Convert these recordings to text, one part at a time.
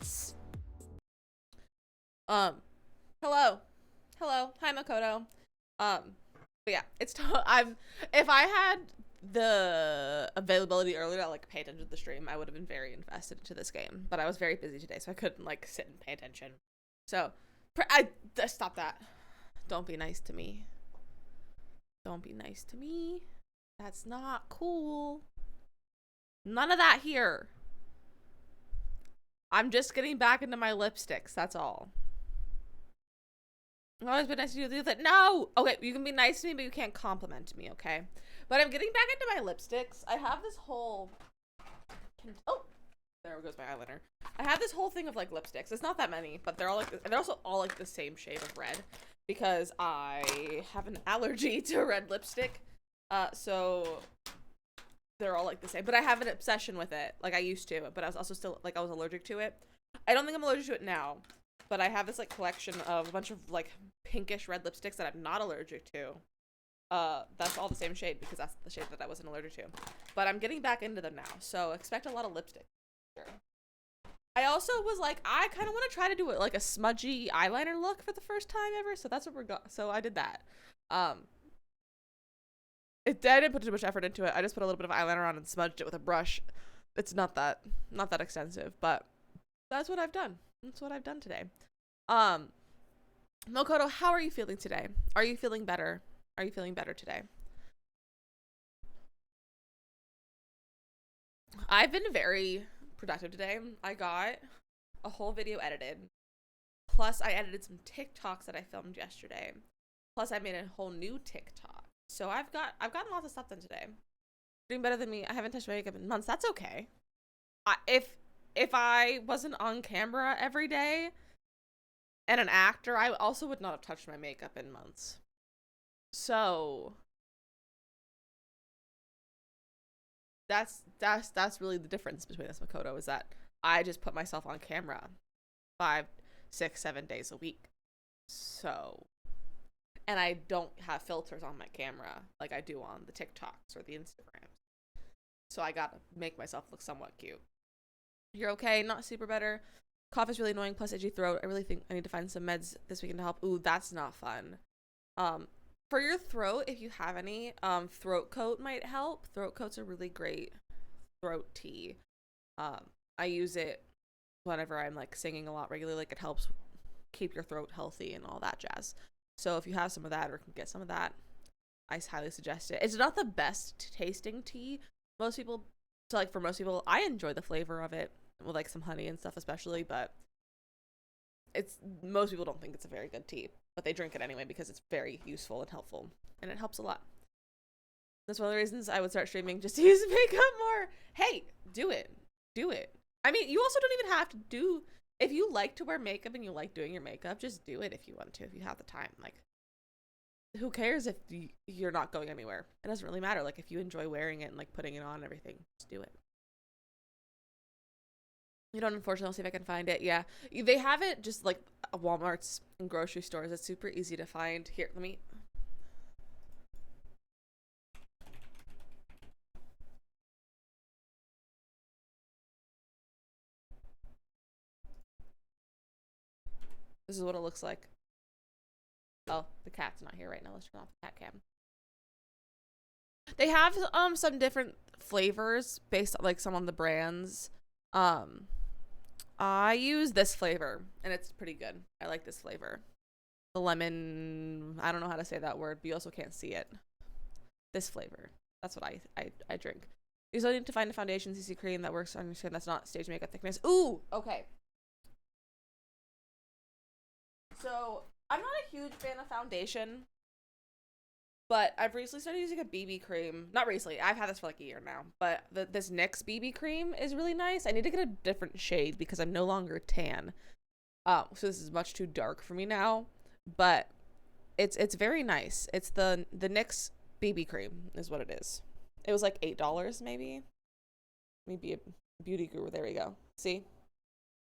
Yes. Um, hello. Hello. Hi, Makoto. But yeah, if I had the availability earlier to like pay attention to the stream, I would have been very invested into this game. But I was very busy today, so I couldn't like sit and pay attention. So, stop that. Don't be nice to me. Don't be nice to me. That's not cool. None of that here. I'm just getting back into my lipsticks. That's all. I've always been nice to you. That no. Okay, you can be nice to me, but you can't compliment me. Okay. But I'm getting back into my lipsticks. I have this whole. Oh, there goes my eyeliner. I have this whole thing of like lipsticks. It's not that many, but they're also all like the same shade of red because I have an allergy to red lipstick. So they're all like the same. But I have an obsession with it, like I used to. But I was also still like I was allergic to it. I don't think I'm allergic to it now, but I have this like collection of a bunch of like pinkish red lipsticks that I'm not allergic to. That's all the same shade because that's the shade that I wasn't allergic to. But I'm getting back into them now, so expect a lot of lipstick. Sure. I also was like, I kind of want to try to do it like a smudgy eyeliner look for the first time ever, so that's what we're going. So I did that. I didn't put too much effort into it. I just put a little bit of eyeliner on and smudged it with a brush. It's not that extensive, but that's what I've done. That's what I've done today. Mokoto, how are you feeling today? Are you feeling better? Are you feeling better today? I've been very productive today. I got a whole video edited. Plus, I edited some TikToks that I filmed yesterday. Plus, I made a whole new TikTok. So I've gotten lots of stuff done today. Doing better than me. I haven't touched my makeup in months. That's okay. If I wasn't on camera every day and an actor, I also would not have touched my makeup in months. So that's really the difference between us, Makoto, is that I just put myself on camera 5, 6, 7 days a week. So, and I don't have filters on my camera like I do on the TikToks or the Instagrams. So I gotta make myself look somewhat cute. You're okay, not super better. Cough is really annoying, plus itchy throat. I really think I need to find some meds this weekend to help. Ooh, that's not fun. For your throat, if you have any, throat coat might help. Throat coat's a really great throat tea. I use it whenever I'm like singing a lot regularly. Like it helps keep your throat healthy and all that jazz. So if you have some of that or can get some of that, I highly suggest it. It's not the best tasting tea. For most people, I enjoy the flavor of it with like some honey and stuff especially, but most people don't think it's a very good tea, but they drink it anyway because it's very useful and helpful, and it helps a lot. That's one of the reasons I would start streaming, just to use makeup more. Hey, do it. I mean, you also don't even have to do, if you like to wear makeup and you like doing your makeup, just do it if you want to, if you have the time. Like, who cares if you're not going anywhere? It doesn't really matter. Like, if you enjoy wearing it and like putting it on and everything, just do it. You don't, unfortunately. I'll see if I can find it. Yeah, they have it just like Walmart's and grocery stores. It's super easy to find. Here, let me. This is what it looks like. Oh, the cat's not here right now. Let's turn off the cat cam. They have some different flavors based on like some on the brands. I use this flavor and it's pretty good. I like this flavor. The lemon, I don't know how to say that word, but you also can't see it. This flavor. That's what I drink. You still need to find a foundation CC cream that works on your skin that's not stage makeup thickness. Ooh, okay. So, I'm not a huge fan of foundation, but I've recently started using a BB cream. Not recently, I've had this for like a year now, but this NYX BB cream is really nice. I need to get a different shade because I'm no longer tan. So this is much too dark for me now, but it's very nice. It's the NYX BB cream is what it is. It was like $8 maybe. Maybe a beauty guru. There we go. See?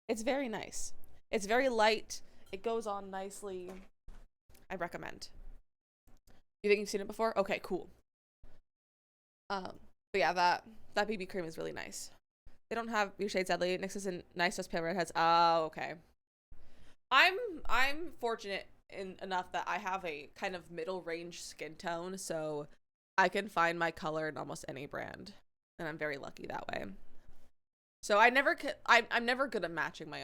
It's very nice. It's very light. It goes on nicely. I recommend. You think you've seen it before? Okay, cool. But yeah, that BB cream is really nice. They don't have your shade, sadly. Nyx isn't nice, just pale redheads. Oh, okay. I'm I'm fortunate enough that I have a kind of middle range skin tone, so I can find my color in almost any brand, and I'm very lucky that way. So I'm never good at matching my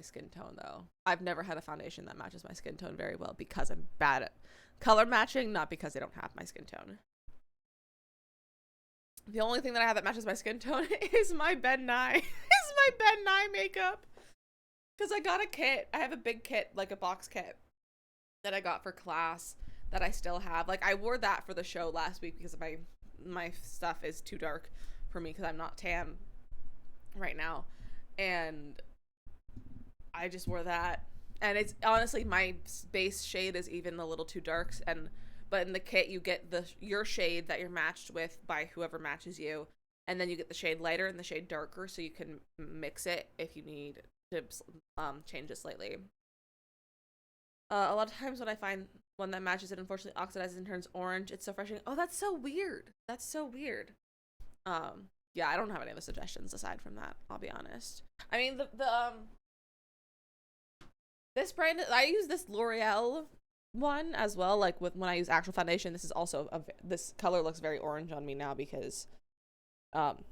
skin tone though. I've never had a foundation that matches my skin tone very well because I'm bad at color matching, not because I don't have my skin tone. The only thing that I have that matches my skin tone is my Ben Nye. is my Ben Nye makeup. Because I got a kit. I have a big kit, like a box kit that I got for class that I still have. Like I wore that for the show last week because my stuff is too dark for me because I'm not tan right now, and I just wore that, and it's honestly my base shade is even a little too dark, and but in the kit you get your shade that you're matched with by whoever matches you, and then you get the shade lighter and the shade darker so you can mix it if you need to change it slightly. A lot of times when I find one that matches it, unfortunately oxidizes and turns orange. It's so frustrating. Oh, that's so weird. That's so weird. Yeah, I don't have any other suggestions aside from that, I'll be honest. I mean, this brand, I use this L'Oreal one as well, like with when I use actual foundation. This is also this color looks very orange on me now because I'm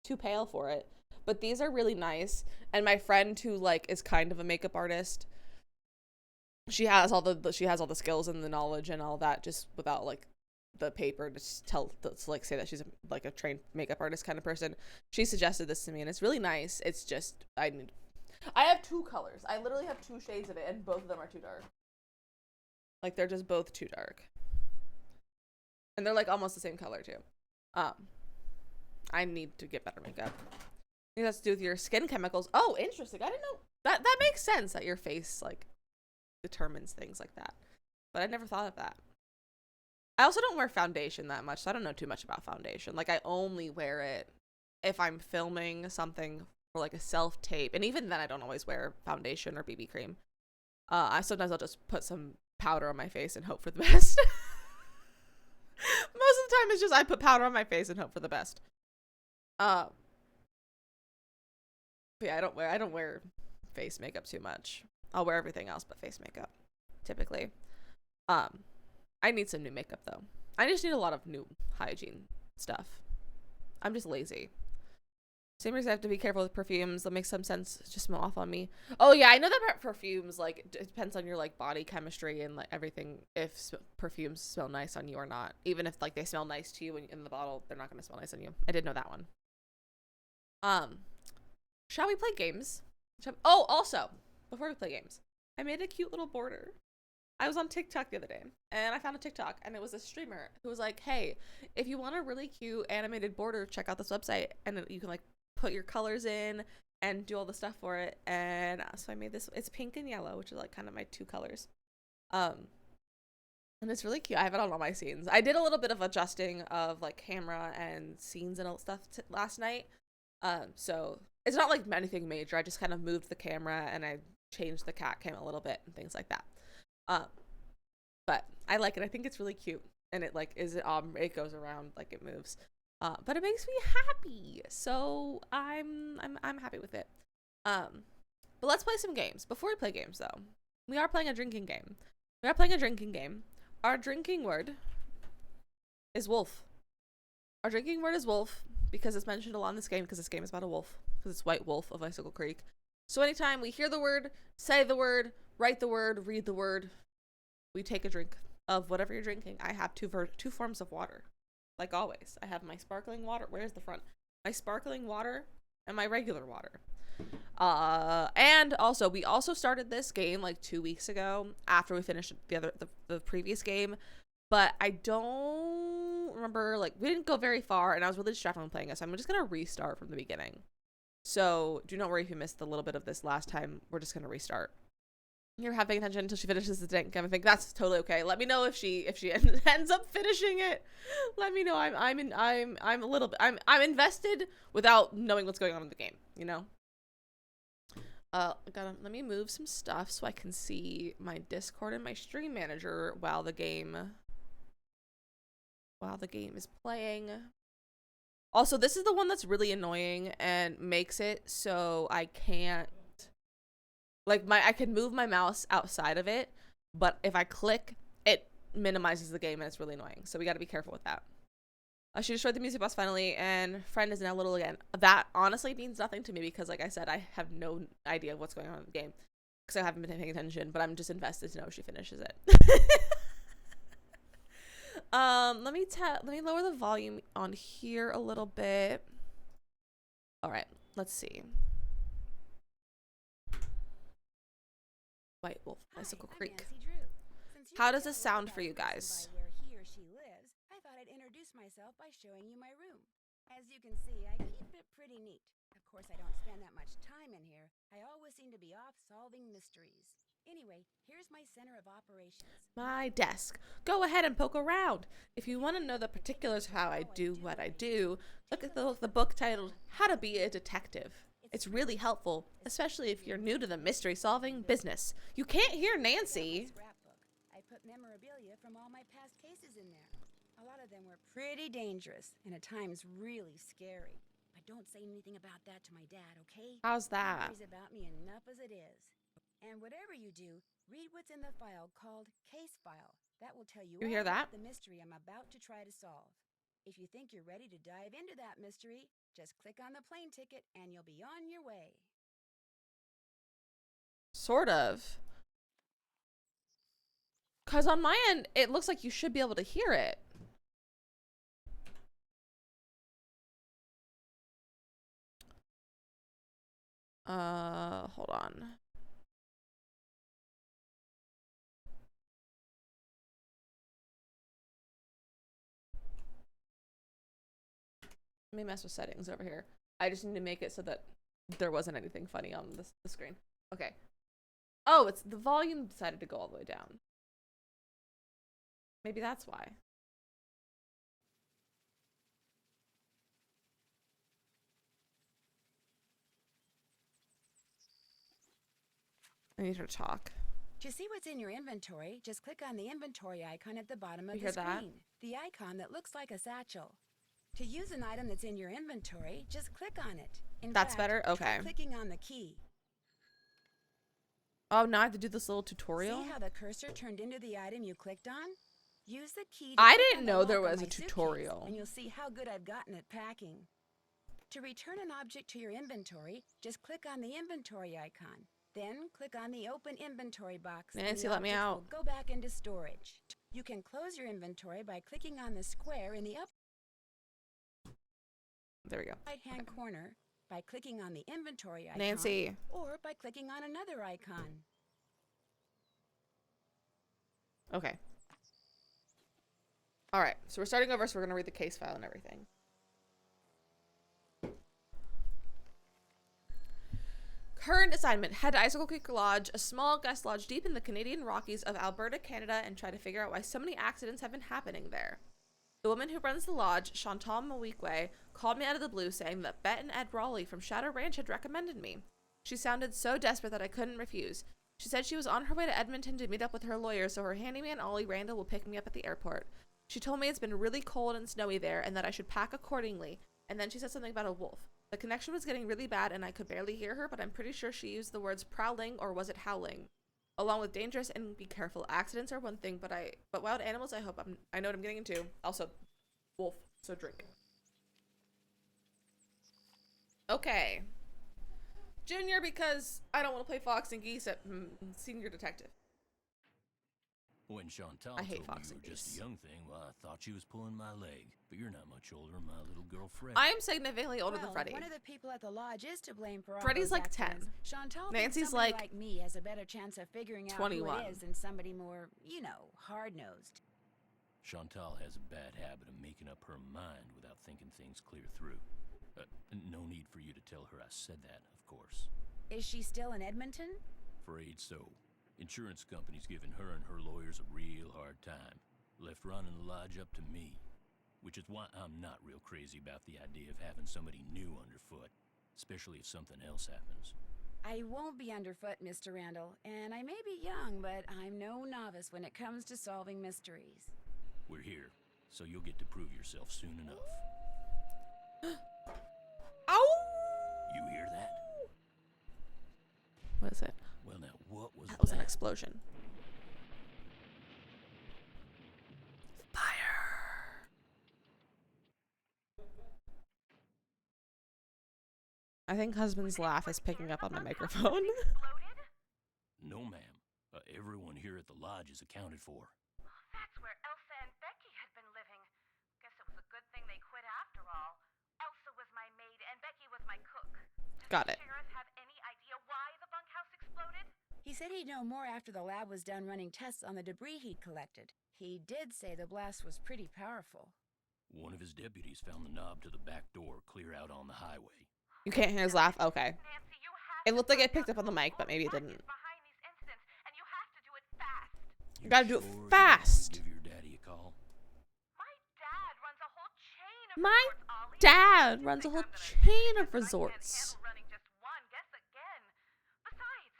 too pale for it. But these are really nice, and my friend who like is kind of a makeup artist, she has all the skills and the knowledge and all that, just without like the paper to like say that she's like a trained makeup artist kind of person. She suggested this to me, and it's really nice. It's just I have two colors. I literally have two shades of it, and both of them are too dark. Like they're just both too dark, and they're like almost the same color too. I need to get better makeup. I think that's to do with your skin chemicals. Oh, interesting. I didn't know that. That makes sense that your face like determines things like that, but I never thought of that. I also don't wear foundation that much, so I don't know too much about foundation. Like I only wear it if I'm filming something for like a self tape, and even then I don't always wear foundation or BB cream. Sometimes I'll just put some powder on my face and hope for the best. Most of the time it's just I put powder on my face and hope for the best. But yeah, I don't wear face makeup too much. I'll wear everything else but face makeup, typically. I need some new makeup though. I just need a lot of new hygiene stuff. I'm just lazy. Same reason I have to be careful with perfumes. That makes some sense. Just smell off on me. Oh yeah, I know that perfumes, like, it depends on your like body chemistry and like everything. If perfumes smell nice on you or not, even if like they smell nice to you in the bottle, they're not gonna smell nice on you. I did know that one. Shall we play games? Oh, also, before we play games, I made a cute little border. I was on TikTok the other day, and I found a TikTok, and it was a streamer who was like, hey, if you want a really cute animated border, check out this website, and you can like put your colors in and do all the stuff for it. And so I made this. It's pink and yellow, which are like kind of my two colors. And it's really cute. I have it on all my scenes. I did a little bit of adjusting of like camera and scenes and all stuff last night. So it's not like anything major. I just kind of moved the camera and I changed the cat cam a little bit and things like that. But I like it. I think it's really cute, and it like it goes around, like it moves. But it makes me happy, so I'm happy with it. But let's play some games. Before we play games, though, we are playing a drinking game. Our drinking word is wolf. Our drinking word is wolf because it's mentioned a lot in this game, because this game is about a wolf, because it's White Wolf of Icicle Creek. So anytime we hear the word, say the word, write the word, read the word, we take a drink of whatever you're drinking. I have two forms of water. Like always, I have my sparkling water. Where's the front? My sparkling water and my regular water. And also, we also started this game like 2 weeks ago after we finished the previous game, but I don't remember, like, we didn't go very far, and I was really distracted when playing it, so I'm just gonna restart from the beginning. So do not worry if you missed a little bit of this last time. We're just gonna restart. You're having attention until she finishes the drink. I think that's totally okay. Let me know if she ends up finishing it. Let me know. I'm a little bit I'm invested without knowing what's going on in the game, you know? Let me move some stuff so I can see my Discord and my stream manager while the game is playing. Also, this is the one that's really annoying and makes it so I can't, like, I can move my mouse outside of it, but if I click, it minimizes the game and it's really annoying. So we got to be careful with that. She destroyed the music box finally, and friend is now little again. That honestly means nothing to me because, like I said, I have no idea what's going on in the game because I haven't been paying attention, but I'm just invested to know if she finishes it. Let me lower the volume on here a little bit. All right, let's see. White Wolf, Bicycle Creek. How does this sound for you guys? I'd introduce myself by showing you my room. As you can see, I keep it pretty neat. Of course, I don't spend that much time in here. I always seem to be off solving mysteries. Anyway, here's my center of operations. My desk. Go ahead and poke around. If you want to know the particulars of how I do what I do, look at the book titled How to Be a Detective. It's really helpful, especially if you're new to the mystery-solving business. You can't hear Nancy. I put memorabilia from all my past cases in there. A lot of them were pretty dangerous and at times really scary. But don't say anything about that to my dad, okay? How's that? He worries about me enough as it is. And whatever you do, read what's in the file called Case File. That will tell you all hear that? about the mystery I'm about to try to solve. If you think you're ready to dive into that mystery, just click on the plane ticket and you'll be on your way. Sort of. Because on my end, it looks like you should be able to hear it. Hold on. Let me mess with settings over here. I just need to make it so that there wasn't anything funny on the screen. Okay. Oh, it's the volume decided to go all the way down. Maybe that's why. I need her to talk. To see what's in your inventory, just click on the inventory icon at the bottom of You the hear screen. that? The icon that looks like a satchel. To use an item that's in your inventory, just click on it. That's better? Okay. Try clicking on the key. Oh, now I have to do this little tutorial? See how the cursor turned into the item you clicked on? Use the key to I click didn't on the know there lock on was a my suitcase, tutorial. and you'll see how good I've gotten at packing. To return an object to your inventory, just click on the inventory icon. Then click on the open inventory box. Nancy, let me out. Go back into storage. You can close your inventory by clicking on the square in the upper There we go. right-hand corner by clicking on the inventory icon. Nancy. Or by clicking on another icon. Okay. All right. So we're starting over, so we're going to read the case file and everything. Current assignment. Head to Icicle Creek Lodge, a small guest lodge deep in the Canadian Rockies of Alberta, Canada, and try to figure out why so many accidents have been happening there. The woman who runs the lodge, Chantal Mawikwe, called me out of the blue saying that Bet and Ed Raleigh from Shadow Ranch had recommended me. She sounded so desperate that I couldn't refuse. She said she was on her way to Edmonton to meet up with her lawyer, so her handyman Ollie Randall will pick me up at the airport. She told me it's been really cold and snowy there and that I should pack accordingly, and then she said something about a wolf. The connection was getting really bad and I could barely hear her, but I'm pretty sure she used the words prowling or was it howling? Along with dangerous and be careful. Accidents are one thing, but wild animals, I hope I know what I'm getting into. Also, wolf, so drink. Okay. Junior, because I don't want to play Fox and Geese at Senior Detective. When Chantal I hate told Fox me you and were just Geese. a young thing, well, I thought she was pulling my leg. But you're not much older than my little girl, Freddie. I am significantly older than Freddie. One of the people at the lodge is to blame for all Freddie's those like 10. accidents. Chantal Nancy's thinks somebody like me has a better chance of figuring out 21. who it is than somebody more, hard-nosed. Chantal has a bad habit of making up her mind without thinking things clear through. No need for you to tell her I said that, of course. Is she still in Edmonton? Afraid so. Insurance company's giving her and her lawyers a real hard time. Left running the lodge up to me. Which is why I'm not real crazy about the idea of having somebody new underfoot. Especially if something else happens. I won't be underfoot, Mr. Randall, and I may be young, but I'm no novice when it comes to solving mysteries. We're here, so you'll get to prove yourself soon enough. Ow! You hear that? What is it? Well, now, what was That was an explosion. Fire! I think husband's laugh is picking up on my microphone. No, ma'am. Everyone here at the lodge is accounted for. That's where Elsa and Becky had been living. Guess it was a good thing they quit after all. Elsa was my maid and Becky was my cook. Does Got the it. sheriff have any idea why the bunkhouse exploded? He said he'd know more after the lab was done running tests on the debris he'd collected. He did say the blast was pretty powerful. One of his deputies found the knob to the back door clear out on the highway. You can't hear his laugh? Okay. Nancy, you have It looked to like it find picked out up on the who mic, but maybe it is didn't. behind these incidents, and you have to do it fast. You gotta do it sure fast. You want to give your daddy a call? My dad runs a whole chain of My resorts, Ollie. dad You runs a think whole I'm gonna chain miss of it, but I resorts. can't handle running just one. Guess again. Besides,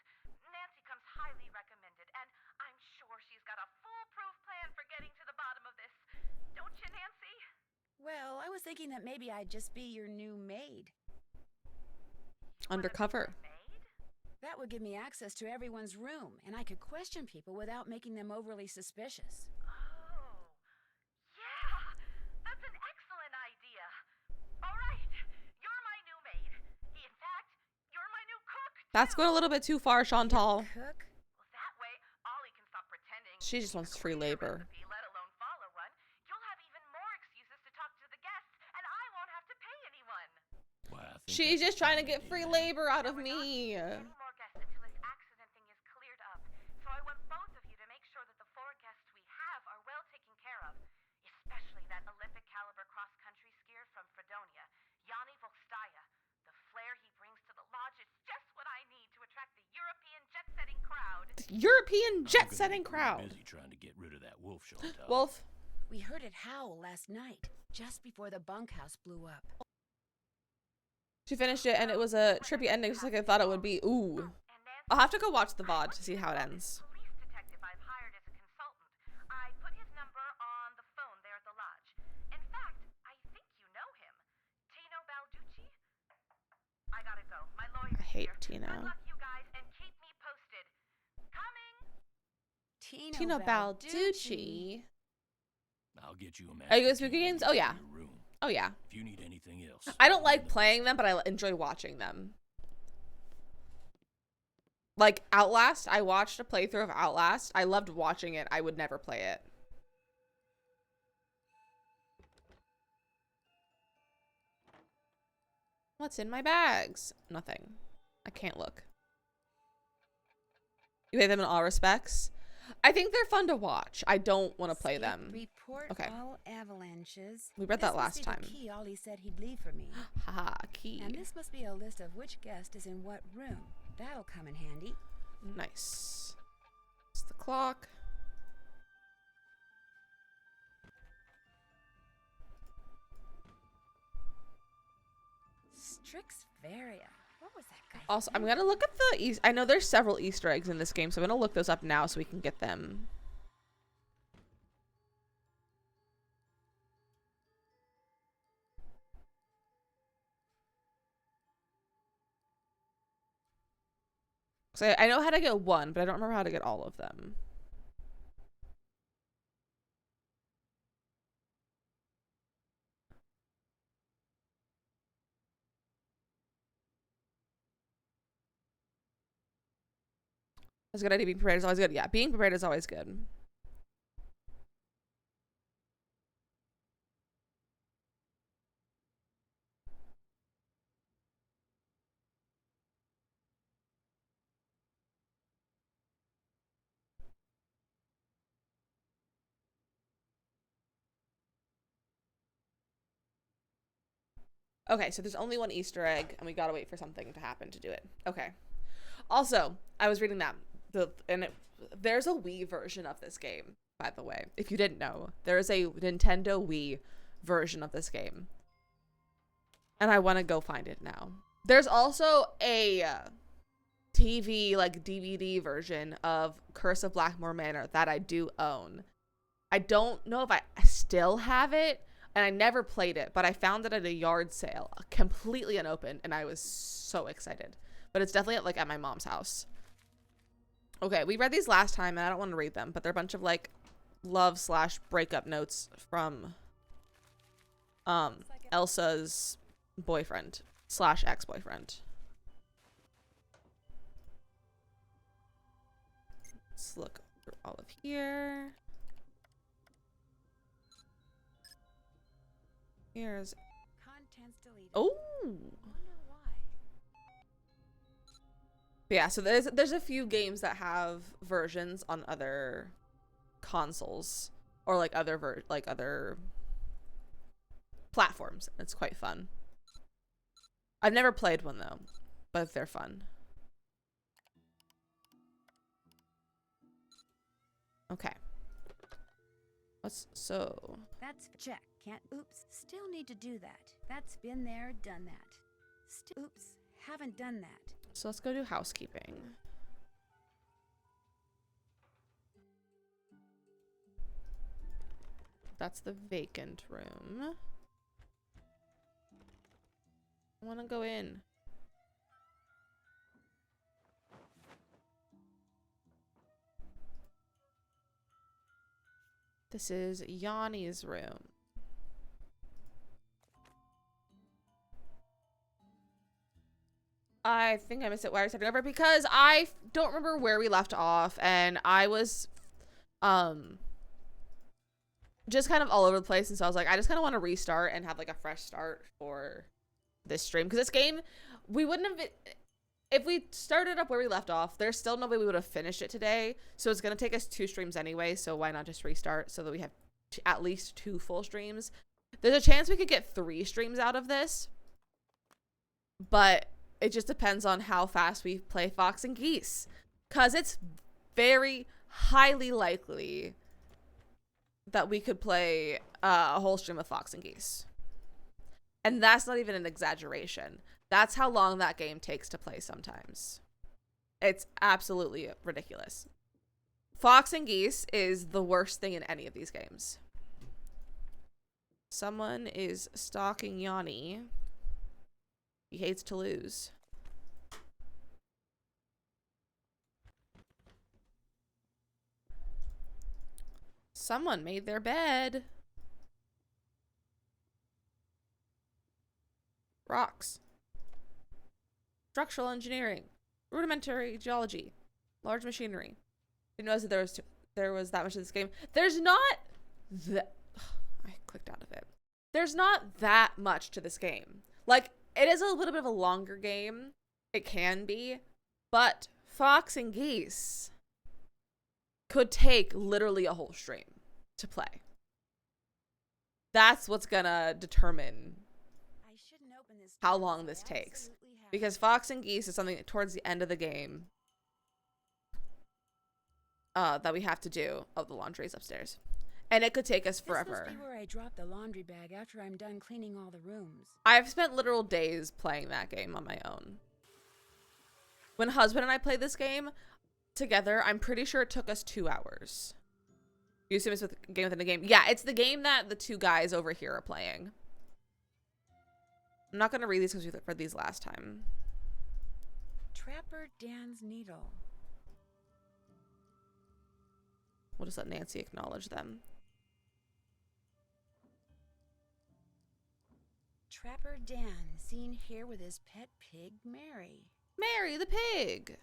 Nancy comes highly recommended, and I'm sure she's got a foolproof plan for getting to the bottom of this. Don't you, Nancy? Well, I was thinking that maybe I'd just be your new maid. Undercover. Maid? That would give me access to everyone's room, and I could question people without making them overly suspicious. Oh, yeah, that's an excellent idea. All right, you're my new maid. In fact, you're my new cook. That's going a little bit too far, Chantal. Cook? Well, that way, Ollie can stop pretending. She just wants free labor. Recipe, let alone follow one. You'll have even more excuses to talk to the guests, and I won't have to pay anyone. Why, I think She's that's just trying to a fine get free idea, ma'am. labor out of me. Any more guests until this accident thing is cleared up. So I want both of you to make sure that the 4 guests we have are well taken care of. Especially that Olympic caliber cross-country skier from Fredonia, Yanni Volstaya. The flair he brings to the lodge is just what I need to attract the European jet-setting crowd. European I'm gonna jet be setting pretty crowd. Busy trying to get rid of that wolf, Chantal. Wolf. We heard it howl last night, just before the bunkhouse blew up. She finished it and it was a trippy ending just like I thought it would be. Ooh. And Nancy, I'll have to go watch the VOD to see how it ends. police detective I've hired as a consultant. I put his number on the phone there at the lodge. In fact, I think you know him. Tino Balducci? I gotta go. My lawyer's I hate here. Tino. Good luck, you guys, and keep me posted. Coming! Tino Balducci. I'll get you a Are you master guys spooky key games? to Oh yeah. your room. Oh yeah. If you need anything else, I don't I'm in like the playing them, but I enjoy watching them. Like Outlast, I watched a playthrough of Outlast. I loved watching it. I would never play it. What's in my bags? Nothing. I can't look. You hate them in all respects? I think they're fun to watch. I don't want to play Skip them. Report Okay. all avalanches. We read This that must last be time. The key Ollie said he'd leave for me. Haha, key. And this must be a list of which guest is in what room. That'll come in handy. Nice. It's the clock. Strixvaria. What was that guy? Also, I'm gonna look at the I know there's several Easter eggs in this game, so I'm gonna look those up now so we can get them. So I know how to get one, but I don't remember how to get all of them. That's a good idea. Being prepared is always good. Yeah, being prepared is always good. Okay, so there's only one Easter egg, and we gotta wait for something to happen to do it. Okay. Also, I was reading that there's a Wii version of this game, by the way. If you didn't know, there is a Nintendo Wii version of this game, and I want to go find it now. There's also a TV like DVD version of Curse of Blackmore Manor that I do own. I don't know if I still have it. and I never played it, but I found it at a yard sale, completely unopened, and I was so excited. But it's definitely at my mom's house. Okay, we read these last time, and I don't want to read them, but they're a bunch of love/breakup notes from Elsa's boyfriend/ex-boyfriend. Let's look through all of here. Here's Contents deleted. oh. Wonder why. But yeah, so there's a few games that have versions on other consoles or other platforms. It's quite fun. I've never played one though, but they're fun. Okay. So That's check. Can't. Oops. Still need to do that. That's been there, done that. Oops. Haven't done that. let's go do housekeeping. That's the vacant room. I want to go in. This is Yanni's room. I think I missed it where I started over because I don't remember where we left off, and I was just kind of all over the place, and so I was like, I just kind of want to restart and have a fresh start for this stream, because this game, we wouldn't have if we started up where we left off, there's still no way we would have finished it today, so it's going to take us 2 streams anyway, so why not just restart so that we have at least 2 full streams. There's a chance we could get 3 streams out of this, but it just depends on how fast we play Fox and Geese, because it's very highly likely that we could play a whole stream of Fox and Geese. And that's not even an exaggeration. That's how long that game takes to play sometimes. It's absolutely ridiculous. Fox and Geese is the worst thing in any of these games. Someone is stalking Yanni. He hates to lose. Someone made their bed. Rocks. Structural engineering. Rudimentary geology. Large machinery. Didn't realize that there was that much of this game. There's not that. I clicked out of it. There's not that much to this game. It is a little bit of a longer game. It can be. But Fox and Geese could take literally a whole stream to play. That's what's gonna determine how long this takes. Because Fox and Geese is something towards the end of the game that we have to do. Oh, the laundry's upstairs. And it could take us forever. This must be where I drop the laundry bag after I'm done cleaning all the rooms. I've spent literal days playing that game on my own. When husband and I played this game together, I'm pretty sure it took us 2 hours. You assume it's with a game within a game. Yeah, it's the game that the 2 guys over here are playing. I'm not going to read these because we read these last time. Trapper Dan's needle. We'll just let Nancy acknowledge them. Trapper Dan, seen here with his pet pig, Mary. Mary the pig!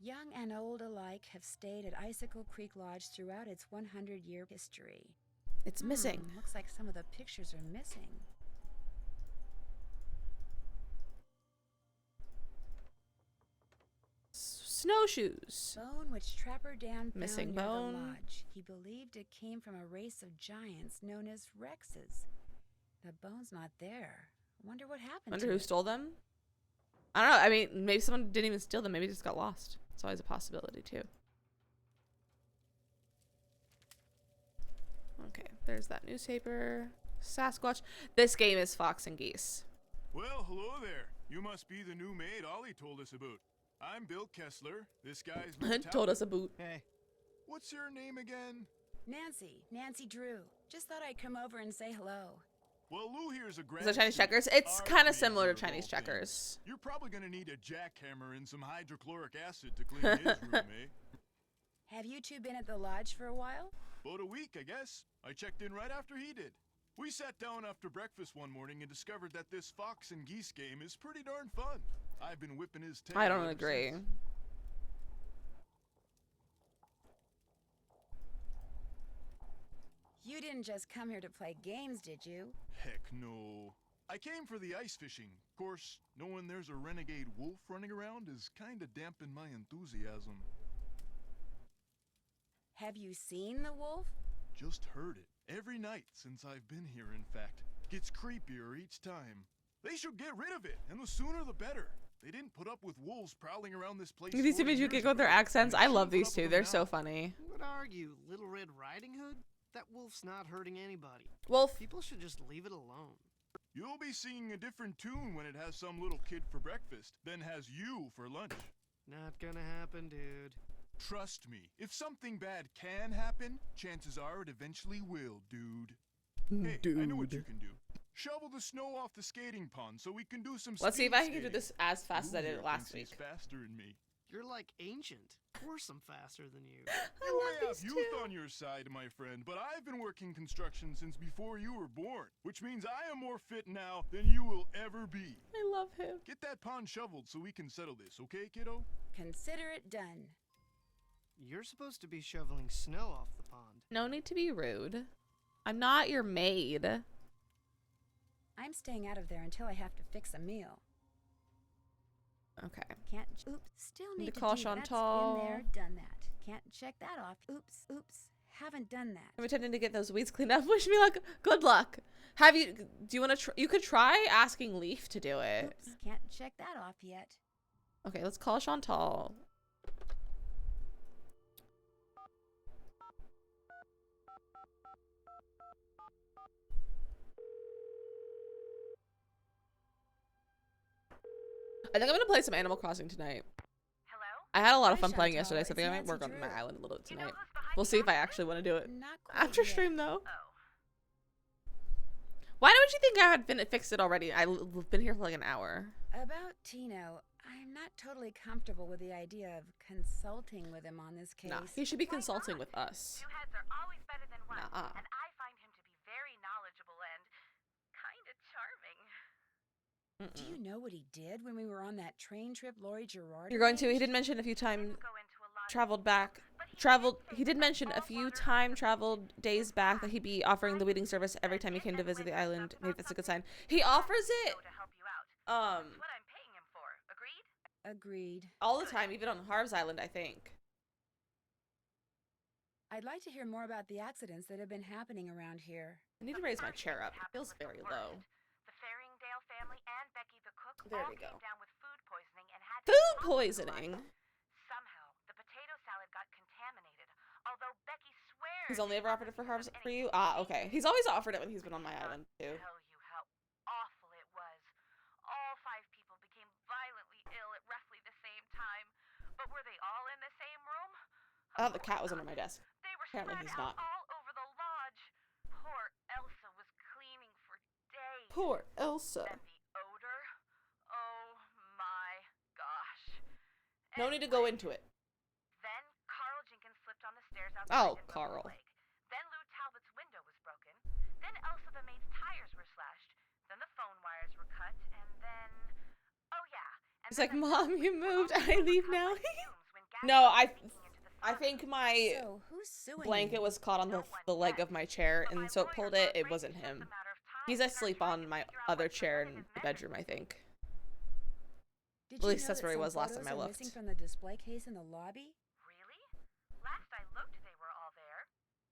Young and old alike have stayed at Icicle Creek Lodge throughout its 100-year history. It's missing. Looks like some of the pictures are missing. Snowshoes. Bone which Trapper Dan found Missing near bone. the lodge. He believed it came from a race of giants known as Rexes. The bone's not there. Wonder what happened Wonder to who it. stole them? I don't know. I mean, maybe someone didn't even steal them. Maybe it just got lost. It's always a possibility, too. Okay, there's that newspaper. Sasquatch. This game is Fox and Geese. Well, hello there. You must be the new maid Ollie told us about. I'm Bill Kessler. This guy's Lou Told us Talbot. a boot. Hey, What's your name again? Nancy Drew. Just thought I'd come over and say hello. Well, Lou here's a Is grand it Chinese student, checkers? It's our kind of major similar to of Chinese all checkers. things. You're probably gonna need a jackhammer and some hydrochloric acid to clean his room, eh? Have you two been at the lodge for a while? About a week, I guess. I checked in right after he did. We sat down after breakfast one morning and discovered that this fox and geese game is pretty darn fun. I've been whipping his tail. I don't ever agree. since. You didn't just come here to play games, did you? Heck no. I came for the ice fishing. Of course, knowing there's a renegade wolf running around is kinda dampened my enthusiasm. Have you seen the wolf? Just heard it. Every night since I've been here, in fact. Gets creepier each time. They should get rid of it, and the sooner the better. They didn't put up with wolves prowling around this place. These 40 images you years get with their ago, accents. and they I love shouldn't put these up two. with They're them so now. funny. What are you, Little Red Riding Hood? That wolf's not hurting anybody. Wolf. People should just leave it alone. You'll be singing a different tune when it has some little kid for breakfast, then has you for lunch. Not gonna happen, dude. Trust me, if something bad can happen, chances are it eventually will, dude. Hey, I know what you can do. Shovel the snow off the skating pond so we can do some Let's see if speed I can do skating. this as fast as I Lou did here it last thinks week. he's faster than me. You're like ancient. Of course I'm faster than you. I You love may have these youth two. on your side, my friend, but I've been working construction since before you were born, which means I am more fit now than you will ever be. I love him. Get that pond shoveled so we can settle this, okay, kiddo? Consider it done. You're supposed to be shoveling snow off the pond. No need to be rude. I'm not your maid. I'm staying out of there until I have to fix a meal. Okay. Can't. Oops. Still Need need to to call do that's Chantal. been there, done that. Can't check that off. Oops. Haven't done that. I'm intending to get those weeds cleaned up. Wish me luck. Good luck. Have you? Do you want to? You could try asking Leaf to do it. Oops. Can't check that off yet. Okay, let's call Chantal. I think I'm gonna play some Animal Crossing tonight. Hello? I had a lot of Hi, fun playing Chantal. yesterday, so I think I might It's work on Nancy my Drew. island a little bit You know tonight. who's behind We'll the see if I accident? actually want to do it Not quite after yet. stream though. Oh. Why don't you think I had been fixed it already? I've been here for like an hour. About Tino, I'm not totally comfortable with the idea of consulting with him on this case. Nah, he should be Why consulting not? with us. Two heads are always better than one, Nuh-uh. and I find him to be very knowledgeable and kind of charming. Do you know what he did when we were on that train trip Lori Gerard You're going to. He arranged? did mention a few times Didn't go into a lot of traveled detail, back. but he Traveled. did say He did that mention a all few water time systems traveled will days back that he'd be offering the weeding service every time he came to visit the island. Maybe that's a good sign. He offers it go to help you out. That's what I'm paying him for. Agreed? Agreed. all the time, even on Harv's Island, I think. I'd like to hear more about the accidents that have been happening around here. I need to raise my chair up. It feels very low. The Faringdale family and Becky the cook There all we go. came down with food poisoning and had to Food be hospitalized. poisoning. Somehow, the potato salad got contaminated. Although Becky swears He's only it ever offered it wasn't for Harv's because of for any you? Ah, okay. He's always offered it when he's been on my Cannot island too. tell you how awful it was. All 5 people became violently ill at roughly the same time. But were they all in the same room? Oh, the cat was under my desk. They were Apparently spread he's out not. all over the lodge. Poor Elsa was cleaning for days. Poor Elsa. And the odor? Oh my gosh. No need to go into it. Then Carl Jenkins slipped on the stairs outside Oh, and broke Carl. his leg. Then Lou Talbot's window was broken. Then Elsa the maid's tires were slashed. Then the phone wires were cut. And then... Oh yeah. And He's then like, the Mom, house you was moved. also I leave overcome now. by fumes when gas No, was leaking into the I cellar. think my So, who's suing blanket you? was caught on the leg of my chair, and so it pulled it. It wasn't him. He's asleep on my other chair in the bedroom, I think. Did At you least know that's that where he some was last photos time I are looked. missing from the display case in the lobby? Really? Last I looked, they were all there.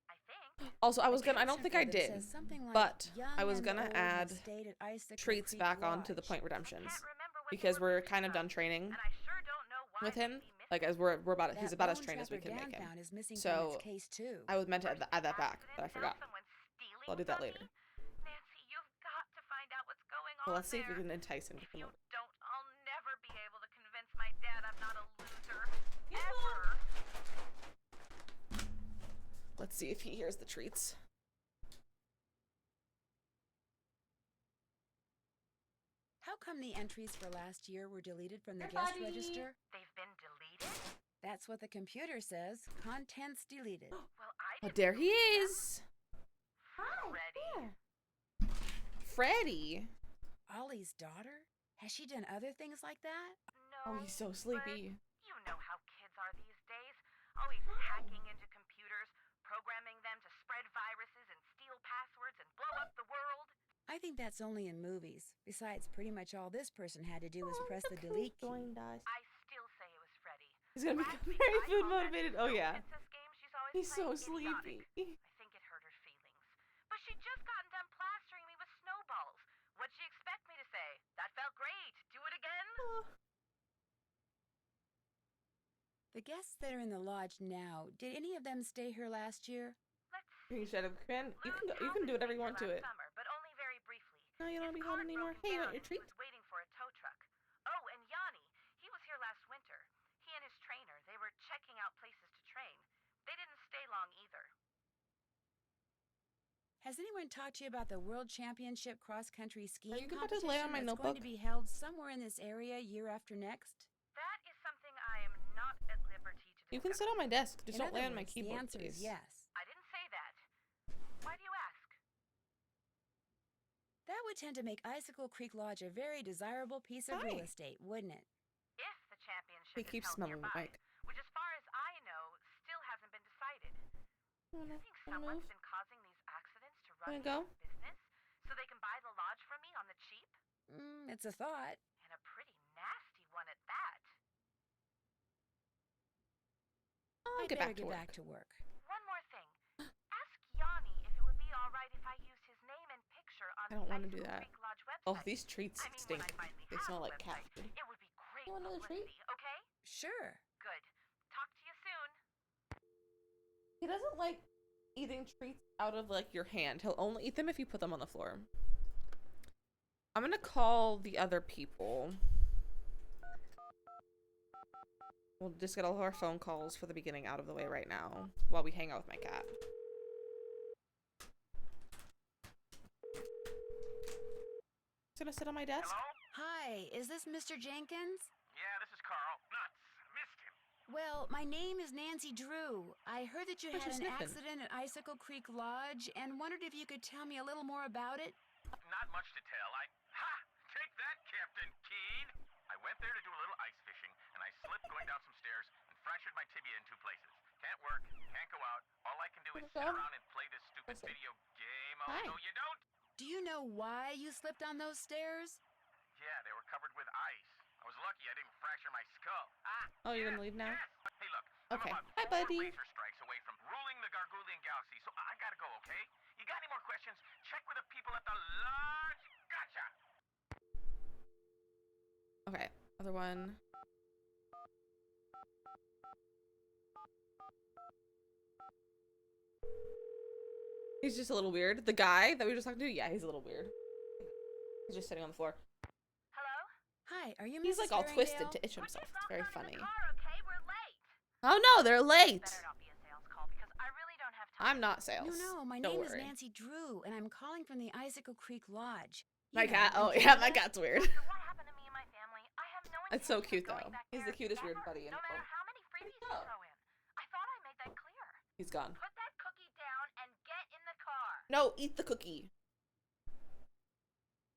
I think. Also, I was gonna. I capture don't think I photo did, says something like, but "Young I was and gonna old have add stayed at Icicle treats Creek back onto the Lodge." Point Redemptions Can't remember what they because were we're missing kind of from. done training And I sure don't know why with they'd him. be missing. Like as we're about he's That about as bone trained as we trapper can make Dan him. found is missing from So its case too. I was meant to add that back, Accident but I now, forgot. someone's stealing I'll do that from later. me? Nancy, you've got to find out what's going Well, on let's see if we there. can entice him to If come you over. don't, I'll never be able to convince my dad I'm not a loser. Yeah. Ever. Let's Let's see if he hears the treats. How come the entries for last year were deleted from the Hey, guest buddy. register? They've been deleted? That's what the computer says. Contents deleted. Well, I Oh, didn't there he delete them. is. Freddy. Freddy. Ollie's daughter? Has she done other things like that? No. Oh, he's so but sleepy. you know how kids are these days. Always hacking into computers, programming them to spread viruses and steal passwords and blow up the world. I think that's only in movies. Besides, pretty much all this person had to do was press the Look who delete key. joined us. I still say it was Freddy. He's gonna Last become week, very I food called that motivated. Oh Snow yeah. Princess game she's always He's so playing idiotic. sleepy. I think it hurt her feelings. But she'd just gotten done plastering me with snowballs. What'd she expect me to say? That felt great. Do it again? The guests that are in the lodge now, did any of them stay here last year? Let's You shut up, Corinne. You Lou can do Talbot whatever you stayed want to here it. last Summer, but only very briefly. No, you don't want to His be held car anymore. broke Hey, you down want your and treat? He was waiting for a tow truck. Oh, and Yanni, he was here last winter. He and his trainer, they were checking out places to train. They didn't stay long either. Has anyone talked to you about the World Championship cross-country skiing you about to lay on competition my that's going notebook? to be held somewhere in this area year after next? That is something I am not at liberty to discuss. You can sit on my desk. Just In don't other lay on my words, keyboard, the answer please. is yes. I didn't say that. Why do you ask? That would tend to make Icicle Creek Lodge a very desirable piece of real Hi. estate, wouldn't it? If the championship He is keeps held smelling the nearby, mic. which as far as I know, still hasn't been decided. Oh, no. You think Wanna someone's move? been causing these accidents to run Wanna me go? out of business so they can buy the lodge from me on the cheap? It's a thought. And a pretty nasty one at that. I'll I'd get better back to get work. back to work. One more thing. Ask Yanni if it would be all right if I use his name and picture on I don't the want to do Icicle that. Creek Lodge website. Oh, these treats I mean, when stink. I finally They have smell a like cat website, food. it would be great You want another treat? publicity, okay? Sure. Good. Talk to you soon. He doesn't like eating treats out of like your hand. He'll only eat them if you put them on the floor. I'm gonna call the other people. We'll just get all of our phone calls for the beginning out of the way right now while we hang out with my cat. He's gonna sit on my desk. Hello? Hi, is this Mr. Jenkins? Yeah, this is Carl. Nuts. Missed him. Well, my name is Nancy Drew. I heard that you Where's had your an sniffing? accident at Icicle Creek Lodge and wondered if you could tell me a little more about it. Not much to tell. Take that, Captain Keen. I went there to do a little ice fishing, and I slipped going down some stairs and fractured my tibia in 2 places. Can't work, can't go out. All I can do is sit Go. around and play this stupid Listen. video game. Oh, Hi. no, you don't? Do you know why you slipped on those stairs? Yeah, they were covered with ice. I was lucky I didn't fracture my skull. Oh, you're yes, gonna leave now? Yes. Hey, look. Okay. I'm about Hi, 4 buddy. laser strikes away from ruling the Gargoylian Galaxy, so I gotta go, okay? You got any more questions? Check with the people at the lodge. Gotcha. Okay, other one. He's just a little weird. The guy that we were just talking to, yeah, he's a little weird. He's just sitting on the floor. Hello? Hi, are you He's Mrs. like all twisted Farringdale? to itch himself. It's very funny. Car, okay? We're late. Oh no, they're late. Better not be a sales call because I really don't have time. I'm not sales. No, my Don't name worry. is Nancy Drew, and I'm calling from the Icicle Creek Lodge. My You know, cat. in Oh yeah, my Canada. cat's weird. After what happened to me and my family, I have no It's so intention cute, of going though. back He's the there cutest weird ever, buddy in no the matter world. how many freebies you go? throw in. I thought I made that clear. He's gone. Put that cookie down and get in the car. No, eat the cookie.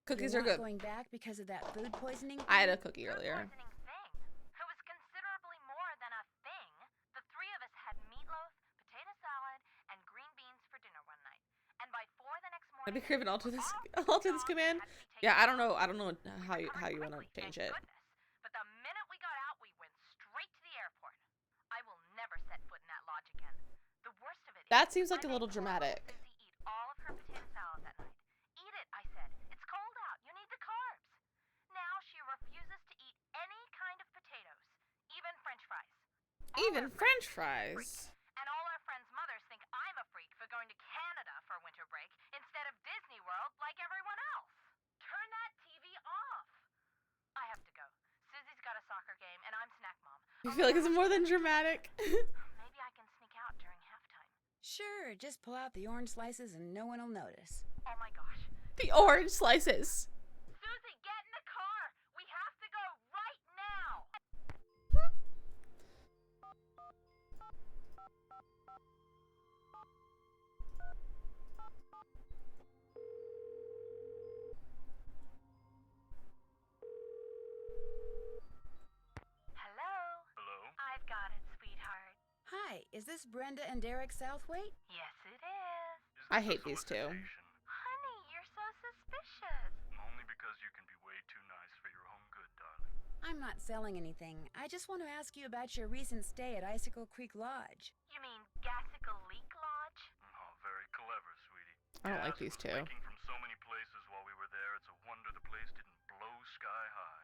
Cookies You're are not good. going back because of that food poisoning I had a thing? cookie Food earlier. poisoning thing. It was considerably more than a thing. The 3 of us had meatloaf, potato salad, and green beans for dinner one night. And by 4 the next I'd morning, be craving alter we this were all alter this dogs command. had to be taken Yeah, I don't out. know. I don't know how you Recovered want to quickly, change thank it. goodness. But the minute we got out, we went straight to the airport. I will never set foot in that lodge again. The worst of it That is, seems like I a little made poor little dramatic. Susie eat all of her potato salad that night. Eat it, I said. It's cold out. You need the carbs. Now she refuses to eat any kind of potatoes, even French fries. All Even our French friends think I'm a fries. freak, and all our friends' mothers think I'm a freak for going to Canada for winter break instead of Disney World like everyone else. Turn that TV off. I have to go. Susie's got a soccer game, and I'm snack mom. I feel like it's more than dramatic. Maybe I can sneak out during halftime. Sure, just pull out the orange slices and no one will notice. Oh my gosh. The orange slices. Susie, get in the car! We have to go right now! Hello? Hello? I've got it, sweetheart. Hi, is this Brenda and Derek Southwaite? Yes, it is. Is I this a hate these two. solicitation? Honey, you're so suspicious. Only because you can be way too nice for your own good, darling. I'm not selling anything. I just want to ask you about your recent stay at Icicle Creek Lodge. You mean Gassicle Leak Lodge? Oh, very clever, sweetie. I don't like Gas these was two. leaking from so many places while we were there, it's a wonder the place didn't blow sky high.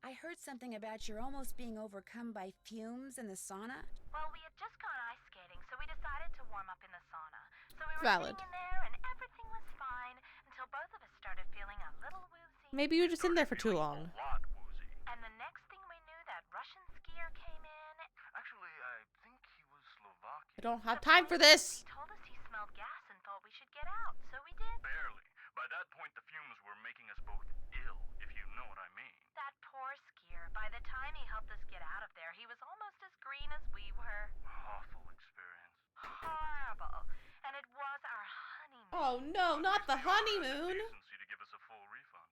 I heard something about your almost being overcome by fumes in the sauna. Well, we had just gone ice skating, so we decided to warm up in the sauna. So we were Valid. sitting in there, and everything was fine until both of us started feeling a little woozy. Maybe you were just in there for too long. A lot woozy. And the next thing we knew, that Russian skier came in. Actually, I think he was Slovakian. I don't have time for this. He told us he smelled gas and thought we should get out, so we did. Barely. By that point, the fumes were making us both ill, if you know what I mean. That poor skier, by the time he helped us get out of there, he was almost as green as we were. Awful experience. Horrible. And it was our honeymoon. Oh no, not the At least the owner had honeymoon. decency to give us a full refund.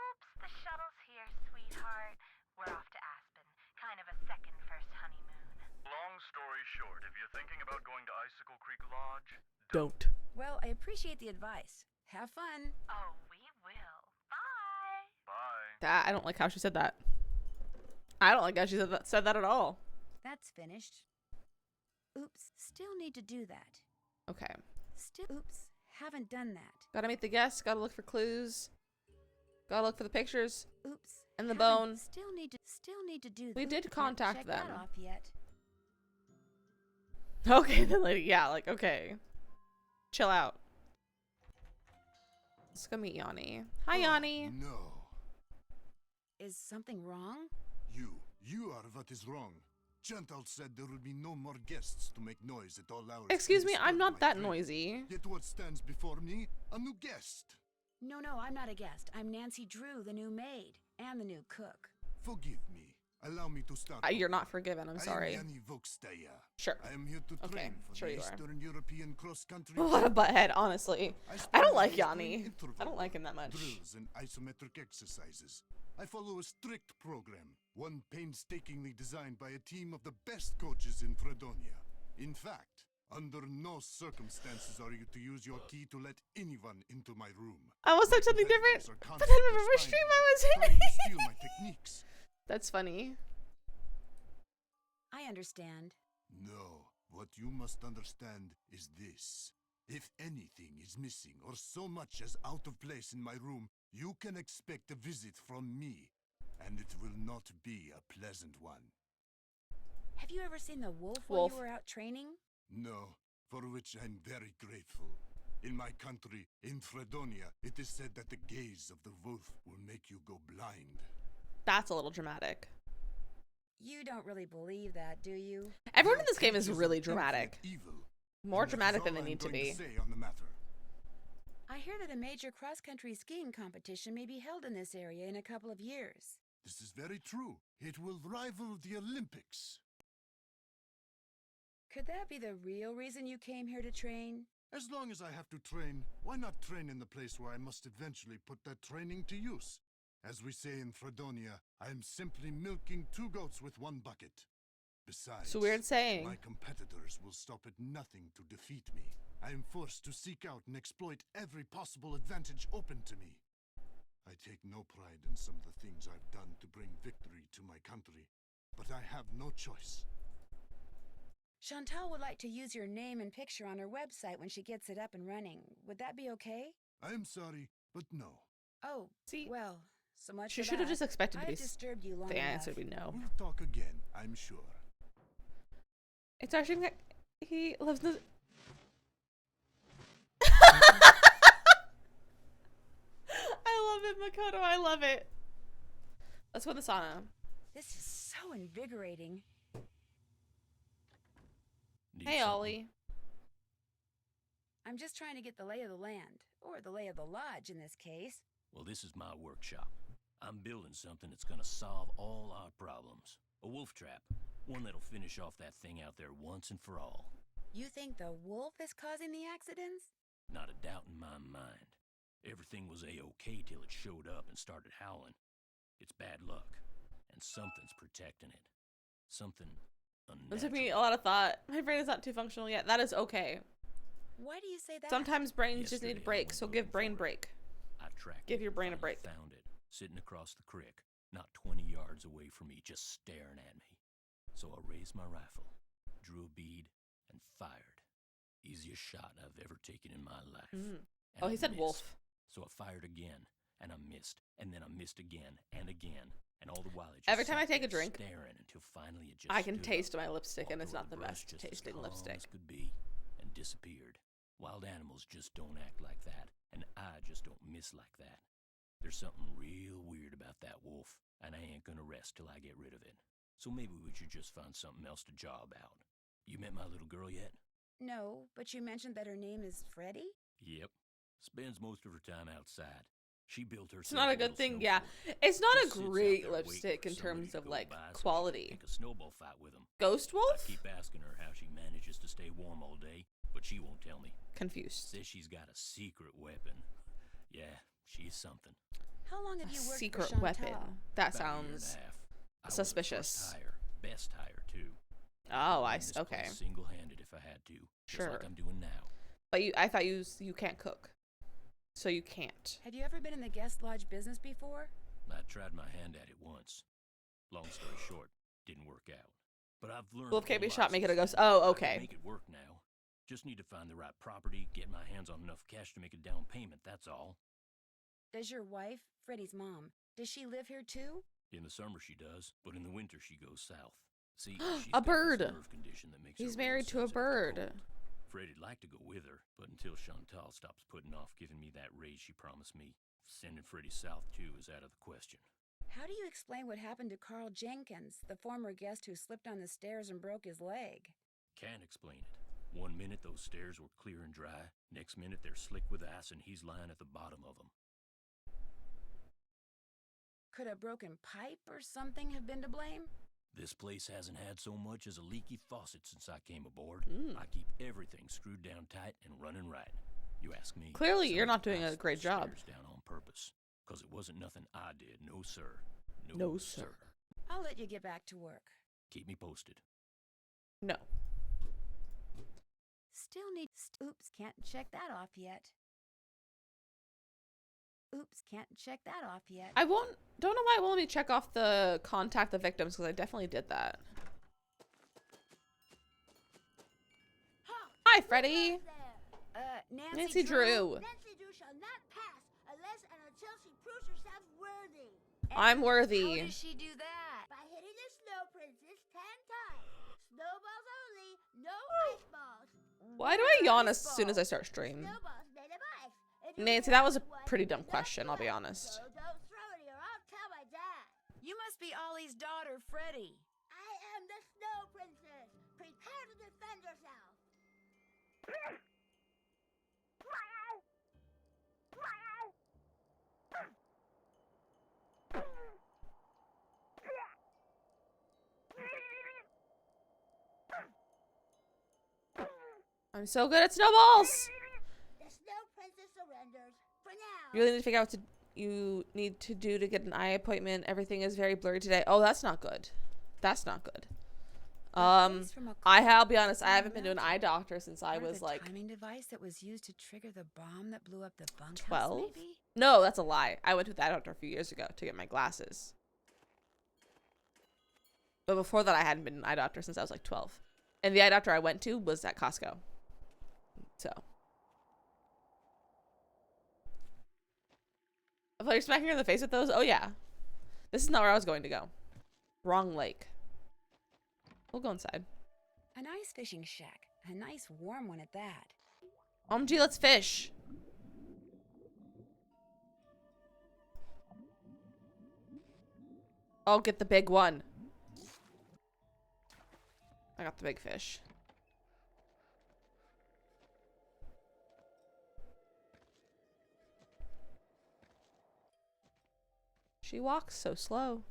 Oops, the shuttle's here, sweetheart. We're off to Aspen. Kind of a second first honeymoon. Long story short, if you're thinking about going to Icicle Creek Lodge, Don't. Well, I appreciate the advice. Have fun. Oh, we will. Bye. bye. I don't like how she said that. I don't like how she said that at all. That's finished. Oops, still need to do that. Okay. Oops, haven't done that. Gotta meet the guests. Gotta look for clues. Gotta look for the pictures. Oops. And the haven't- bone. Still need to do that. We did Can't contact check them. that off yet. Okay, then lady. Yeah, like, okay. Chill out. Let's go meet Yanni. Hi, Yanni. No. Is something wrong? You are what is wrong. Chantal said there will be no more guests to make noise at all hours. Excuse and me, I'm disturb not my that friend. noisy. Yet what stands before me? A new guest. No, I'm not a guest. I'm Nancy Drew, the new maid, and the new cook. Forgive me. Allow me to start. You're not forgiven, I'm sorry. I am Yanni Vokstaya. Sure. I am here to Okay, train for sure the you are. Eastern European cross-country. What a butthead, honestly. I spend don't like days doing Yanni. interval I don't like him that much. Drills and isometric exercises. I follow a strict program, one painstakingly designed by a team of the best coaches in Fredonia. In fact, under no circumstances are you to use your key to let anyone into my room. I almost said something different. Competitors are But then constantly remember spying stream on I me, was in. trying to steal my techniques. That's funny. I understand. No, what you must understand is this. If anything is missing or so much as out of place in my room, you can expect a visit from me, and it will not be a pleasant one. Have you ever seen the wolf Wolf. while you were out training? No, for which I'm very grateful. In my country, in Fredonia, it is said that the gaze of the wolf will make you go blind. That's a little dramatic. You don't really believe that, do you? Everyone in Your this game is creatures really of dramatic. infinite evil. More And that is dramatic than all they I'm need to going be. say on the matter. I hear that a major cross-country skiing competition may be held in this area in a couple of years. This is very true. It will rival the Olympics. Could that be the real reason you came here to train? As long as I have to train, why not train in the place where I must eventually put that training to use? As we say in Fredonia, I am simply milking two goats with one bucket. Besides, It's a weird saying. my competitors will stop at nothing to defeat me. I am forced to seek out and exploit every possible advantage open to me. I take no pride in some of the things I've done to bring victory to my country, but I have no choice. Chantal would like to use your name and picture on her website when she gets it up and running. Would that be okay? I am sorry, but no. Oh, See, well, so much she for should have that. just expected to I've be. disturbed you long The answer enough. would be no. We'll talk again, I'm sure. It's actually that he loves the. I love it, Makoto. I love it. Let's go to the sauna. This is so invigorating. Need Hey, something? Ollie. I'm just trying to get the lay of the land, or the lay of the lodge in this case. Well, this is my workshop. I'm building something that's gonna solve all our problems. A wolf trap. One that'll finish off that thing out there once and for all. You think the wolf is causing the accidents? Not a doubt in my mind. Everything was A-OK till it showed up and started howling. It's bad luck. And something's protecting it. Something It took unnatural. me a lot of thought. My brain is not too functional yet. That is okay. Why do you say that? Sometimes brains just need a Yesterday, I break, went so looking give brain for it. break. I tracked Give it, your brain a finally break. Found it, sitting across the creek, not 20 yards away from me, just staring at me. So I raised my rifle, drew a bead, and fired. Easiest shot I've ever taken in my life. Mm. And Oh, I he said missed. wolf. So I fired again, and I missed, and then I missed again, and again, and all the while it just Every time I sat take a there drink, staring until finally it just I can stood taste up, my lipstick, and walked it's over not the brush best just as tasting calm lipstick. as could be, and disappeared. Wild animals just don't act like that, and I just don't miss like that. There's something real weird about that wolf, and I ain't gonna rest till I get rid of it. So maybe we should just find something else to job out. You met my little girl yet? No, but you mentioned that her name is Freddie? Yep. Spends most of her time outside. She built herself It's not a little good thing, snow yeah. fort. It's not a Just sits out great there waiting lipstick for in somebody terms to of, go like, by so she can quality. pick a snowball fight with 'em. Ghost I wolf? keep asking her how she manages to stay warm all day, but she won't tell me. Confused. Says she's got a secret weapon. Yeah, she's something. How long A have you worked secret for Chantal? weapon. That About a year and a sounds half. I suspicious. Was her first hire, best hire too. Oh, I'd I run see. this Okay. place single-handed if I had to, just Sure. like I'm doing now. But I thought you can't cook, so you can't. Have you ever been in the guest lodge business before? I tried my hand at it once. Long story short, didn't work out. But I've learned. Wolf a can't be whole shot, lot make it a since ghost. then. Oh, I okay. can make it work now. Just need to find the right property, get my hands on enough cash to make a down payment. That's all. Does your wife, Freddie's mom, does she live here too? In the summer she does, but in the winter she goes south. See, she's A got this bird. nerve condition that makes her He's real married to a sensitive bird. cold. Freddie'd like to go with her, but until Chantal stops putting off giving me that raise she promised me, sending Freddie south too is out of the question. How do you explain what happened to Carl Jenkins, the former guest who slipped on the stairs and broke his leg? Can't explain it. One minute those stairs were clear and dry, next minute they're slick with ice and he's lying at the bottom of them. Could a broken pipe or something have been to blame? This place hasn't had so much as a leaky faucet since I came aboard. I keep everything screwed down tight and running right. You ask me. Clearly, you're not somebody doing a passed great those job. stairs down on purpose, 'cause it wasn't nothing I did. No, sir. No, sir. I'll let you get back to work. Keep me posted. No. Still need. Oops, can't check that off yet. Oops, can't check that off yet. I won't. Don't know why it won't let me check off the contact the victims, because I definitely did that. Hi, Freddie. Nancy Drew. Nancy Drew shall not pass unless and until she proves herself worthy. I'm How worthy. does she do that? By hitting the snow princess 10 times. Snowballs only, no ice balls. Why do I yawn as soon as I start stream? Snowballs made of ice. If you Nancy, hit that was a one, pretty dumb not question, I'll be good. honest. So don't throw it or I'll tell my dad. You must be Ollie's daughter, Freddie. I am the snow princess. Prepare to defend yourself. I'm so good at snowballs. The snow princess surrenders. For now. You really need to figure out what you need to do to get an eye appointment. Everything is very blurry today. Oh, that's not good. That's not good. I'll be honest, I haven't been to an eye doctor since I was like timing device that was used to trigger the bomb that blew up the bunkhouse. 12. Maybe? No, that's a lie. I went to the eye doctor a few years ago to get my glasses. But before that, I hadn't been an eye doctor since I was like 12. And the eye doctor I went to was at Costco. So. I thought you're smacking her in the face with those? Oh, yeah. This is not where I was going to go. Wrong lake. We'll go inside. A nice fishing shack. A nice warm one at that. OMG, let's fish. I'll get the big one. I got the big fish. She walks so slow.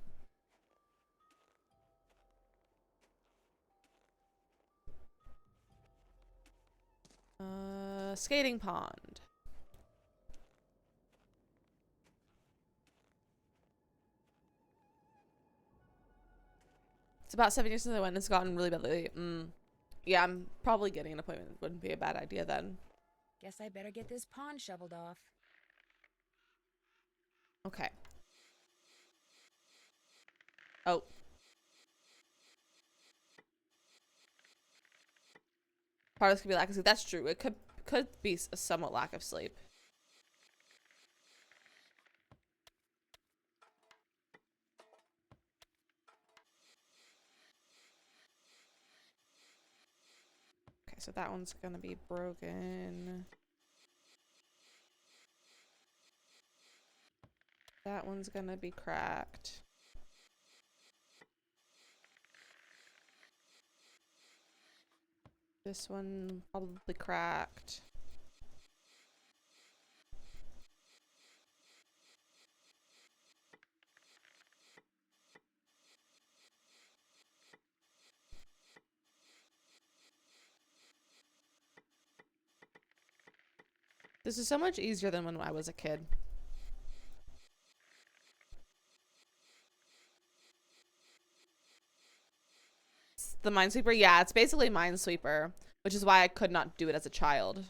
Skating pond. It's about 7 years since I went. It's gotten really badly. Yeah, I'm probably getting an appointment. Wouldn't be a bad idea then. Guess I better get this pond shoveled off. Okay. Oh. Part of this could be lack of sleep. That's true. It could be a somewhat lack of sleep. Okay, so that one's gonna be broken. That one's gonna be cracked. This one probably cracked. This is so much easier than when I was a kid. It's the Minesweeper? Yeah, it's basically Minesweeper, which is why I could not do it as a child.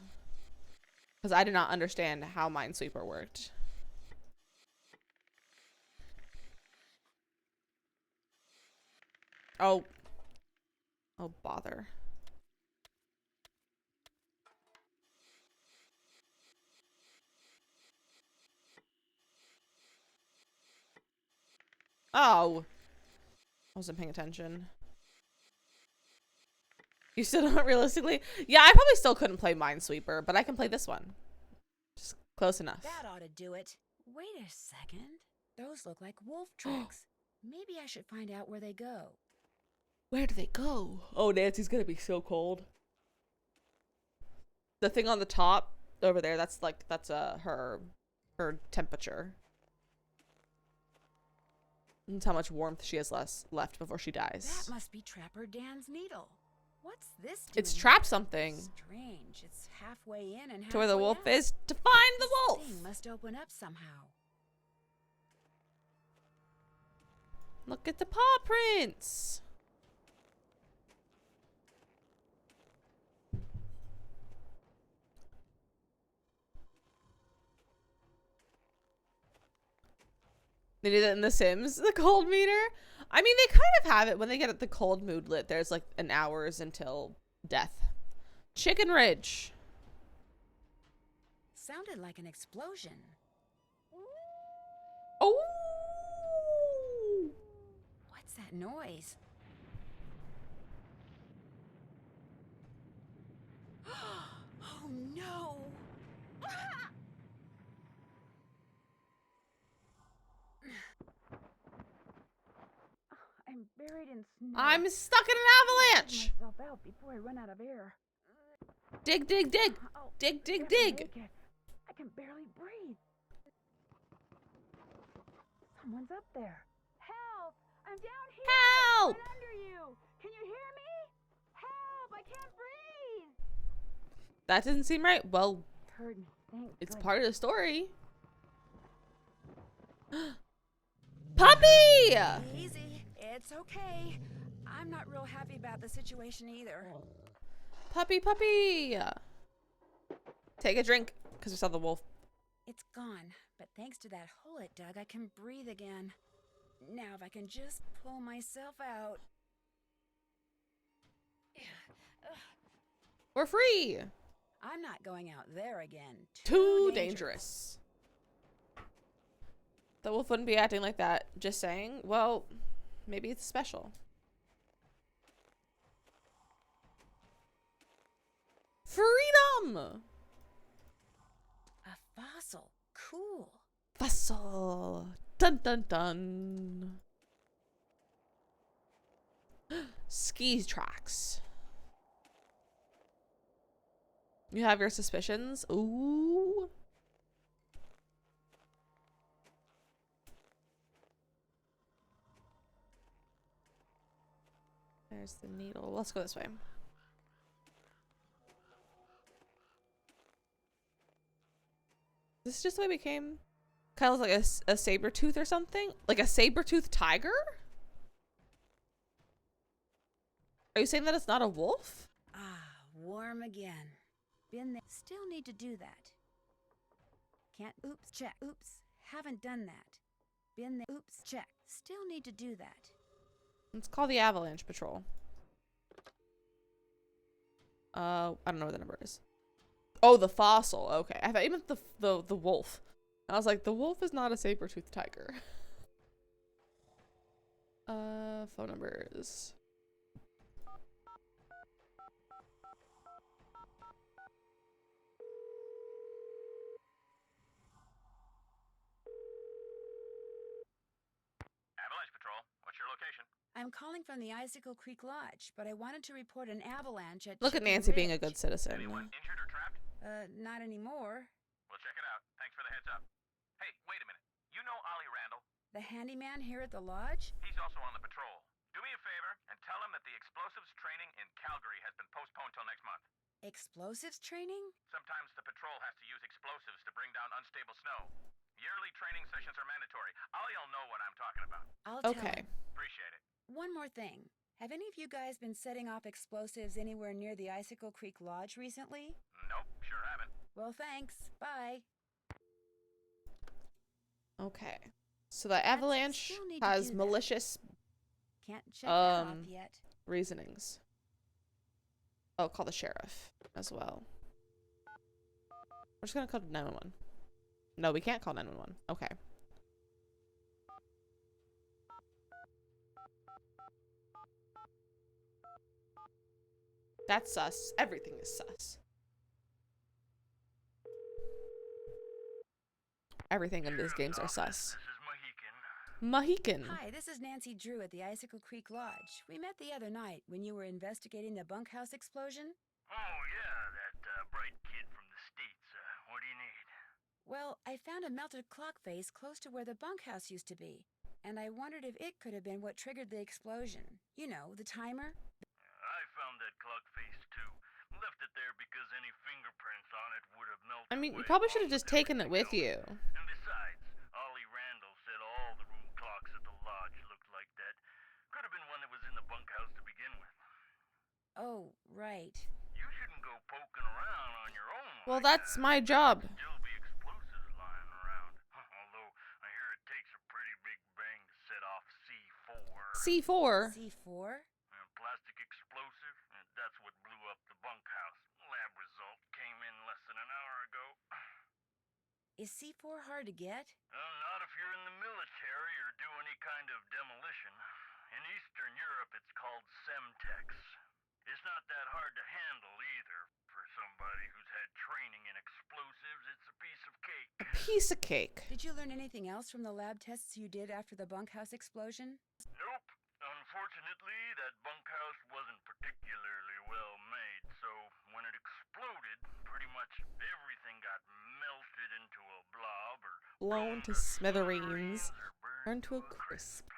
Because I did not understand how Minesweeper worked. Oh. Oh, bother. Oh. I wasn't paying attention. You still don't realistically? Yeah, I probably still couldn't play Minesweeper, but I can play this one. Just close enough. That ought to do it. Wait a second. Those look like wolf tracks. Maybe I should find out where they go. Where do they go? Oh, Nancy's gonna be so cold. The thing on the top over there, that's her temperature. That's how much warmth she has left before she dies. That must be Trapper Dan's needle. What's this doing? It's trapped something. Strange. It's halfway in and halfway To where the wolf out. is. To find the wolf! This thing must open up somehow. Look at the paw prints! They do that in The Sims, the cold meter. I mean, they kind of have it when they get the cold mood lit. There's like an hours until death. Chicken Ridge. Sounded like an explosion. Oh! What's that noise? Oh no! I'm buried in snow. I'm stuck in an avalanche! Myself out before I run out of air. Dig, dig, dig! Oh, Dig, dig, barely dig! make it. I can barely breathe. Someone's up there. Help! I'm down here! Help! Right under you! Can you hear me? Help! I can't breathe! That doesn't seem right. Well, Heard me. Thank it's goodness. part of the story. Puppy! Easy. It's okay. I'm not real happy about the situation either. Puppy, puppy! Take a drink, because we saw the wolf. It's gone, but thanks to that hole it dug, I can breathe again. Now if I can just pull myself out. We're free! I'm not going out there again. Too dangerous. The wolf wouldn't be acting like that. Just saying. Well, maybe it's special. Freedom! A fossil. Cool. Fossil. Dun dun dun. Ski tracks. You have your suspicions? Ooh. Where's the needle? Let's go this way. This is just the way we came. Kind of like a saber tooth or something? Like a saber tooth tiger? Are you saying that it's not a wolf? Ah, warm again. Been there. Still need to do that. Can't. Oops, check. Oops, haven't done that. Been there. Oops, check. Still need to do that. Let's call the Avalanche Patrol. I don't know what the number is. Oh, the fossil. Okay, I thought you meant the wolf. I was like, the wolf is not a saber-toothed tiger. Phone numbers. Avalanche Patrol, what's your location? I'm calling from the Icicle Creek Lodge, but I wanted to report an avalanche at Look at Chicken Nancy being a Ridge. good citizen. Anyone injured or trapped? Not anymore. We'll check it out. Thanks for the heads up. Hey, wait a minute. You know Ollie Randall? The handyman here at the lodge? He's also on the patrol. Do me a favor and tell him that the explosives training in Calgary has been postponed till next month. Explosives training? Sometimes the patrol has to use explosives to bring down unstable snow. Yearly training sessions are mandatory. Ollie'll know what I'm talking about. I'll tell Okay. him. Appreciate it. One more thing. Have any of you guys been setting off explosives anywhere near the Icicle Creek Lodge recently? Nope, sure haven't. Well, thanks. Bye. Okay. So the Avalanche still need to has do that. malicious Can't check that off yet. reasonings. Oh, call the sheriff as well. We're just gonna call 911. No, we can't call 911. Okay. That's sus. Everything is sus. Everything in these games are sus. This is Mohican. Mohican. Hi, this is Nancy Drew at the Icicle Creek Lodge. We met the other night when you were investigating the bunkhouse explosion. Oh, yeah, that bright kid from the States. What do you need? Well, I found a melted clock face close to where the bunkhouse used to be, and I wondered if it could have been what triggered the explosion. You know, the timer? I found that clock face, too. Left it there because any fingerprints on it would have melted. I mean, you away probably should along have just with taken it with everything you. else. And besides, Ollie Randall said all the room clocks at the lodge looked like that. Could have been one that was in the bunkhouse to begin with. Oh, right. You shouldn't go poking around on your own. Well, like that's that. my job. There could still be explosives lying around. Although I hear it takes a pretty big bang to set off C4. C4. C4? Plastic explosive. That's what blew up the bunkhouse. Lab result came in less than an hour ago. Is C4 hard to get? Not if you're in the military or do any kind of demolition. In Eastern Europe, it's called Semtex. It's not that hard to handle either. For somebody who's had training in explosives, it's a piece of cake. A piece of cake. Did you learn anything else from the lab tests you did after the bunkhouse explosion? Nope. Unfortunately, that bunkhouse wasn't particularly well made, so when it exploded, pretty much everything got melted into a blob or Blown to smithereens. Burned to a crisp.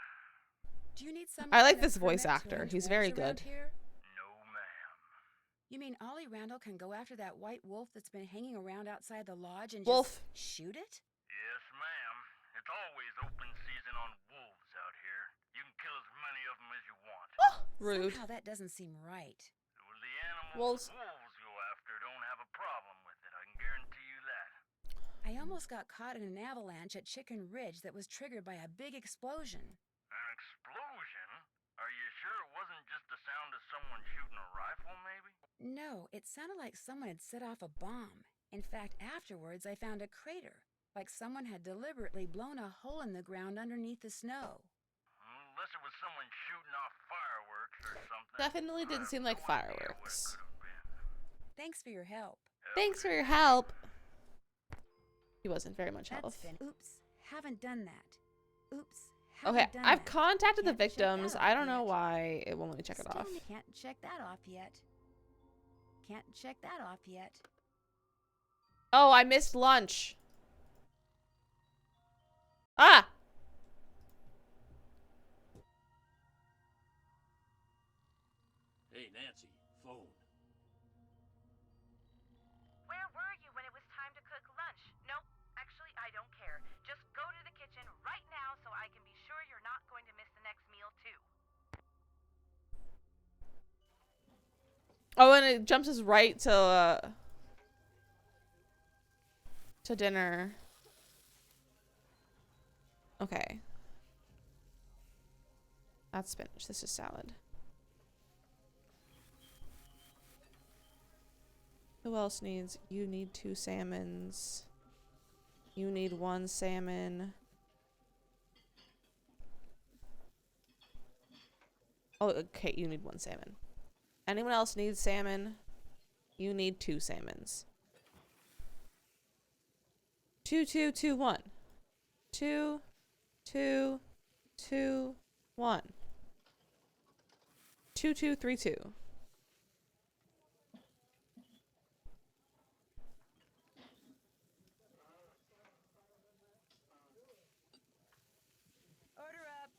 Do you need some I like kind of this voice permit to actor. launch He's wolves very around good. Here? No, ma'am. You mean Ollie Randall can go after that white wolf that's been hanging around outside the lodge and Wolf. just shoot it? Yes, ma'am. It's always open season on wolves out here. You can kill as many of them as you want. Rude. Somehow that doesn't seem right. Well, the animals Wolves. wolves go after don't have a problem with it. I can guarantee you that. I almost got caught in an avalanche at Chicken Ridge that was triggered by a big explosion. An explosion? Are you sure it wasn't just the sound of someone shooting a rifle, maybe? No, it sounded like someone had set off a bomb. In fact, afterwards I found a crater, like someone had deliberately blown a hole in the ground underneath the snow. Unless it was someone shooting off fireworks or something. Definitely didn't seem like No idea what it fireworks. could have been. Thanks for your help. Thanks for your help. He wasn't very much help. That's Oops, haven't done that. Oops, Okay, haven't done I've that. contacted the Can't check that victims. off I don't know yet. why it won't let me check it Still off. Can't check that off yet. Can't check that off yet. Oh, I missed lunch. Ah! Hey, Nancy, phone. Where were you when it was time to cook lunch? Nope, actually, I don't care. Just go to the kitchen right now so I can be sure you're not going to miss the next meal, too. Oh, and it jumps us right to dinner. Okay. That's spinach. This is salad. Who else needs? You need 2 salmons. You need 1 salmon. Oh, okay. You need 1 salmon. Anyone else needs salmon? You need 2 salmons. 2, 2, 2, 1. 2, 2, 2, 1. 2, 2, 3, 2. Order up.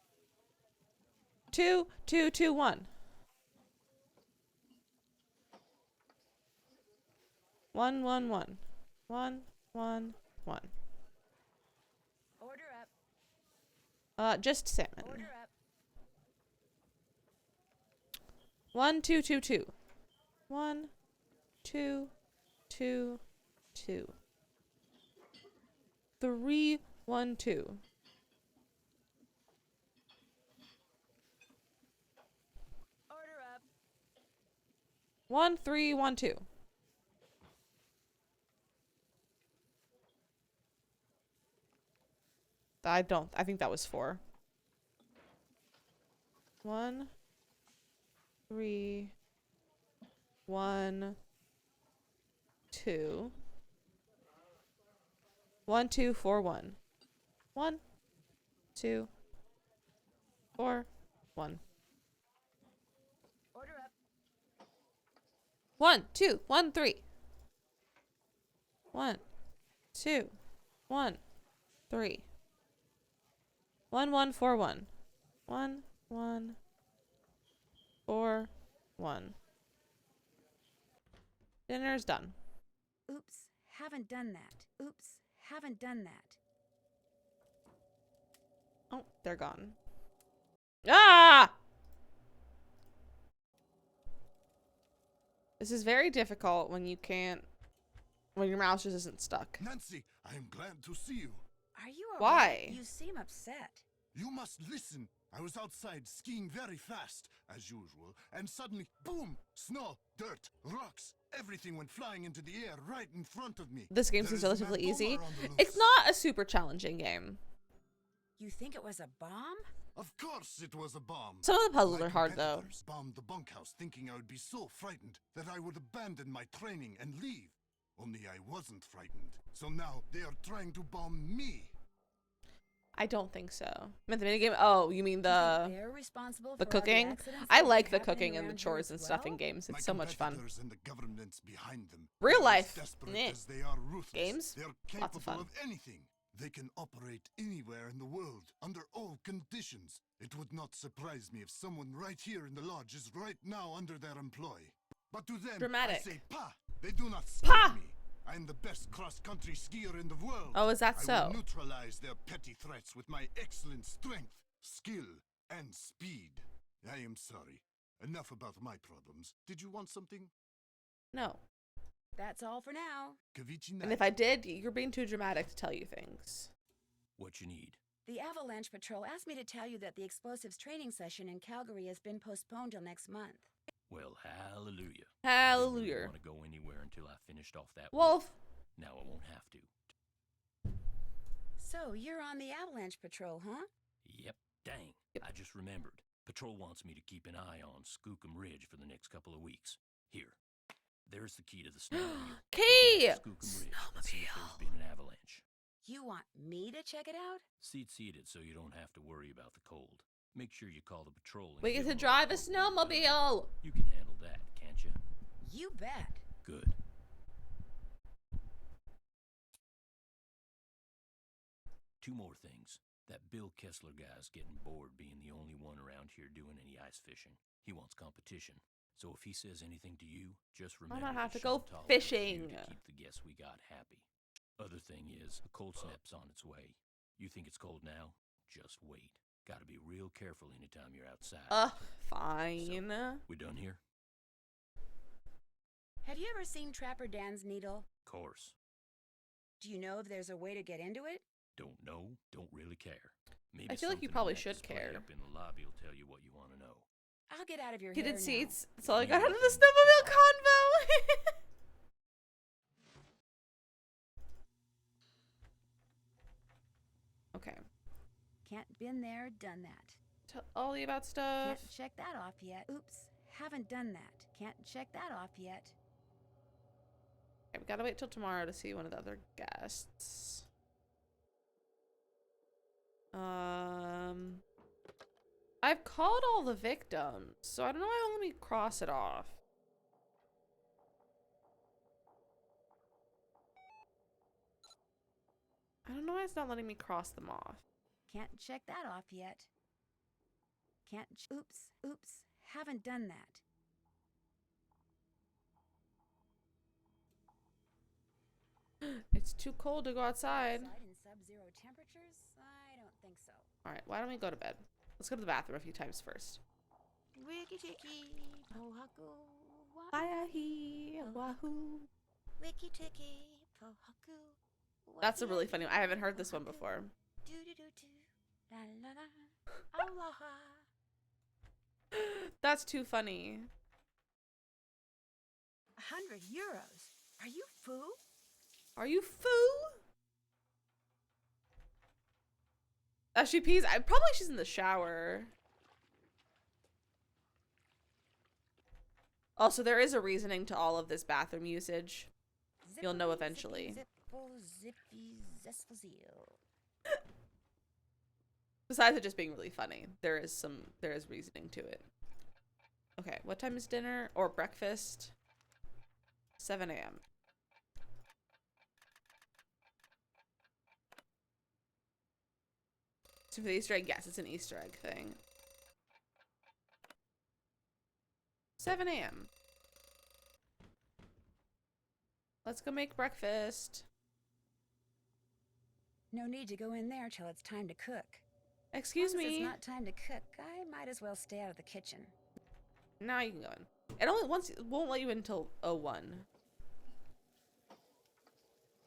2, 2, 2, 1. 1, 1, 1. 1, 1, 1. Order up. Just salmon. Order up. 1, 2, 2, 2. 1, 2, 2, 2. 3, 1, 2. Order up. 1, 3, 1, 2. I think that was 4. 1, 3, 1, 2. 1, 2, 4, 1. 1, 2, 4, 1. Order up. 1, 2, 1, 3. 1, 2, 1, 3. 1, 1, 4, 1. 1, 1, 4, 1. Dinner's done. Oops, haven't done that. Oops, haven't done that. Oh, they're gone. Ah! This is very difficult when you can't, when your mouse just isn't stuck. Nancy, I am glad to see you. Are you all Why? right? You seem upset. You must listen. I was outside skiing very fast, as usual, and suddenly, boom! Snow, dirt, rocks, everything went flying into the air right in front of me. This game There seems is a relatively mad easy. bomber on the loose. It's not a super challenging game. You think it was a bomb? Of course it was a bomb. Some of the puzzles My are hard, though. competitors bombed the bunkhouse thinking I would be so frightened that I would abandon my training and leave. Only I wasn't frightened. So now they are trying to bomb me. I don't think so. Meant the minigame? Oh, you mean the They're responsible the for all cooking? accidents I that are like the happening cooking and the around here chores as and stuff in well? games. My It's so much fun. competitors and the governments behind them. Real They're life, as desperate meh. as they are ruthless. Games, They're lots of capable fun. of anything. They can operate anywhere in the world, under all conditions. It would not surprise me if someone right here in the lodge is right now under their employ. But to them, Dramatic. I say, "Pa!" They do not scare Pa! me. I am the best cross-country skier in the world. Oh, is that I so? will neutralize their petty threats with my excellent strength, skill, and speed. I am sorry. Enough about my problems. Did you want something? No. That's all for now. Kavichi And if I did, you're being too dramatic to tell you things. What you need? The Avalanche Patrol asked me to tell you that the explosives training session in Calgary has been postponed till next month. Well, hallelujah. Hallelujah. I didn't want to go anywhere until I finished off that Wolf. work. Now I won't have to. So, you're on the Avalanche Patrol, huh? Yep, dang. Yep. I just remembered. Patrol wants me to keep an eye on Skookum Ridge for the next couple of weeks. Here, there's the key to the snowmobile. Key! Head to Skookum Ridge and see if there's been an avalanche. You want me to check it out? Seated so you don't have to worry about the cold. Make sure you call the patrol. And We give get to them drive a report when you're done. snowmobile. You can handle that, can't you? You bet. Good. Two more things. That Bill Kessler guy's getting bored being the only one around here doing any ice fishing. He wants competition. So if he says anything to you, just I'm remember gonna have that to go Chantal wants you fishing. to keep the guests we got happy. Other thing is, a cold snap's on its way. You think it's cold now? Just wait. Gotta be real careful anytime you're outside. Fine. So, we done here? Have you ever seen Trapper Dan's needle? Course. Do you know if there's a way to get into it? Don't know, don't really care. Maybe I feel like you something probably in that should display care. up in the lobby will tell you what you want to know. I'll get out of your Heated hair seats. now. That's all I got You out of the can snowmobile get convo. Okay. Can't been there, done that. Tell Ollie about stuff. Can't check that off yet. Oops, haven't done that. Can't check that off yet. Okay, we gotta wait till tomorrow to see one of the other guests. I've called all the victims, so I don't know why it won't let me cross it off. I don't know why it's not letting me cross them off. Can't check that off yet. Oops, haven't done that. It's too cold to go outside. Outside in sub-zero temperatures? I don't think so. Alright, why don't we go to bed? Let's go to the bathroom a few times first. Wiki tiki, pohaku, Ayahi, wahoo. wiki tiki, pohaku. That's a really funny one. I haven't heard this one before. Do do do do. La la la. Aloha. That's too funny. 100 euros. Are you foo? Are you foo? As she pees, she's in the shower. Also, there is a reasoning to all of this bathroom usage. You'll know eventually. Besides it just being really funny, there is reasoning to it. Okay, what time is dinner or breakfast? 7 a.m. So for the Easter egg, yes, it's an Easter egg thing. 7 a.m. Let's go make breakfast. No need to go in there till it's time to cook. Excuse Once me. it's not time to cook, I might as well stay out of the kitchen. Now you can go in. It won't let you in until 01.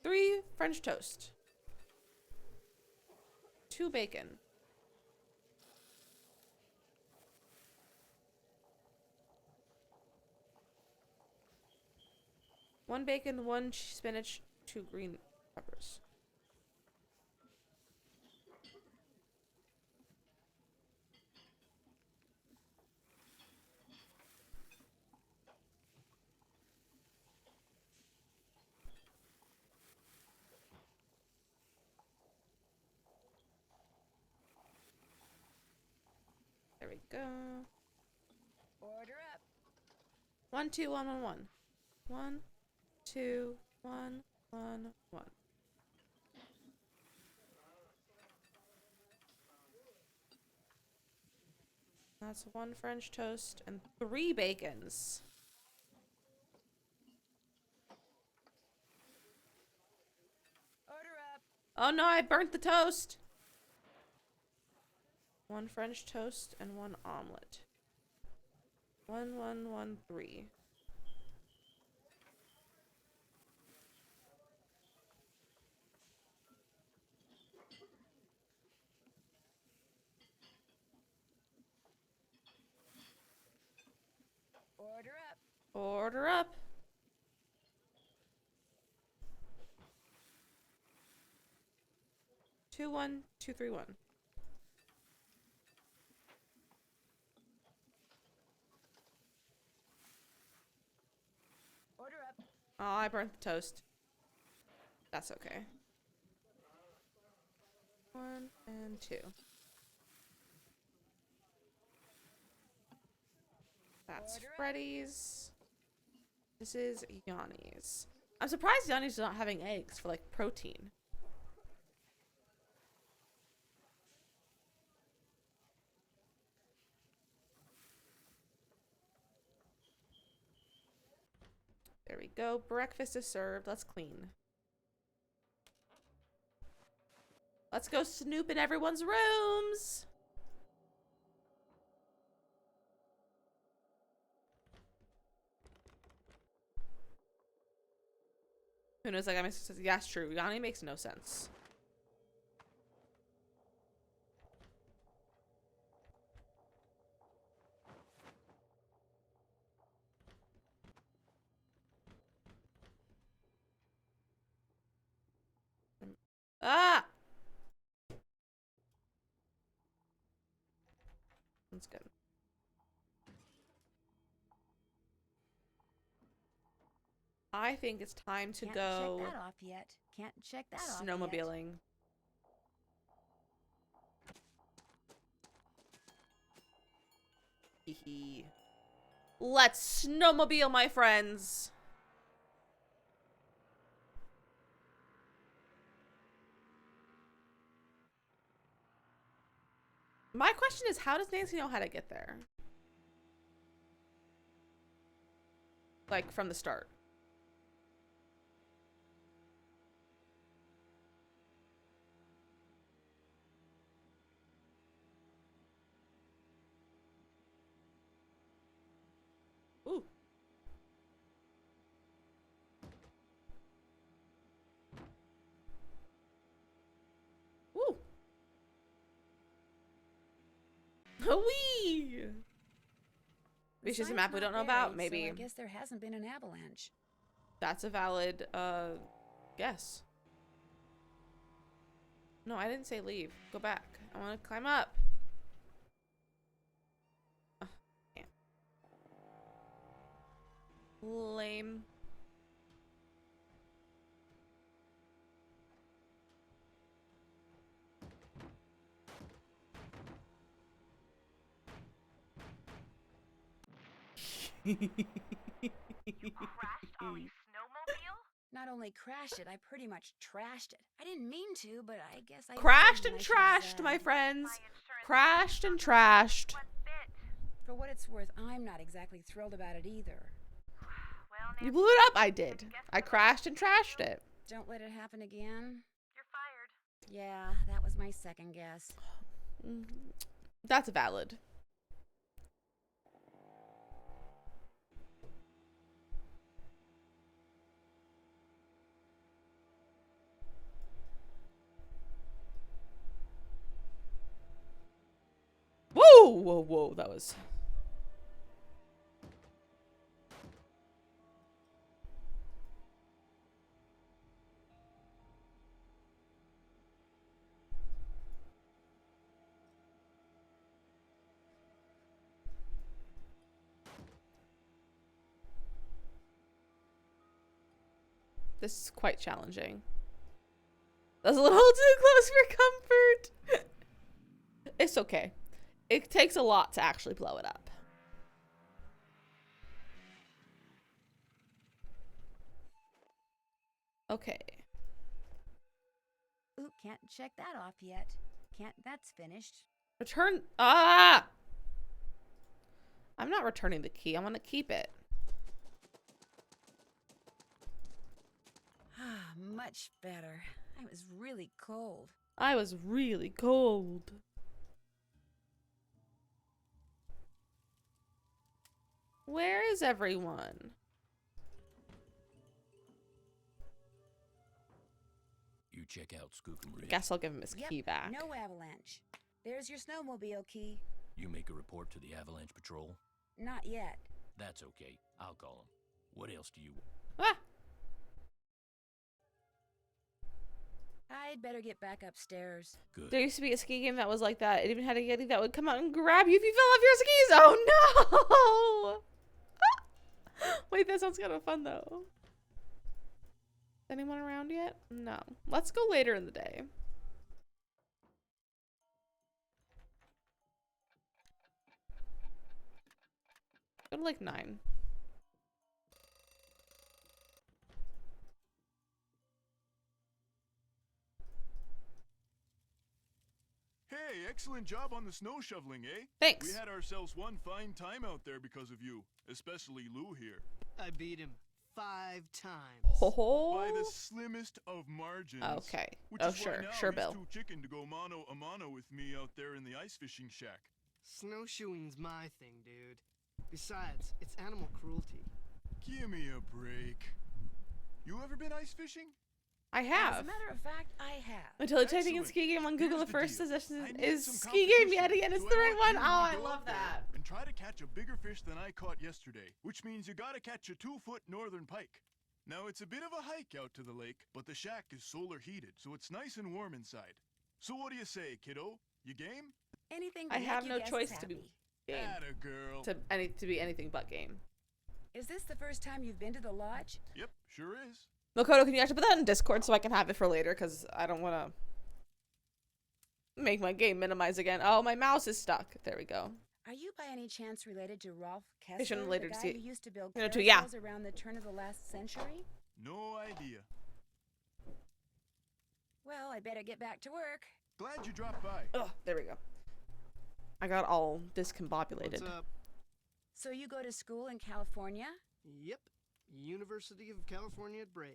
3 French toast. 2 bacon. One bacon, 1 spinach, 2 green peppers. There we go. Order up. 1 2 1 1 1. 1 2 1 1 1. That's 1 French toast and 3 bacons. Order up. Oh no, I burnt the toast. 1 French toast and 1 omelet. 1 1 1 3. Order up. Order up. Two one 2 3 1. Order up. Oh, I burnt the toast. That's okay. 1 and 2. That's Order up. Freddy's. This is Yanni's. I'm surprised Yanni's not having eggs for like protein. There we go. Breakfast is served. Let's clean. Let's go snoop in everyone's rooms. Who knows? Like, I mean, yeah, it's true. Yanni makes no sense. Ah! That's good. I think it's time to Can't go check that off yet. Can't check that off yet. snowmobiling. Hee. Let's snowmobile, my friends. My question is, how does Nancy know how to get there? Like, from the start. Ooh. Ooh. Wee. It's just a map we don't know about? Maybe. So I guess there hasn't been an avalanche. That's a valid, guess. No, I didn't say leave. Go back. I want to climb up. Yeah. Lame. You crashed Ollie's snowmobile? Not only crashed it, I pretty much trashed it. I didn't mean to, but I guess I Crashed did, and I should trashed, say. my friends. My insurance Crashed and trashed. what bit? For what it's worth, I'm not exactly thrilled about it either. Well, You Nancy, blew it up. I did. I crashed and trashed it. Don't let it happen again. you're fired. Yeah, that was my second guess. That's valid. Whoa, whoa, whoa. That was... This is quite challenging. That's a little too close for comfort. It's okay. It takes a lot to actually blow it up. Okay. Ooh, can't check that off yet. That's finished. Return. Ah! I'm not returning the key. I want to keep it. Ah, much better. I was really cold. I was really cold. Where is everyone? You check out Skookum Ridge. Guess I'll give him his Yep, key back. no avalanche. There's your snowmobile key. You make a report to the Avalanche Patrol? Not yet. That's okay. I'll call them. What else do you want? Ah! I'd better get back upstairs. Good. There used to be a ski game that was like that. It even had a Yeti that would come out and grab you if you fell off your skis. Oh no! Wait, that sounds kind of fun though. Anyone around yet? No. Let's go later in the day. Go to like 9. Hey, excellent job on the snow shoveling, eh? Thanks. We had ourselves one fine time out there because of you, especially Lou here. I beat him. 5 times. By the Oh. slimmest of margins. Okay. Which Oh, is sure. why now Sure, he's Bill. too chicken to go mano a mano with me out there in the ice fishing shack. Snowshoeing's my thing, dude. Besides, it's animal cruelty. Give me a break. You ever been ice fishing? I As have. a matter of fact, I have. Until typing in Excellent. ski game on Google, Here's the the first deal. suggestion I need is some ski game competition, Yeti, and it's so the I right want one. you Oh, to I go love out there that. And try to catch a bigger fish than I caught yesterday, which means you gotta catch a 2-foot northern pike. Now it's a bit of a hike out to the lake, but the shack is solar heated, so it's nice and warm inside. So what do you say, kiddo? You game? Anything to I make have you no guests choice to happy. be game. Atta girl. To be anything but game. Is this the first time you've been to the lodge? Yep, sure is. Makoto, can you actually put that in Discord so I can have it for later? Because I don't want to make my game minimize again. Oh, my mouse is stuck. There we go. Are you by any chance related to Rolf I shouldn't Kessler, later the guy see it. who used to build You know, carousels yeah. around the turn of the last century? No idea. Well, I better get back to work. Glad you dropped by. Oh, there we go. I got all discombobulated. What's up? So you go to school in California? Yep. University of California at Brea.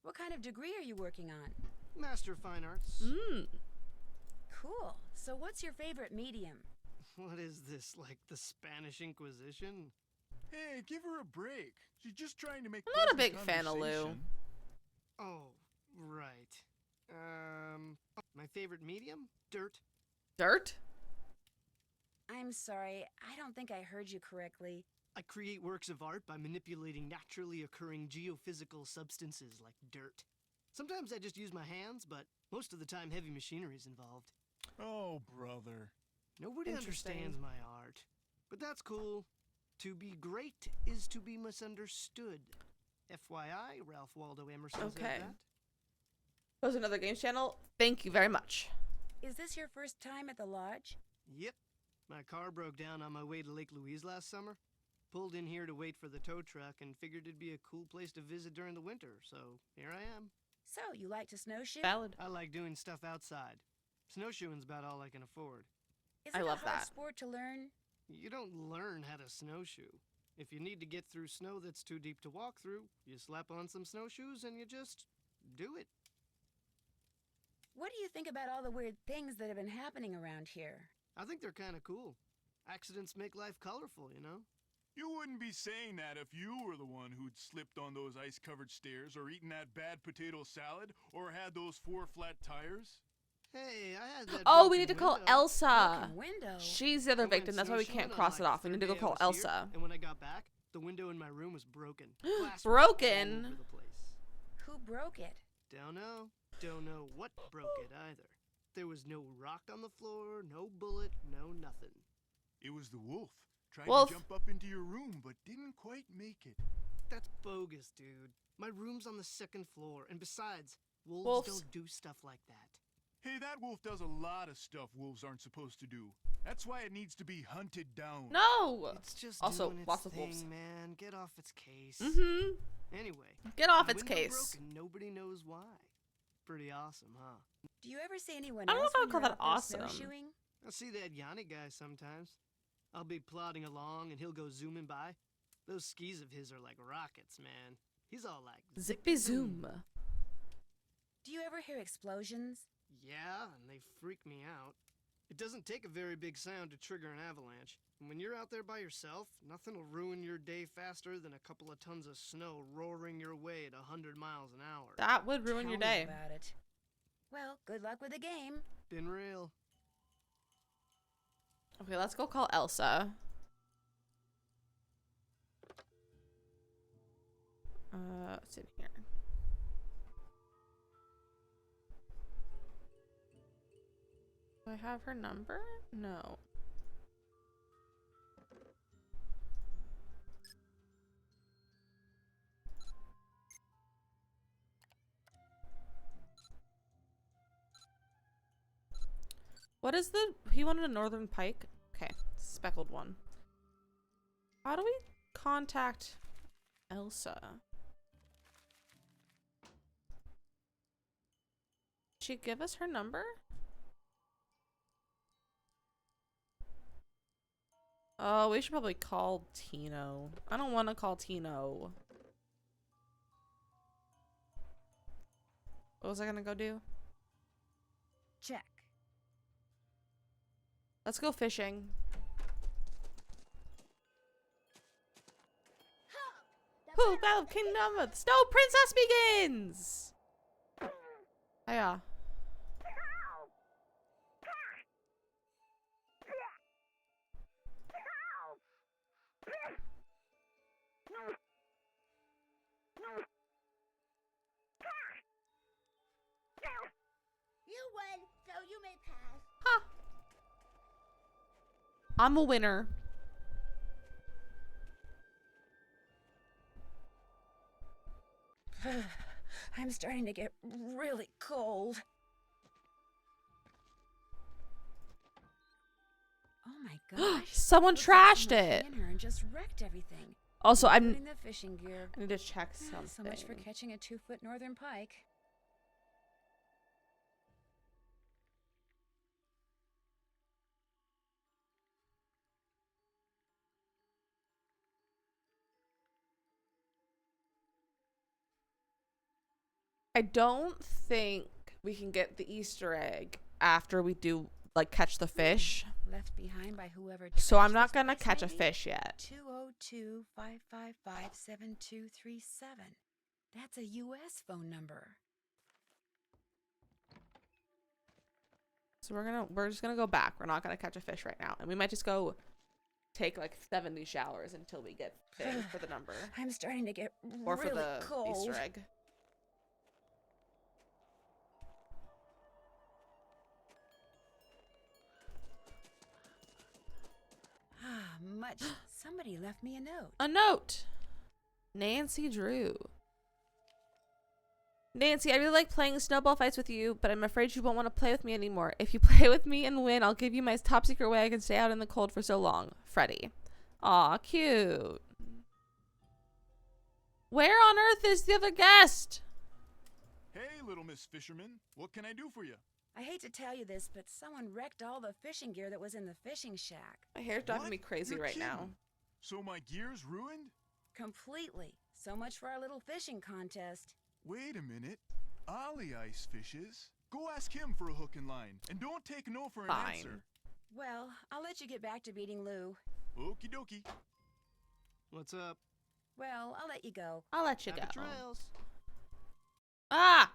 What kind of degree are you working on? Master of Fine Arts. Mmm. Cool. So what's your favorite medium? What is this, like the Spanish Inquisition? Hey, give her a break. She's just trying to make I'm not a pleasant big fan of Lou. conversation. Oh, right. My favorite medium? Dirt. Dirt? I'm sorry, I don't think I heard you correctly. I create works of art by manipulating naturally occurring geophysical substances like dirt. Sometimes I just use my hands, but most of the time heavy machinery is involved. Oh, brother. Nobody Interesting. understands my art. But that's cool. To be great is to be misunderstood. FYI, Ralph Waldo Emerson Okay. said that. That was another games channel. Thank you very much. Is this your first time at the lodge? Yep. My car broke down on my way to Lake Louise last summer. Pulled in here to wait for the tow truck and figured it'd be a cool place to visit during the winter, so here I am. So, you like to snowshoe? Valid. I like doing stuff outside. Snowshoeing's about all I can afford. Is I it love a hard that. sport to learn? You don't learn how to snowshoe. If you need to get through snow that's too deep to walk through, you slap on some snowshoes and you just do it. What do you think about all the weird things that have been happening around here? I think they're kind of cool. Accidents make life colorful, you know? You wouldn't be saying that if you were the one who'd slipped on those ice-covered stairs or eaten that bad potato salad or had those 4 flat tires. Hey, I had that. Oh, we broken need to call window. Elsa. Broken window. She's the other I went victim. That's why we snowshoeing can't on, cross it like, off. We need to third go day I call was here, Elsa. and when I got back, the window in my room was broken. Glass was Broken? all over the place. Who broke it? Don't know. Don't know what broke it either. There was no rock on the floor, no bullet, no nothing. It was the wolf. Tried Wolf. to jump up into your room, but didn't quite make it. That's bogus, dude. My room's on the 2nd floor, and besides, wolves Wolves. don't do stuff like that. Hey, that wolf does a lot of stuff wolves aren't supposed to do. That's why it needs to be hunted down. No. It's just Also, doing its lots of thing, wolves. man. Get off its case. Mm-hmm. Anyway, Get off the its window case. broke and nobody knows why. Pretty awesome, huh? Do you ever see anyone I don't know else if I when would call you're that out there awesome. snowshoeing? I see that Yanni guy sometimes. I'll be plodding along and he'll go zooming by. Those skis of his are like rockets, man. He's all like Zippy zoom. Do you ever hear explosions? Yeah, and they freak me out. It doesn't take a very big sound to trigger an avalanche. And when you're out there by yourself, nothing will ruin your day faster than a couple of tons of snow roaring your way at 100 miles an hour. That would ruin Tell your me day. about it. Well, good luck with the game. Been real. Okay, let's go call Elsa. What's in here? Do I have her number? No. What is the... He wanted a northern pike? Okay, speckled one. How do we contact Elsa? Did she give us her number? Oh, we should probably call Tino. I don't want to call Tino. What was I gonna go do? Check. Let's go fishing. Who Battle of Kingdom of the Snow Princess begins! Hiya. You win, so you may pass. Huh. I'm a winner. I'm starting to get really cold. Oh my gosh. Someone Looks like trashed someone it. came in here and just wrecked everything. Also, including the fishing gear. I need to check something. So much for catching a 2-foot northern pike. I don't think we can get the Easter egg after we do, like, catch the fish. Left behind by whoever. So I'm trashed not this gonna place, catch a maybe? fish yet. 202-555-7237. That's a U.S. phone number. So we're just gonna go back. We're not gonna catch a fish right now. And we might just go take like 70 showers until we get thing for the number. I'm starting to get Or really for the cold. Easter egg. Ah, much. Somebody left me a note. A note. Nancy Drew. Nancy, I really like playing snowball fights with you, but I'm afraid you won't want to play with me anymore. If you play with me and win, I'll give you my top secret way I can stay out in the cold for so long. Freddie. Aw, cute. Where on earth is the other guest? Hey, little Miss Fisherman. What can I do for you? I hate to tell you this, but someone wrecked all the fishing gear that was in the fishing shack. My hair's driving What? me crazy You're right now. kidding. So my gear's ruined? Completely. So much for our little fishing contest. Wait a minute. Ollie ice fishes. Go ask him for a hook and line. And don't take no for an Fine. answer. Well, I'll let you get back to beating Lou. Okie dokie. What's up? Well, I'll let you go. I'll let you Happy go. trails. Ah!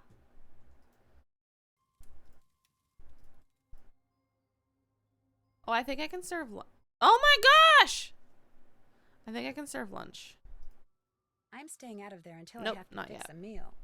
Oh, I think I can serve lunch. Oh my gosh! I think I can serve lunch. I'm staying out of there until Nope, I have to not fix yet. a meal.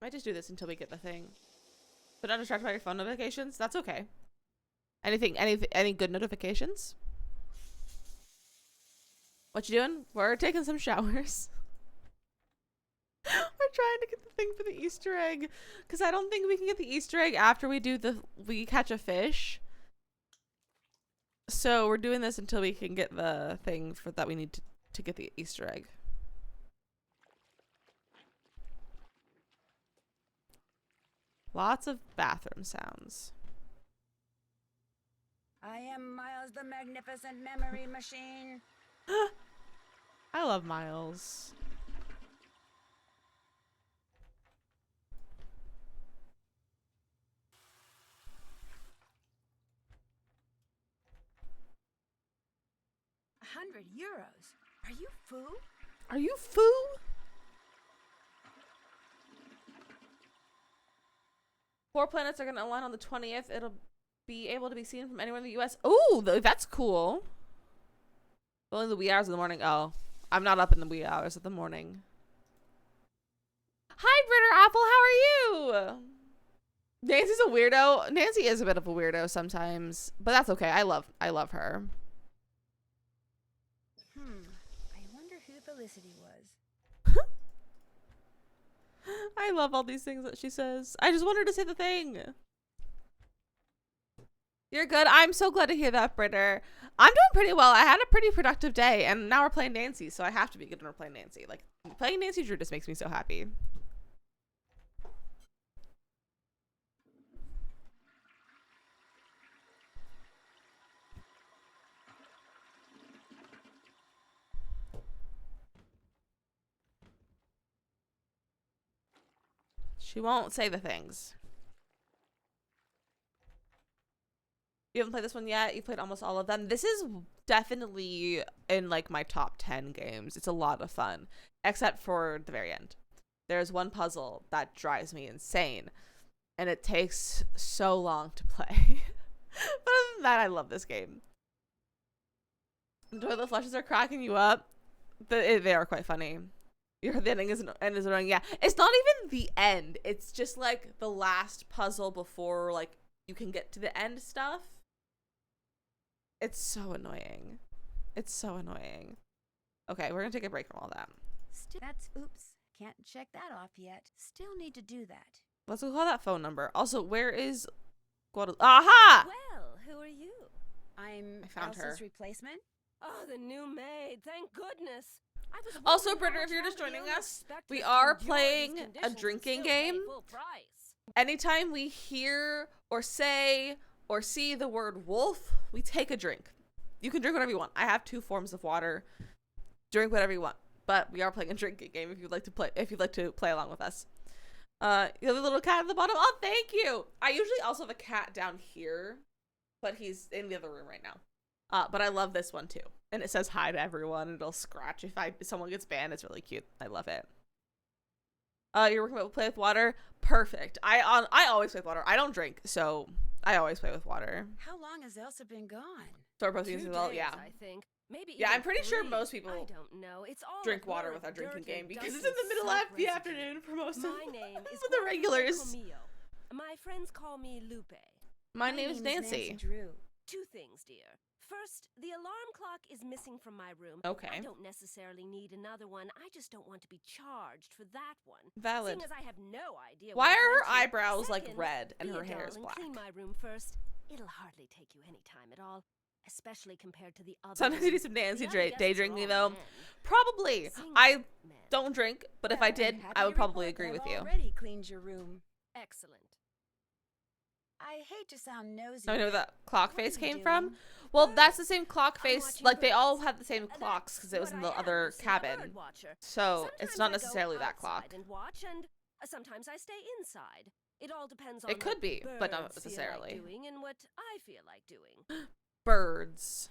Might just do this until we get the thing. But not distracted by your phone notifications? That's okay. Any good notifications? What you doing? We're taking some showers. We're trying to get the thing for the Easter egg. Because I don't think we can get the Easter egg after we catch a fish. So we're doing this until we can get the thing for that we need to get the Easter egg. Lots of bathroom sounds. I am Miles the Magnificent Memory Machine. I love Miles. €100. Are you foo? Are you foo? Four planets are going to align on the 20th. It'll be able to be seen from anywhere in the U.S. Oh, that's cool. Only the wee hours of the morning. Oh, I'm not up in the wee hours of the morning. Hi, Britter Apple. How are you? Nancy's a weirdo. Nancy is a bit of a weirdo sometimes, but that's okay. I love her. I wonder who Felicity was. I love all these things that she says. I just want her to say the thing. You're good. I'm so glad to hear that, Britter. I'm doing pretty well. I had a pretty productive day, and now we're playing Nancy, so I have to be good when we're playing Nancy. Like, playing Nancy Drew just makes me so happy. She won't say the things. You haven't played this one yet? You played almost all of them. This is definitely in like my top 10 games. It's a lot of fun, except for the very end. There's one puzzle that drives me insane, and it takes so long to play. But other than that, I love this game. The toilet flushes are cracking you up. They are quite funny. You heard the ending is annoying. Yeah, it's not even the end. It's just like the last puzzle before like you can get to the end stuff. It's so annoying. It's so annoying. Okay, we're gonna take a break from all that. Oops. Can't check that off yet. Still need to do that. Let's go call that phone number. Also, where is Aha! Well, who are you? I found Elsa's her. replacement. Oh, the new maid. Thank goodness. I was Also, wondering how Britter, much if you're just longer joining you'll us, expect we us to are endure these playing a conditions and drinking still pay game. full price. Anytime we hear or say or see the word wolf, we take a drink. You can drink whatever you want. I have 2 forms of water. Drink whatever you want. But we are playing a drinking game if you'd like to play along with us. You have a little cat at the bottom. Oh, thank you. I usually also have a cat down here, but he's in the other room right now. But I love this one too. And it says hi to everyone, and it'll scratch if someone gets banned. It's really cute. I love it. You're working about play with water? Perfect. I always play with water. I don't drink, so I always play with water. How long has Elsa been gone? So we're both 2 using well, days, yeah. I think. Maybe Yeah, even I'm pretty sure 3. most people I don't know. It's all drink a blur water of with our drinking dirt game and because it's dust in the and middle soap of the residue. afternoon for most of My name is for the regulars. Comillo. My friends call me Lupe. My name is Nancy. Drew. 2 things, dear. First, the alarm clock is missing from my room. Okay. I don't necessarily need another one. I just don't want to be charged for that one. Valid. Seeing as I have no idea Why what are her wants you. eyebrows like Second, red and be her a hair is darling, black? Clean my room first. It'll hardly take you any time at all, especially compared to the other. Sometimes you rooms. need some Nancy The other guests day are drinking all though. men. Probably. Single I men. don't drink, but if Well, I did, I'm happy I would to probably report agree that with I've you. already cleaned your room. Excellent. I hate to sound nosy. Now I know where that clock What are face you came doing? from. Well, that's the same clock I'm face. watching Like they all birds. had the same clocks because it was That's in the what I am, other you see, a cabin. bird watcher. So it's Sometimes not I go necessarily that clock. outside and watch, and sometimes I stay inside. It all depends on It could what be, but not birds feel necessarily. like doing and what I feel like doing. Birds.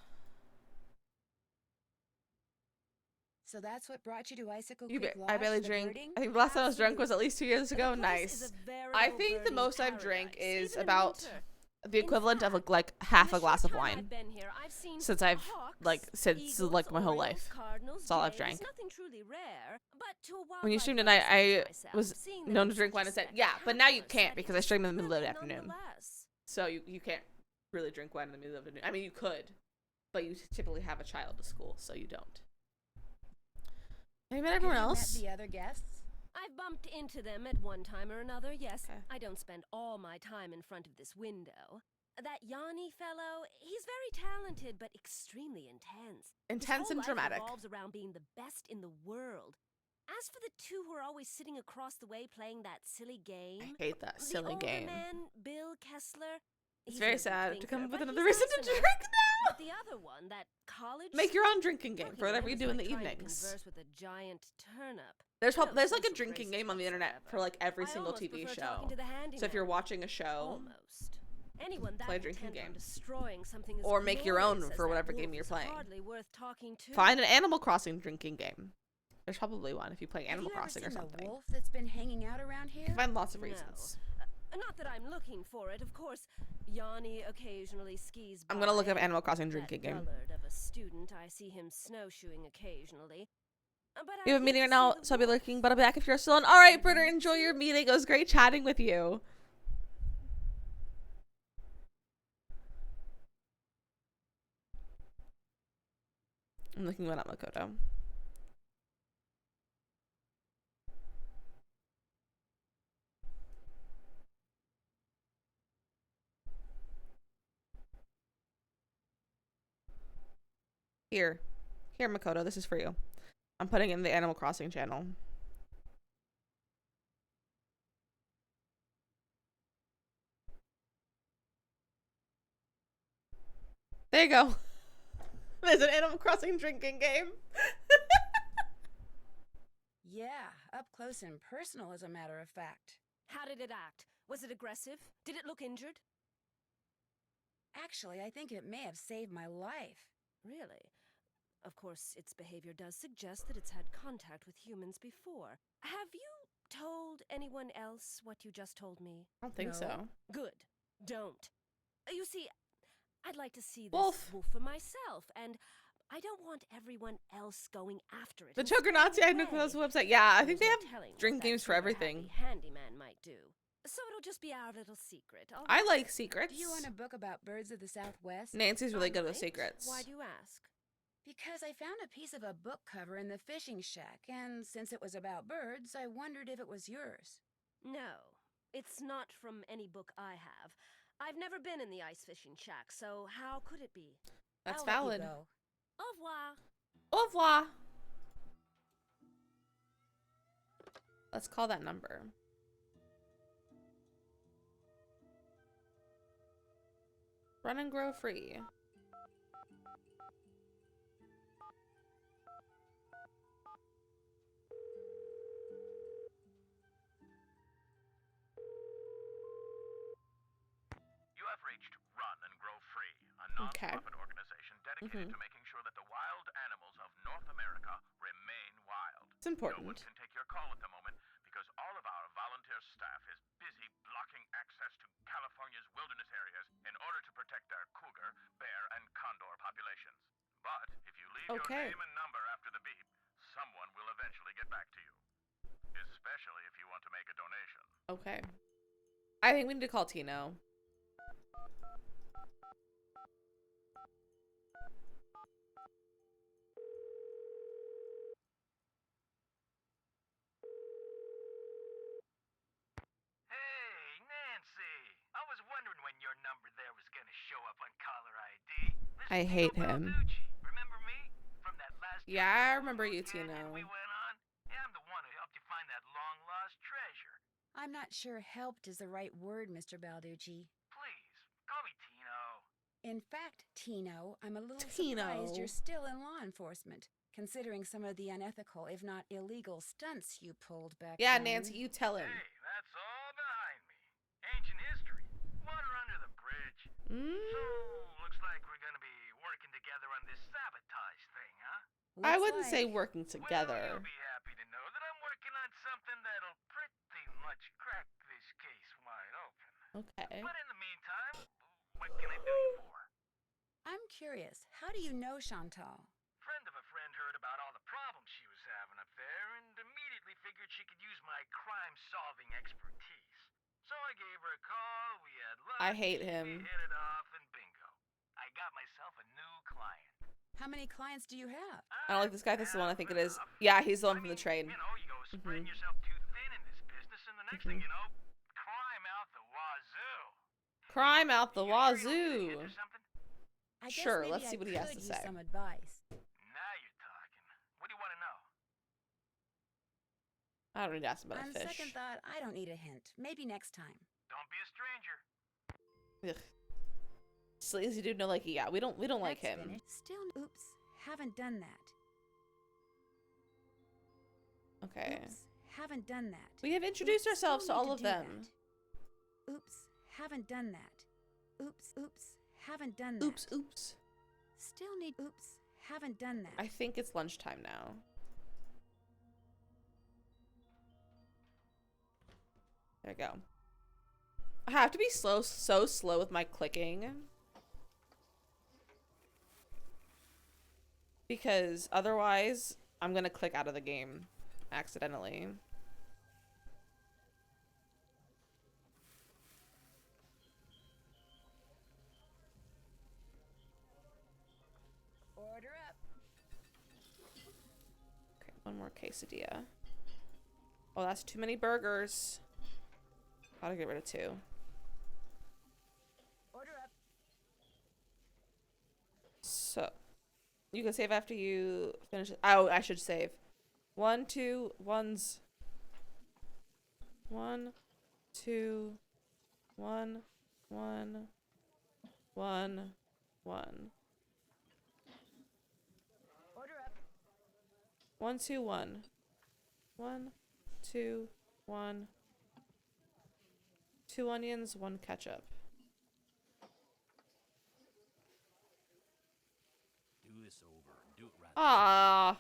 So that's what brought you to Icicle You Creek I Lodge barely for the drink. birding? I think the last time I was drunk was at least 2 years The ago. place is Nice. a veritable I think the birding most I've drank paradise, is even in about winter. the equivalent of fact, like In half the a glass short of time wine I've been here, I've seen since I've hawks, since eagles, like my whole orioles, life. cardinals, That's all I've jays, drank. Nothing truly rare, but to a When you wildlife streamed lover tonight, such I as myself, was seeing them known in to drink such wine a and said, yeah, but now you can't because I stream in the middle of the spectacular afternoon. nonetheless. So you can't really drink wine in the middle of the afternoon. I mean, you could, but you typically have a child to school, so you don't. Have you met everyone Have you else? met the other guests? I've bumped into them at one time or another, yes. Okay. I don't spend all my time in front of this window. That Yanni fellow, he's very talented, but extremely intense. Intense and His whole life dramatic. revolves around being the best in the world. As for the 2 who are always sitting across the way playing that silly game, I hate that silly the older game. man, Bill Kessler, It's he's very no good sad to thinker, come up with but another he's reason nice to enough. drink now. But the other one, that college Make your own drinking game Well, for whatever you he do in the was like trying to evenings. converse with a giant turnip. There's No there's like a social drinking graces game on the internet whatsoever. for like every I single almost TV prefer show. talking to the So if you're handyman. watching a show, Almost. Anyone that Play a drinking intent on game. destroying something as Or make your own glorious as for that whatever wolf game you're is playing. hardly worth talking to. find an Animal Crossing drinking game. There's probably one if you play Have Animal you ever Crossing or seen the something. wolf that's been hanging out around You here? can find lots of No. reasons. Not that I'm looking for it, of course. Yanni occasionally skis by. I'm gonna look up Animal Crossing That drinking game. dullard of a student, I see him snowshoeing occasionally. But We have a I've meeting yet right to see now, the so I'll be wolf. lurking, but I'll be back if you're still on. All right, Have Britter, you enjoy seen your him? meeting. It was great chatting with you. I'm looking one up, Makoto. Here. Here, Makoto, this is for you. I'm putting in the Animal Crossing channel. There you go. There's an Animal Crossing drinking game. Yeah, up close and personal, as a matter of fact. How did it act? Was it aggressive? Did it look injured? Actually, I think it may have saved my life. Really? Of course, its behavior does suggest that it's had contact with humans before. Have you told anyone else what you just told me? I don't think No. so. Good. Don't. You see, I'd like to see this Wolf. wolf for myself, and I don't want everyone else going after it. The and scaring Juggernauts, it yeah, away. Nucleus website. Yeah, I think There's they no have telling what drink that games for trigger-happy everything. handyman might do. So it'll just be our little secret. All I right? like secrets. Do you want a book about birds of the Southwest? Nancy's really I good with might. secrets. Why do you ask? Because I found a piece of a book cover in the fishing shack, and since it was about birds, I wondered if it was yours. No, it's not from any book I have. I've never been in the ice fishing shack, so how could it be? That's I'll let you valid. go. Au revoir. Au revoir. Let's call that number. Run and grow free. You have reached Run and Grow Free, a Okay. non-profit organization dedicated to making sure that the wild animals of North America remain wild. It's important. No one can take your call at the moment because all of our volunteer staff is busy blocking access to California's wilderness areas in order to protect their cougar, bear, and condor populations. But if you leave your Okay. name and number after the beep, someone will eventually get back to you. Especially if you want to make a donation. Okay. I think we need to call Tino. Hey, Nancy! I was wondering when your number there was gonna show up on caller ID. This I is hate Tino him. Balducci. Remember me? From that last Yeah, trip I to remember you, Canyon Tino. we went on? Yeah, I'm the one who helped you find that long-lost treasure. I'm not sure helped is the right word, Mr. Balducci. Please, call me Tino. In fact, Tino, I'm a little Tino. surprised you're still in law enforcement, considering some of the unethical, if not illegal, stunts you pulled back Yeah, then. Nancy, you tell him. Hey, that's all behind me. Ancient history. Water under the bridge. So, looks like we're gonna be working together on this sabotage thing, huh? I Looks wouldn't say like. working Well, together. you'll be happy to know that I'm working on something that'll pretty much crack this case wide open. Okay. But in the meantime, what can I do you for? I'm curious, how do you know Chantal? Friend of a friend heard about all the problems she was having up there and immediately figured she could use my crime-solving expertise. So I gave her a call, we had lunch, I hate we him. hit it off, and bingo. I got myself a new client. How many clients do you have? I don't like this guy. This is the one I think it is. Yeah, he's the one from the train. You know, you go spreading yourself too thin in this business, and the next thing you know, crime out the wazoo. Crime out the You sure you don't need to wazoo. get into something? I guess Sure, maybe let's I see what he has could to use say. some advice. Now you're talking. What do you want to know? I don't need to ask him about On a fish. second thought, I don't need a hint. Maybe next time. Don't be a stranger. Ugh. Sleazy dude, no like yeah, we don't like That's him. finished. Still, oops, haven't done that. Okay. Oops, haven't done that. We have introduced Oops, ourselves to still need all of do them. that. Oops, haven't done that. Oops, haven't done that. Oops. Still need. Oops, haven't done that. I think it's lunchtime now. There we go. I have to be so slow with my clicking. Because otherwise, I'm gonna click out of the game accidentally. Order up. Okay, one more quesadilla. Oh, that's too many burgers. Gotta get rid of 2. Order up. So, you can save after you finish. Oh, I should save. 1, 2, 1s. 1, 2, 1, 1, 1, 1. Order up. 1, 2, 1. 1, 2, 1. 2 onions, 1 ketchup. Do this over and do it right. Ah.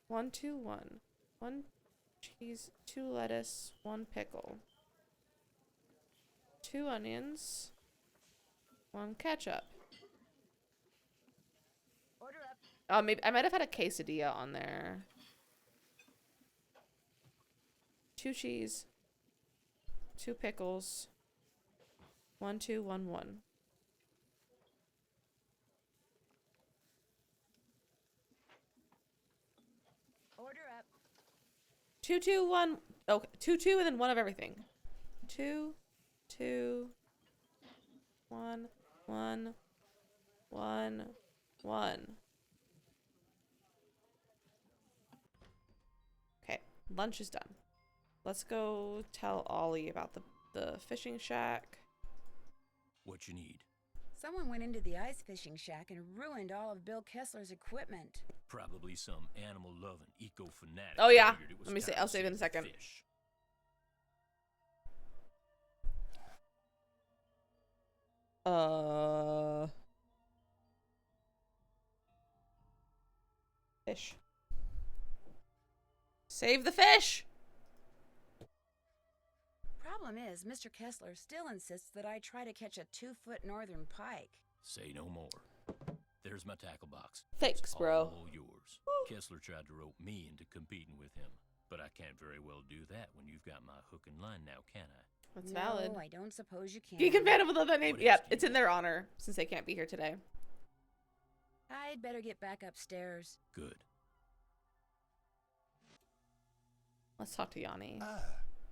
1, 2, 1. 1 cheese, 2 lettuce, 1 pickle. 2 onions, 1 ketchup. Order up. Oh, maybe I might have had a quesadilla on there. 2 cheese, 2 pickles, 1, 2, 1, 1. Order up. 2, 2, 1. Okay, 2, 2, and then 1 of everything. 2, 2, 1, 1, 1, 1. Okay, lunch is done. Let's go tell Ollie about the fishing shack. What you need? Someone went into the ice fishing shack and ruined all of Bill Kessler's equipment. Probably some animal-loving eco-fanatic. Oh, yeah. Figured it was Let me see. time I'll to save in a the second. Fish. Fish. Save the fish! Problem is, Mr. Kessler still insists that I try to catch a 2-foot northern pike. Say no more. There's my tackle box. Thanks, It's bro. all yours. Kessler tried to rope me into competing with him, but I can't very well do that when you've got my hook and line now, can I? That's No, valid. I don't suppose you can. Be compatible with other name. What Yep, else do it's you in their honor since they can't be here today. I'd better get back upstairs. Good. Let's talk to Yanni.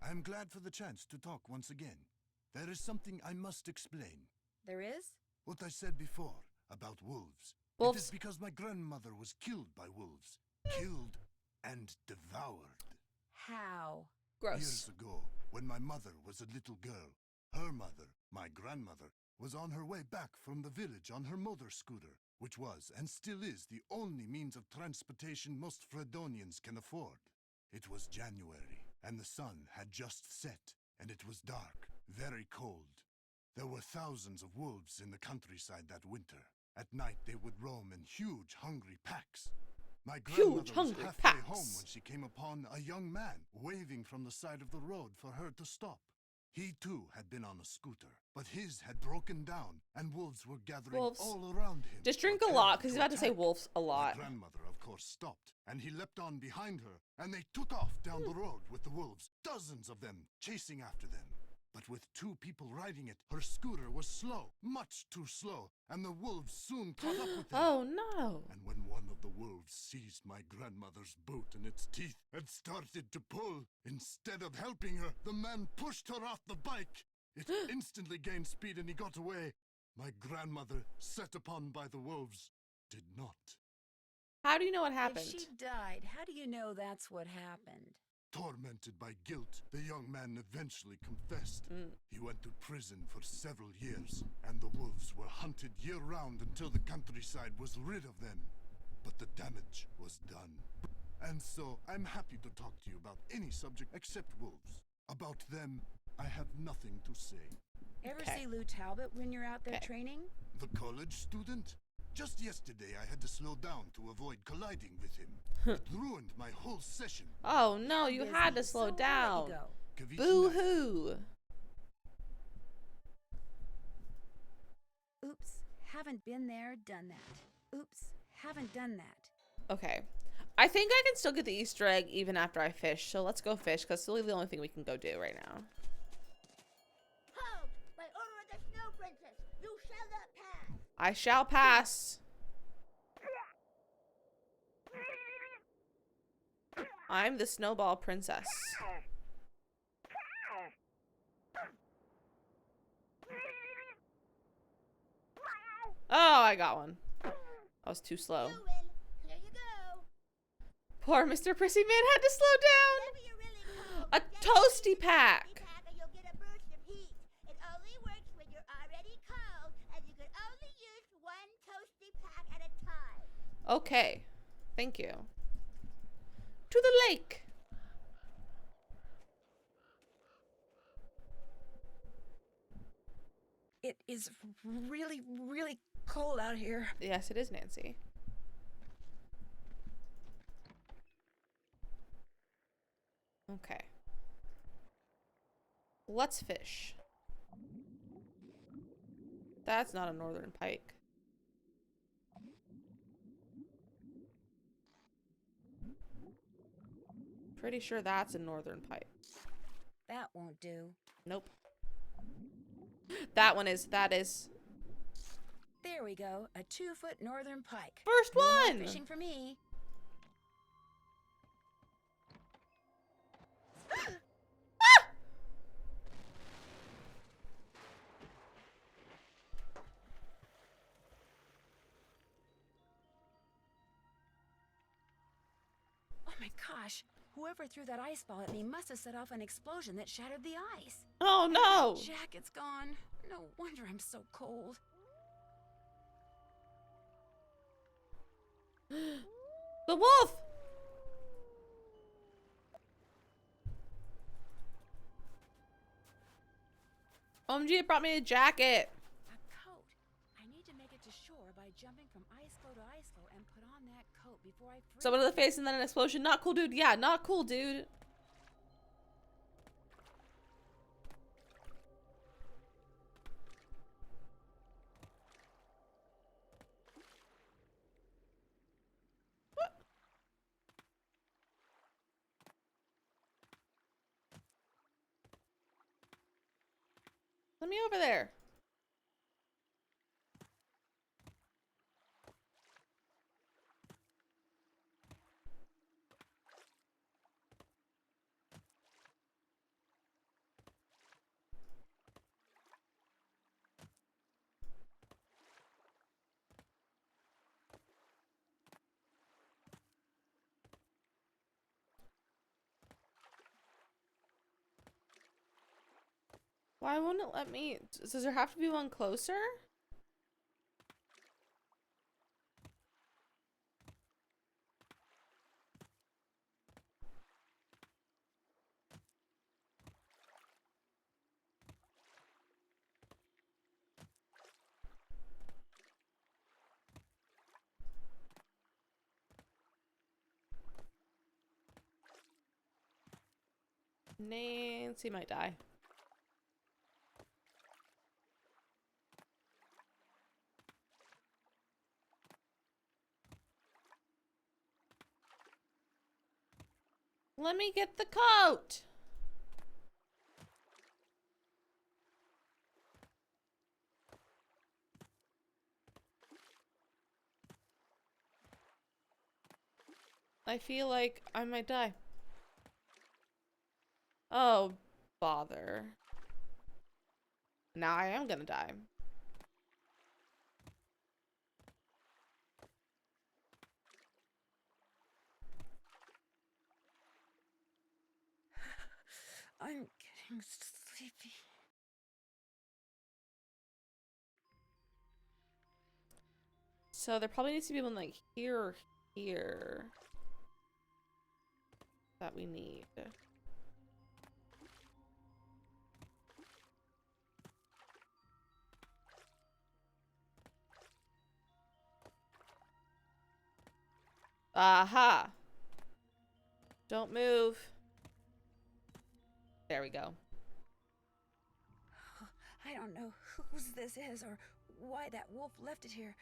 I'm glad for the chance to talk once again. There is something I must explain. There is? What I said before about wolves. It Wolves. is because my grandmother was killed by wolves. Killed and devoured. How? Gross. Years ago, when my mother was a little girl, her mother, my grandmother, was on her way back from the village on her motor scooter, which was and still is the only means of transportation most Fredonians can afford. It was January, and the sun had just set, and it was dark, very cold. There were thousands of wolves in the countryside that winter. At night they would roam in huge, hungry packs. My grandmother was hungry halfway home packs. when she came upon a young man waving from the side of the road for her to stop. He too had been on a scooter, but his had broken down, and wolves were gathering Wolves. all around him. Just drink a preparing lot, because he's about to say attack. wolves a lot. My grandmother, of course, stopped, and he leapt on behind her, and they took off down the road with the wolves, dozens of them, chasing after them. But with 2 people riding it, her scooter was slow, much too slow, and the wolves soon caught up with them. Oh no. And when one of the wolves seized my grandmother's boot in its teeth and started to pull, instead of helping her, the man pushed her off the bike. It instantly gained speed and he got away. My grandmother, set upon by the wolves, did not. How do you know what happened? If she died, how do you know that's what happened? Tormented by guilt, the young man eventually confessed. He went to prison for several years, and the wolves were hunted year-round until the countryside was rid of them. But the damage was done. And so, I'm happy to talk to you about any subject except wolves. About them, I have nothing to say. Ever Okay. see Lou Talbot when you're out there Okay. training? The college student? Just yesterday, I had to slow down to avoid colliding with him. It ruined my whole session. Oh no, you Busy, had to so slow I'll let down. you go. Kavich Boo Knight. hoo. Oops, haven't been there, done that. Oops, haven't done that. Okay. I think I can still get the Easter egg even after I fish. So let's go fish, because it's really the only thing we can go do right now. Hold! By order of the Snow Princess, you shall not pass! I shall pass. I'm the Snowball Princess. Oh, I got one. I was too slow. You win. Here you go. Poor Mr. Prissy Man had to slow down. Whenever you're really cold, A just toasty use the pack. toasty pack and you'll get a burst of heat. It only works when you're already cold, and you can only use one toasty pack at a time. Okay. Thank you. To the lake. It is really, really cold out here. Yes, it is, Nancy. Okay. Let's fish. That's not a northern pike. Pretty sure that's a northern pike. That won't do. Nope. That is. There we go, a 2-foot northern pike. First No more one! fishing for me. Oh my gosh! Whoever threw that ice ball at me must have set off an explosion that shattered the ice. Oh no! My jacket's gone. No wonder I'm so cold. The wolf! OMG, it brought me a jacket. A coat. I need to make it to shore by jumping from ice floe to ice floe and put on that coat before I freeze. Someone in the face and then an explosion. Not cool, dude. Yeah, not cool, dude. Let me over there. Why won't it let me? Does there have to be one closer? Nancy might die. Let me get the coat. I feel like I might die. Oh, bother. Now I am gonna die. I'm getting sleepy. So there probably needs to be one like here or here that we need. Aha! Don't move. There we go. I don't know whose this is or why that wolf left it here.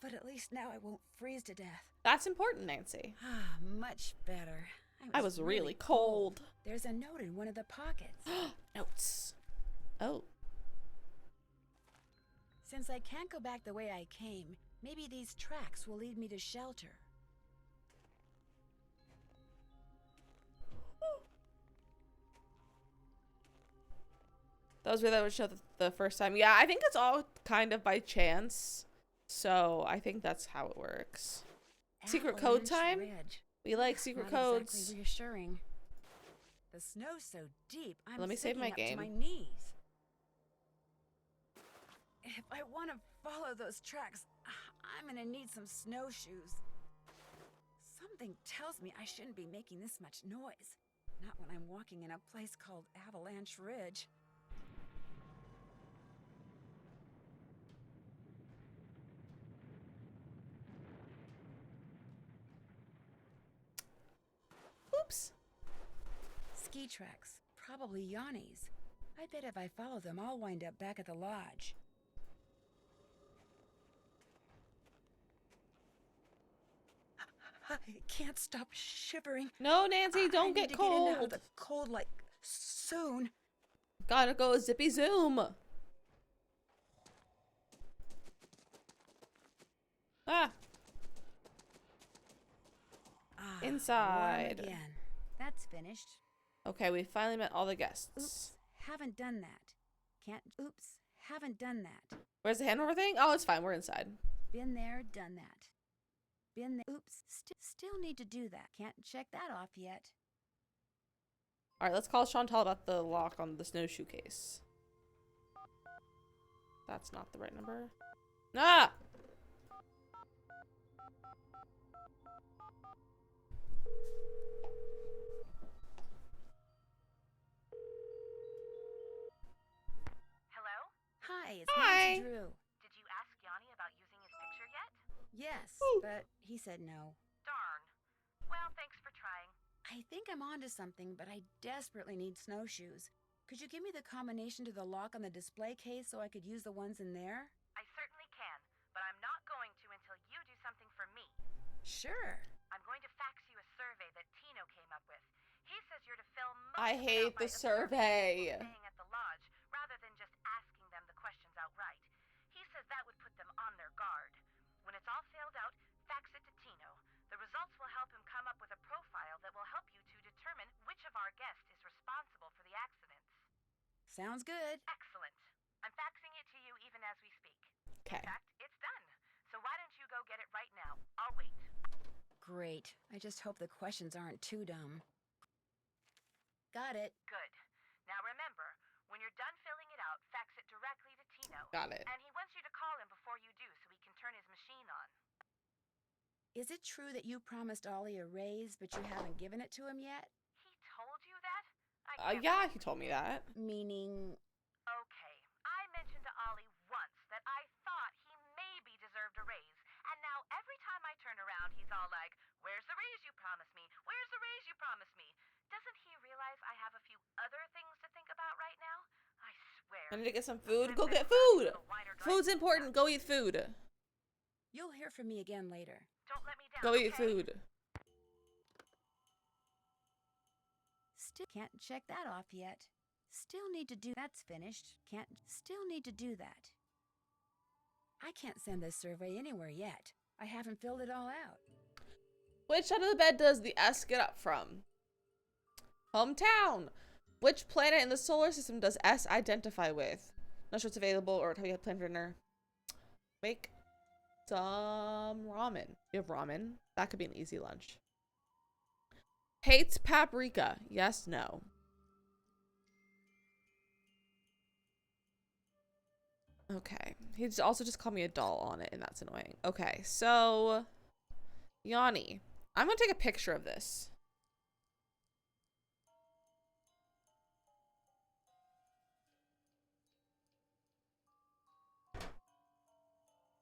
But at least now I won't freeze to death. That's important, Nancy. Ah, much better. I was really cold. There's a note in one of the pockets. Notes. Oh. Since I can't go back the way I came, maybe these tracks will lead me to shelter. That was where that would show the first time. Yeah, I think it's all kind of by chance. So I think that's how it works. Secret code time? Ridge. We like secret Not codes. exactly reassuring. The snow's so deep, I'm Let me save my sinking game. up to my knees. If I want to follow those tracks, I'm gonna need some snowshoes. Something tells me I shouldn't be making this much noise. Not when I'm walking in a place called Avalanche Ridge. Oops. Ski tracks, probably Yanni's. I bet if I follow them, I'll wind up back at the lodge. I can't stop shivering. No, Nancy, I don't need get to get in and out of cold. the cold, like, soon. Gotta go zippy zoom. Ah. Inside. Warm again. That's finished. Okay, we finally met all the guests. Oops, haven't done that. Haven't done that. Where's the handover thing? Oh, it's fine. We're inside. Been there, done that. Been there. Oops, still need to do that. Can't check that off yet. All right, let's call Chantal about the lock on the snowshoe case. That's not the right number. Ah! Hello? Hi, it's Hi. Nancy Drew. Did you ask Yanni about using his picture yet? Yes, but he said no. Darn. Well, thanks for trying. I think I'm onto something, but I desperately need snowshoes. Could you give me the combination to the lock on the display case so I could use the ones in there? I certainly can, but I'm not going to until you do something for me. Sure. I'm going to fax you a survey that Tino came up with. He says you're to fill most I of it hate out by the observing survey. people staying at the lodge, rather than just asking them the questions outright. He says that would put them on their guard. When it's all filled out, fax it to Tino. The results will help him come up with a profile that will help you to determine which of our guests is responsible for the accidents. Sounds good. Excellent. I'm faxing it to you even as we speak. Okay. In fact, it's done. So why don't you go get it right now? I'll wait. Great. I just hope the questions aren't too dumb. Got it. Good. Now remember, when you're done filling it out, fax it directly to Tino. Got it. And he wants you to call him before you do so he can turn his machine on. Is it true that you promised Ollie a raise, but you haven't given it to him yet? He told you that? I can't Yeah, he told me that. Meaning... Okay. I mentioned to Ollie once that I thought he maybe deserved a raise. And now every time I turn around, he's all like, "Where's the raise you promised me? Where's the raise you promised me?" Doesn't he realize I have a few other things to think about right now? I swear. I need to get some food. Sometimes Go I get wish I food. had a wider drive Food's than important. that. Go eat food. You'll hear from me again later. Don't let me down. Go eat okay? food. Still can't check that off yet. Still need to do... That's finished. Still need to do that. I can't send this survey anywhere yet. I haven't filled it all out. Which side of the bed does the S get up from? Hometown. Which planet in the solar system does S identify with? Not sure it's available or have you had planned for dinner? Make some ramen. You have ramen? That could be an easy lunch. Hates paprika. Yes, no. Okay. He's also just called me a doll on it, and that's annoying. Okay, so Yanni. I'm gonna take a picture of this.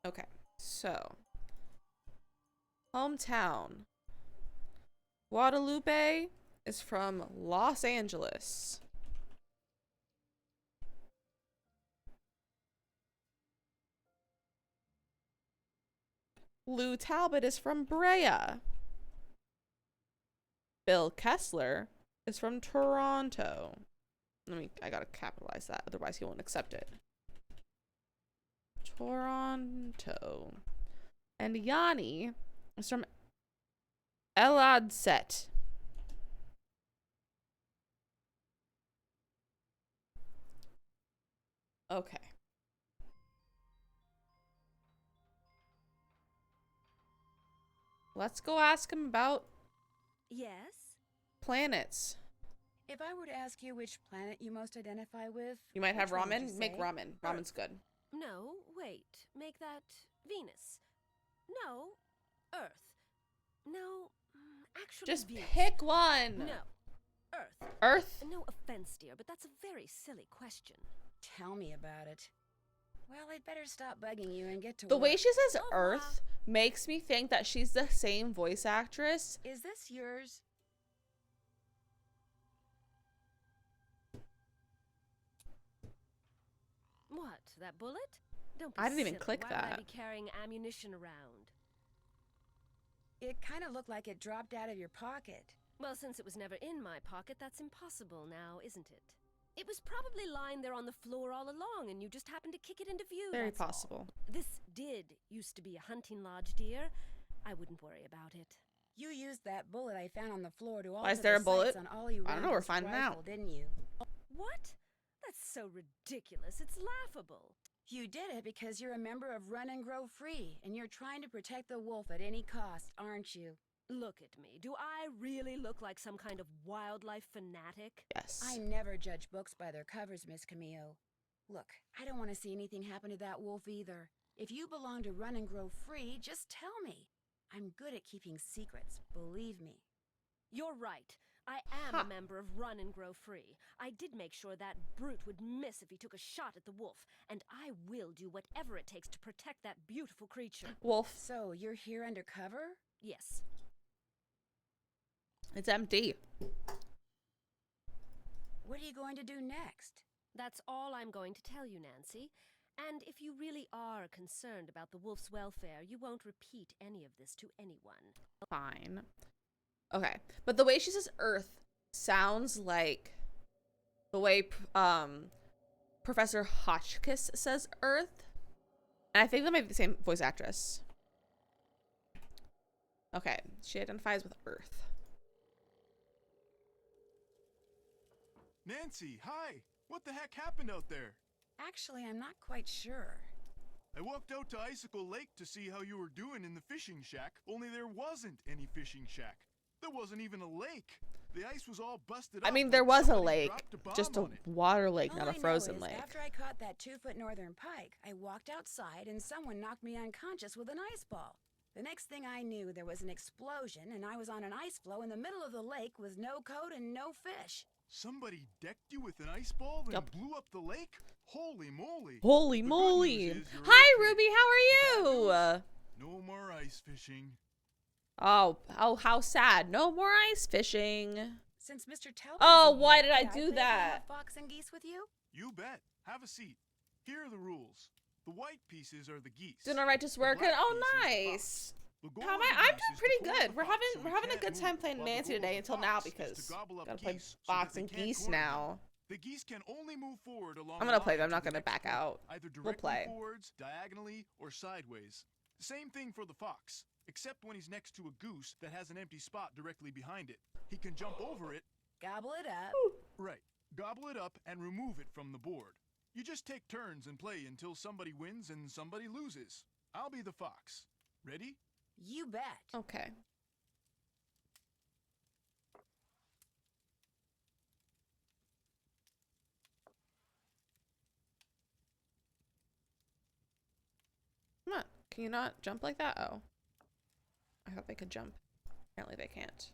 Okay, so hometown. Guadalupe is from Los Angeles. Lou Talbot is from Brea. Bill Kessler is from Toronto. I gotta capitalize that, otherwise he won't accept it. Toronto. And Yanni is from Eladset. Okay. Let's go ask him about Yes? planets. If I were to ask you which planet you most identify with, You might have which one would ramen? you Make say? ramen. Ramen's good. No, wait. Make that Venus. No, Earth. No, actually Just Venus. pick one. No, Earth. Earth? No offense, dear, but that's a very silly question. Tell me about it. Well, I'd better stop bugging you and get to The work. way she says Au revoir. Earth makes me think that she's the same voice actress. Is this yours? What, that bullet? Don't be I didn't even silly. click Why would I that. be carrying ammunition around? It kind of looked like it dropped out of your pocket. Well, since it was never in my pocket, that's impossible now, isn't it? It was probably lying there on the floor all along, and you just happened to kick it into view. Very that's all. possible. This did used to be a hunting lodge, dear. I wouldn't worry about it. You used that bullet I found on the floor to alter Why is there the a bullet? sights on Ollie I don't know, we're Randall's finding rifle, out. didn't you? What? That's so ridiculous. It's laughable. You did it because you're a member of Run and Grow Free, and you're trying to protect the wolf at any cost, aren't you? Look at me. Do I really look like some kind of wildlife fanatic? Yes. I never judge books by their covers, Miss Camille. Look, I don't want to see anything happen to that wolf either. If you belong to Run and Grow Free, just tell me. I'm good at keeping secrets, believe me. You're right. I am Ha. a member of Run and Grow Free. I did make sure that brute would miss if he took a shot at the wolf, and I will do whatever it takes to protect that beautiful creature. Wolf. So, you're here undercover? Yes. It's empty. What are you going to do next? That's all I'm going to tell you, Nancy. And if you really are concerned about the wolf's welfare, you won't repeat any of this to anyone. Fine. Okay. But the way she says Earth sounds like the way Professor Hotchkiss says Earth. And I think that might be the same voice actress. Okay. She identifies with Earth. Nancy, hi! What the heck happened out there? Actually, I'm not quite sure. I walked out to Icicle Lake to see how you were doing in the fishing shack, only there wasn't any fishing shack. There wasn't even a lake. The ice was all busted up. I mean, like there was a somebody lake, dropped a bomb just a on it. water lake, All not I a know frozen is lake. after I caught that 2-foot northern pike, I walked outside and someone knocked me unconscious with an ice ball. The next thing I knew, there was an explosion and I was on an ice floe in the middle of the lake with no coat and no fish. Somebody decked you with an ice ball and Yup. blew up the lake? Holy moly. Holy The good moly. news is you're Hi, okay. Ruby. How are you? No more ice fishing. Oh, how sad. No more ice fishing. Since Mr. Talbot Oh, isn't why here, did I can do play a game that? of fox and geese with you? You bet. Have a seat. Here are the rules. The white pieces are the geese. Doing all right, just The working. black Oh, piece is the nice. fox. The goal How am of I? the I'm geese doing is to pretty pull good. the We're fox having so we're he having a can't good move, time playing while the Nancy goal of today the until now fox is to because gobble up gotta play geese so that fox they and can't geese corner them. now. The geese can only move forward along I'm the gonna play, line but I'm to not the gonna next back point, out. either We'll directly play. forwards, diagonally, or sideways. Same thing for the fox, except when he's next to a goose that has an empty spot directly behind it. He can jump over it. Gobble it up. Right. Gobble it up and remove it from the board. You just take turns and play until somebody wins and somebody loses. I'll be the fox. Ready? You bet. Okay. Come on. Can you not jump like that? Oh. I thought they could jump. Apparently they can't.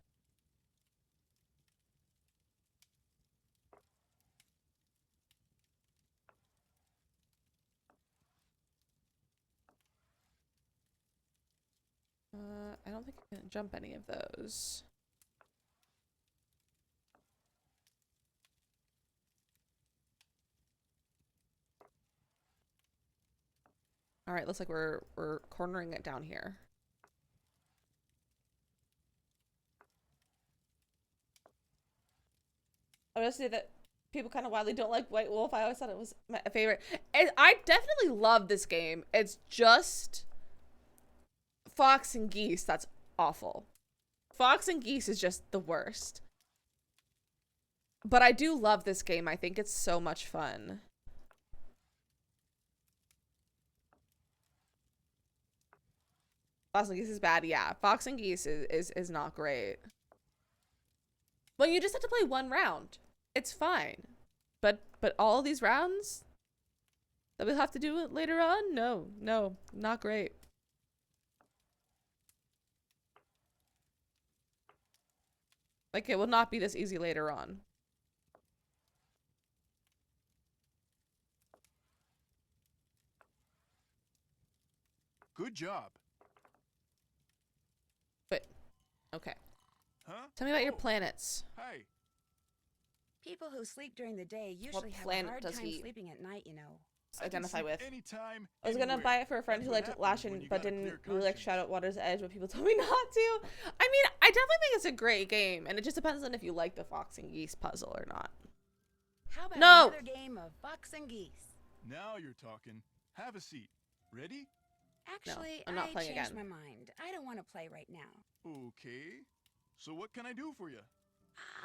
I don't think I can jump any of those. All right, looks like we're cornering it down here. I would say that people kind of wildly don't like White Wolf. I always thought it was my favorite. And I definitely love this game. It's just Fox and Geese that's awful. Fox and Geese is just the worst. But I do love this game. I think it's so much fun. Fox and Geese is bad. Yeah, Fox and Geese is not great. Well, you just have to play one round. It's fine. But all these rounds that we'll have to do it later on? No, not great. Like, it will not be this easy later on. Good job. But, okay. Huh? Tell me about your Oh, planets. Hi. People who sleep during the day usually have a planet hard does time he sleeping at night, you know. Identify with. Anytime, I was gonna anywhere. buy it for a friend That's who what liked happens Lashin when you but got a didn't clear really like conscience. Shadow Water's Edge, but people told me not to. I mean, I definitely think it's a great game, and it just depends on if you like the Fox and Geese puzzle or not. How about No! another game of Fox and Geese? Now you're talking. Have a seat. Ready? Actually, I'm not I playing changed again. my mind. I don't want to play right now. Okay. So what can I do for you?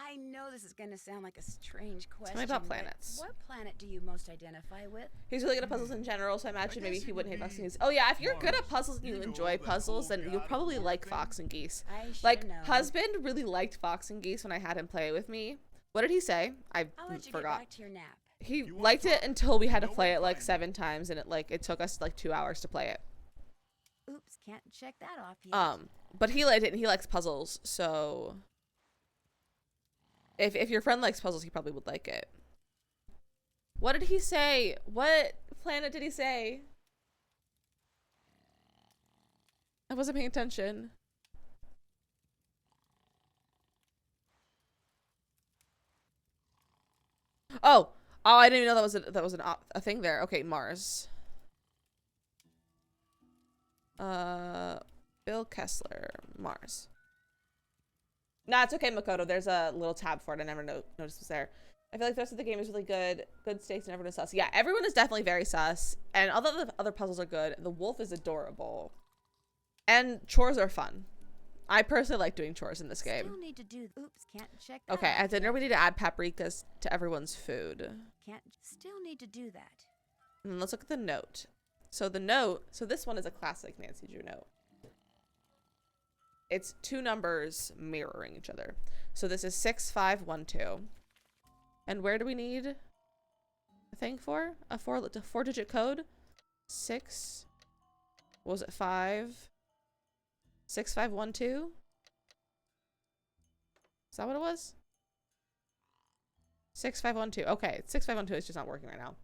I know this is going to sound like a strange question. me about but planets. What planet do you most identify with? He's really good at puzzles in general, so I imagine maybe guess he it wouldn't would hate Fox and be Geese. Oh yeah, if you're good at Mars. puzzles and you You know, enjoy that puzzles, whole then God you'll of probably War like thing. Fox and Geese. I should Like, know. husband really liked Fox and Geese when I had him play it with me. What did he say? I I'll let you forgot. get back to your nap. He You wanna liked it talk? until we had to Know play where it to like find 7 times, and it took us like 2 hours to play it. Oops, can't check that off yet. But he liked it, and he likes puzzles, so if your friend likes puzzles, he probably would like it. What did he say? What planet did he say? I wasn't paying attention. Oh, I didn't even know that was a thing there. Okay, Mars. Bill Kessler, Mars. Nah, it's okay, Makoto. There's a little tab for it. I never noticed it was there. I feel like the rest of the game is really good. Good stakes and everyone is sus. Yeah, everyone is definitely very sus. And although the other puzzles are good, the wolf is adorable. And chores are fun. I personally like doing chores in this game. Still need to do. Oops, can't check that. Okay, off at dinner yet. we need to add paprikas to everyone's food. Can't. Still need to do that. And let's look at the note. So the note, so this one is a classic Nancy Drew note. It's 2 numbers mirroring each other. So this is 6512. And where do we need a thing for? A 4-digit code? 6. What was it? 5. 6512? Is that what it was? 6512. Okay, 6512 is just not working right now.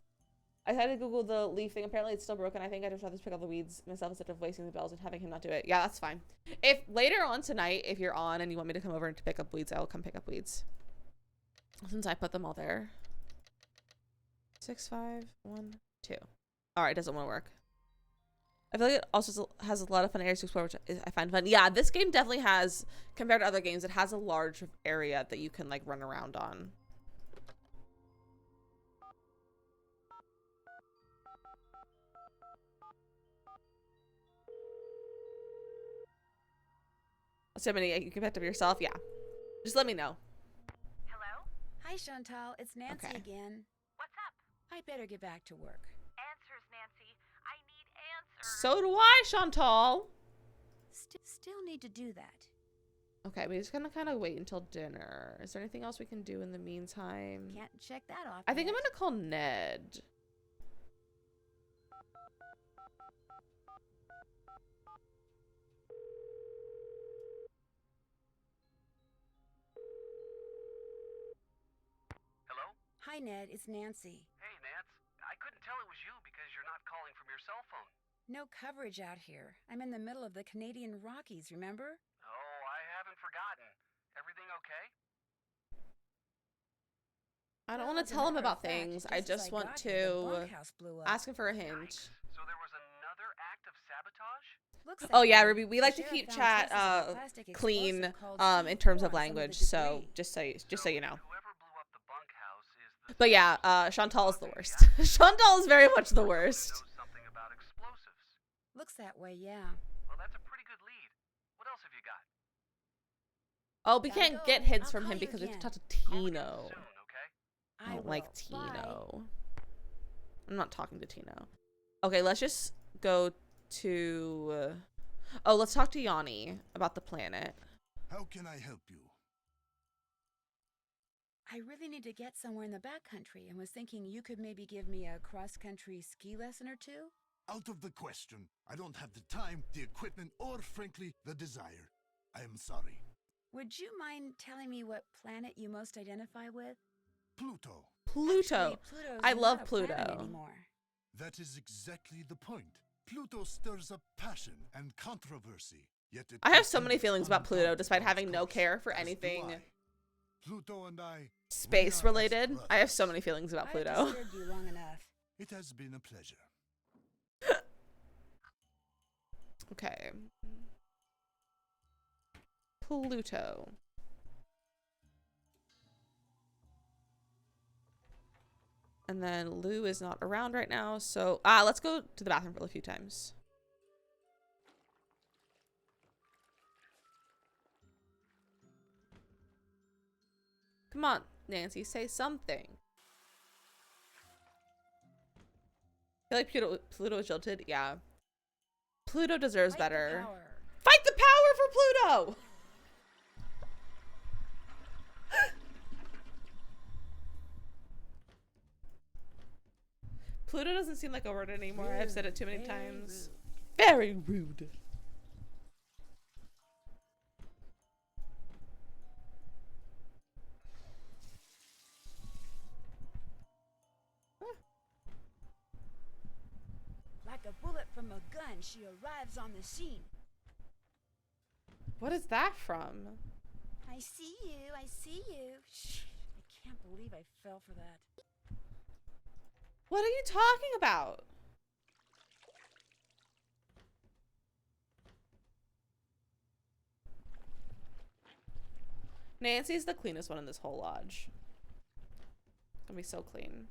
I tried to Google the leaf thing. Apparently it's still broken. I think I just rather pick up the weeds myself instead of wasting the bells and having him not do it. Yeah, that's fine. If later on tonight, if you're on and you want me to come over to pick up weeds, I will come pick up weeds. Since I put them all there. 6512. Alright, it doesn't want to work. I feel like it also has a lot of fun areas to explore, which I find fun. Yeah, this game definitely has, compared to other games, it has a large area that you can like run around on. So many you can pick up yourself, yeah. Just let me know. Hello? Hi, Chantal. It's Nancy Okay. again. What's up? I better get back to work. Answers, Nancy. I need answers. So do I, Chantal. Still need to do that. Okay, we just gonna kind of wait until dinner. Is there anything else we can do in the meantime? Can't check that off. I think I'm yet. gonna call Ned. Hello? Hi, Ned. It's Nancy. Hey, Nance. I couldn't tell it was you because you're not calling from your cell phone. No coverage out here. I'm in the middle of the Canadian Rockies, remember? Oh, I haven't forgotten. Everything okay? I don't Well, want as to a tell him matter of about fact, things. just I as just want got here, the to bunkhouse blew up. ask him for a hint. Yikes. So there was another act of sabotage? Looks Oh that yeah, way. Ruby, we The like to sheriff keep found chat traces of a plastic clean explosive called in terms C4 of on some of the language. So debris. just so you know. Whoever blew up the But yeah, Chantal is the worst. Chantal is very much the worst. Knows something about explosives. Looks that way, yeah. Well, that's a pretty good lead. What else have you got? Oh, we Gotta can't go. get hints I'll from call him you because we have to again. talk to Call again Tino. soon, okay? I don't will. like Bye. Tino. I'm not talking to Tino. Okay, let's just go to... oh, let's talk to Yanni about the planet. How can I help you? I really need to get somewhere in the backcountry and was thinking you could maybe give me a cross-country ski lesson or two? Out of the question. I don't have the time, the equipment, or frankly, the desire. I am sorry. Would you mind telling me what planet you most identify with? Pluto. Pluto. Actually, Pluto's I not love a planet Pluto. anymore. That is exactly the point. Pluto stirs up passion and controversy. Yet it I have so many continues feelings about Pluto, undaunted despite on its having no course, care for as do anything I. Pluto and I, space we are as related. I have brothers. so many feelings about I've Pluto. disturbed you long enough. It has been a pleasure. Okay. Pluto. And then Lou is not around right now, so let's go to the bathroom for a few times. Come on, Nancy, say something. I feel like Pluto is jilted. Yeah. Pluto deserves Fight the better. power. Fight the power for Pluto! Pluto doesn't seem like a word anymore. I've said it too many times. Very rude. Like a bullet from a gun, she arrives on the scene. What is that from? I see you, I see you. Shh, I can't believe I fell for that. What are you talking about? Nancy's the cleanest one in this whole lodge. It's gonna be so clean.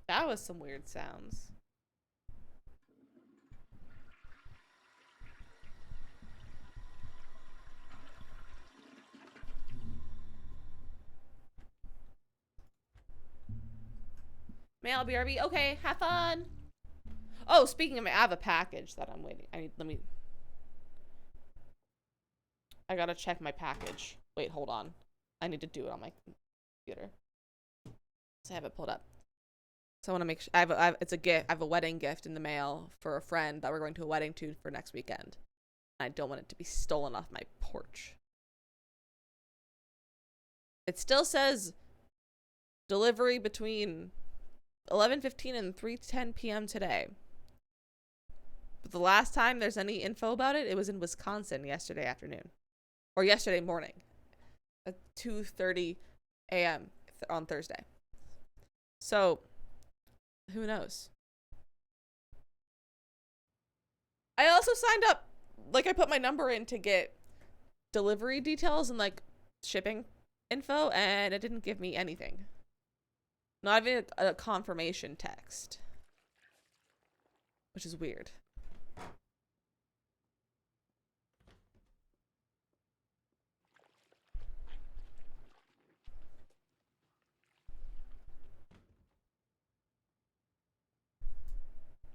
That was some weird sounds. Mail BRB. Okay, have fun. Oh, speaking of, I have a package that I'm waiting. I gotta check my package. Wait, hold on. I need to do it on my computer. So I have it pulled up. So I want to make sure it's a gift. I have a wedding gift in the mail for a friend that we're going to a wedding to for next weekend. I don't want it to be stolen off my porch. It still says delivery between 11:15 and 3:10 p.m. today. But the last time there's any info about it, it was in Wisconsin yesterday afternoon. Or yesterday morning. At 2:30 a.m. on Thursday. So, who knows? I also signed up, like I put my number in to get delivery details and like shipping info, and it didn't give me anything. Not even a confirmation text. Which is weird.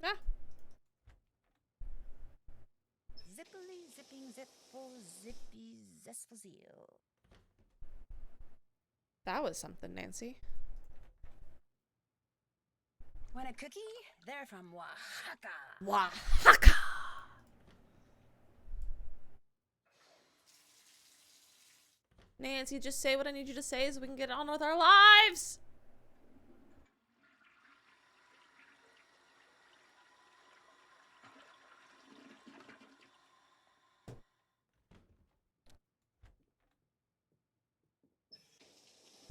Ah. Zippily, zipping, zipful, zippy, zestful zeal. That was something, Nancy. Want a cookie? They're from Oaxaca. Oaxaca! Nancy, just say what I need you to say so we can get on with our lives!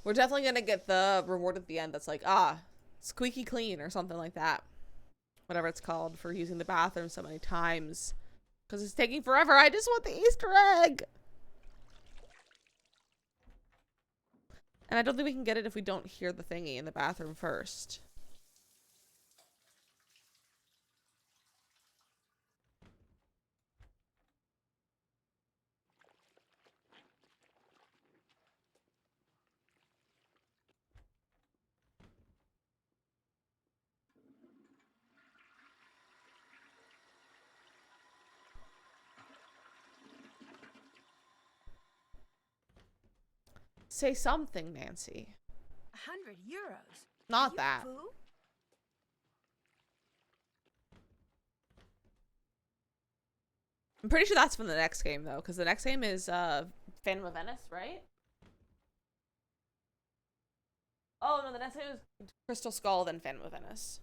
We're definitely gonna get the reward at the end that's like, squeaky clean or something like that. Whatever it's called for using the bathroom so many times. Because it's taking forever. I just want the Easter egg. And I don't think we can get it if we don't hear the thingy in the bathroom first. Say something, Nancy. 100 euros. Not Are you that. fool? I'm pretty sure that's from the next game, though, because the next game is Phantom of Venice, right? Oh, no, the next game is Crystal Skull, then Phantom of Venice.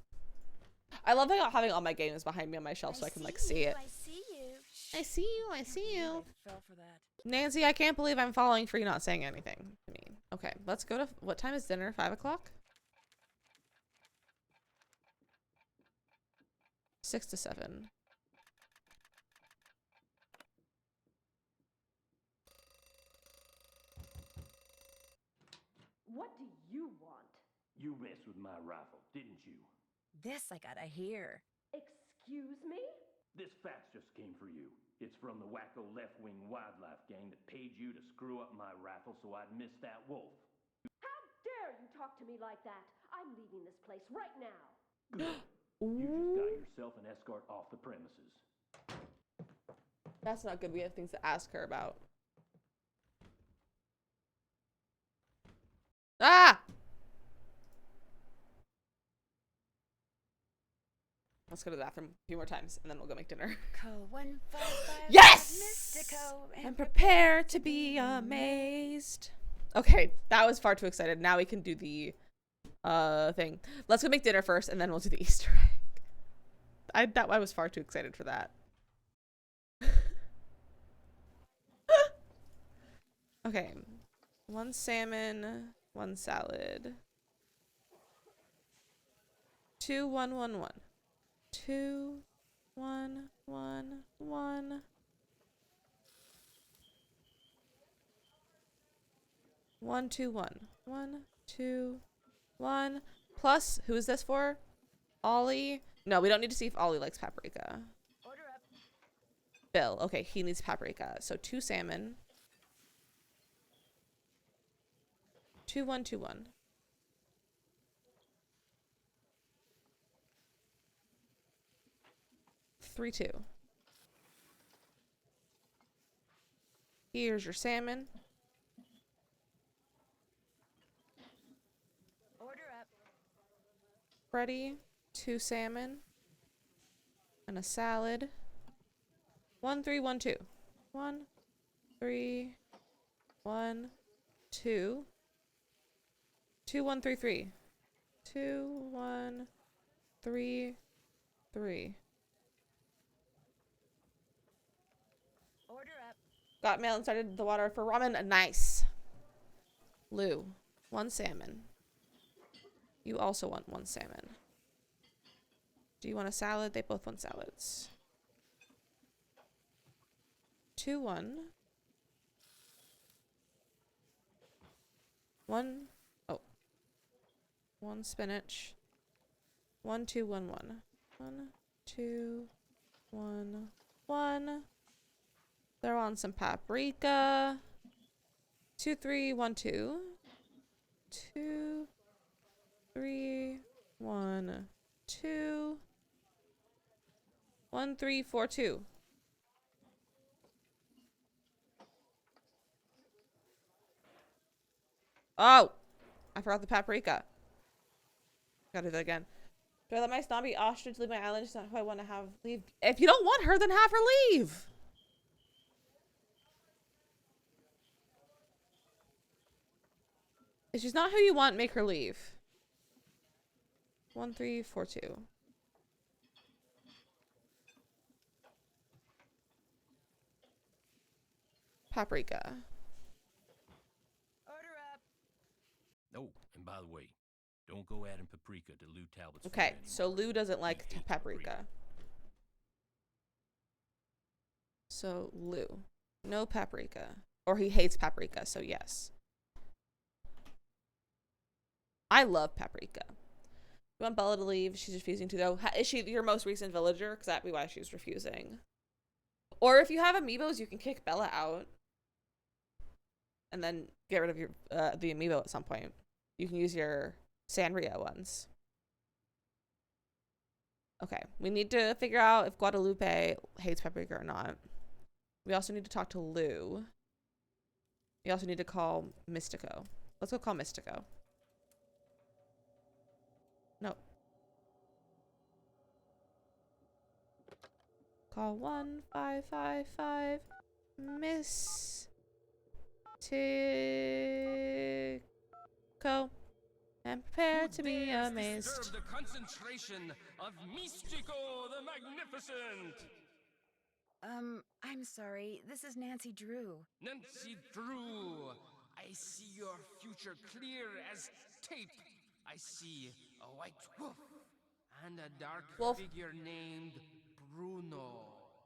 I love having all my games behind me on my shelf so I can, like, see it. I see you. I see you, I see you. I fell for that. Nancy, I can't believe I'm falling for you not saying anything to me. Okay, let's go to... What time is dinner? 5 o'clock? 6 to 7. What do you want? You messed with my rifle, didn't you? This I gotta hear. Excuse me? This fax just came for you. It's from the wacko left-wing wildlife gang that paid you to screw up my rifle so I'd miss that wolf. How dare you talk to me like that? I'm leaving this place right now. Good. You just got yourself an escort off the premises. That's not good. We have things to ask her about. Ah! Let's go to the bathroom a few more times, and then we'll go make dinner. Call 155. Yes! Mystico And prepare to be amazed. Okay, that was far too excited. Now we can do the thing. Let's go make dinner first, and then we'll do the Easter egg. I was far too excited for that. Okay. 1 salmon, 1 salad. 2, 1, 1, 1. 2, 1, 1, 1. 1, 2, 1. 1, 2, 1. Plus, who is this for? Ollie? No, we don't need to see if Ollie likes paprika. Order up. Bill. Okay, he needs paprika. So 2 salmon. 2, 1, 2, 1. 3, 2. Here's your salmon. Order up. Freddie, 2 salmon. And a salad. 1, 3, 1, 2. 1, 3, 1, 2. 2, 1, 3, 3. 2, 1, 3, 3. Order up. Got mail and started the water for ramen. Nice. Lou, 1 salmon. You also want 1 salmon. Do you want a salad? They both want salads. 2, 1. 1. Oh. 1 spinach. 1, 2, 1, 1. 1, 2, 1, 1. Throw on some paprika. 2, 3, 1, 2. 2, 3, 1, 2. 1, 3, 4, 2. Oh! I forgot the paprika. Gotta do that again. Do I let my snobby ostrich leave my island? It's not who I want to have leave. If you don't want her, then have her leave! If she's not who you want, make her leave. 1, 3, 4, 2. Paprika. Order up. Oh, and by the way, don't go adding paprika to Lou Talbot's food Okay, anymore. so Lou doesn't like He hates paprika. So Lou. No paprika. Or he hates paprika, so yes. I love Paprika. You want Bella to leave? She's refusing to go. Is she your most recent villager? Because that'd be why she's refusing. Or if you have amiibos, you can kick Bella out. And then get rid of your the amiibo at some point. You can use your Sanrio ones. Okay, we need to figure out if Guadalupe hates Paprika or not. We also need to talk to Lou. We also need to call Mystico. Let's go call Mystico. No. Call 1555 Mystico. And prepare to be amazed. Disturb the concentration of Mystico the Magnificent. I'm sorry. This is Nancy Drew. Nancy Drew, I see your future clear as tape. I see a white wolf and a dark Wolf. figure named Bruno.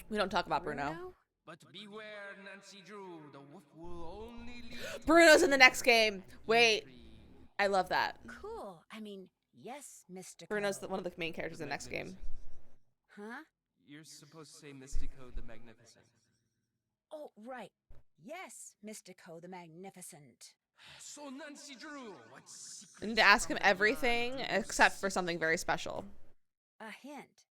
We don't talk about Bruno. But beware, Nancy Drew, the wolf will only lead Bruno's in the next game. Wait. I love that. Cool. I mean, yes, Mystico. Bruno's one of the main characters in the next game. Huh? You're supposed to say Mystico the Magnificent. Oh, right. Yes, Mystico the Magnificent. So, Nancy Drew, what secret? I need to ask him everything except for something very special. A hint.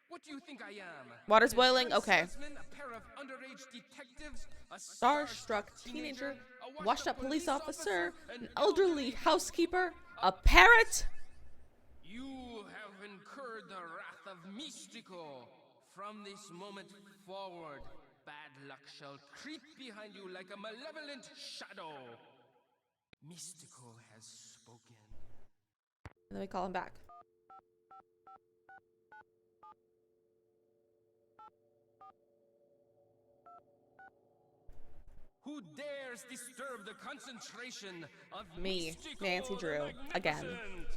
What do you think I am? Water's boiling? Okay. A pair of underage detectives, a Starstruck teenager, washed up police officer, an elderly housekeeper, a parrot. You have incurred the wrath of Mystico. From this moment forward, bad luck shall creep behind you like a malevolent shadow. Mystico has spoken. And then we call him back. Who dares disturb the concentration of Me, Mystico Nancy the Drew, again. Magnificent?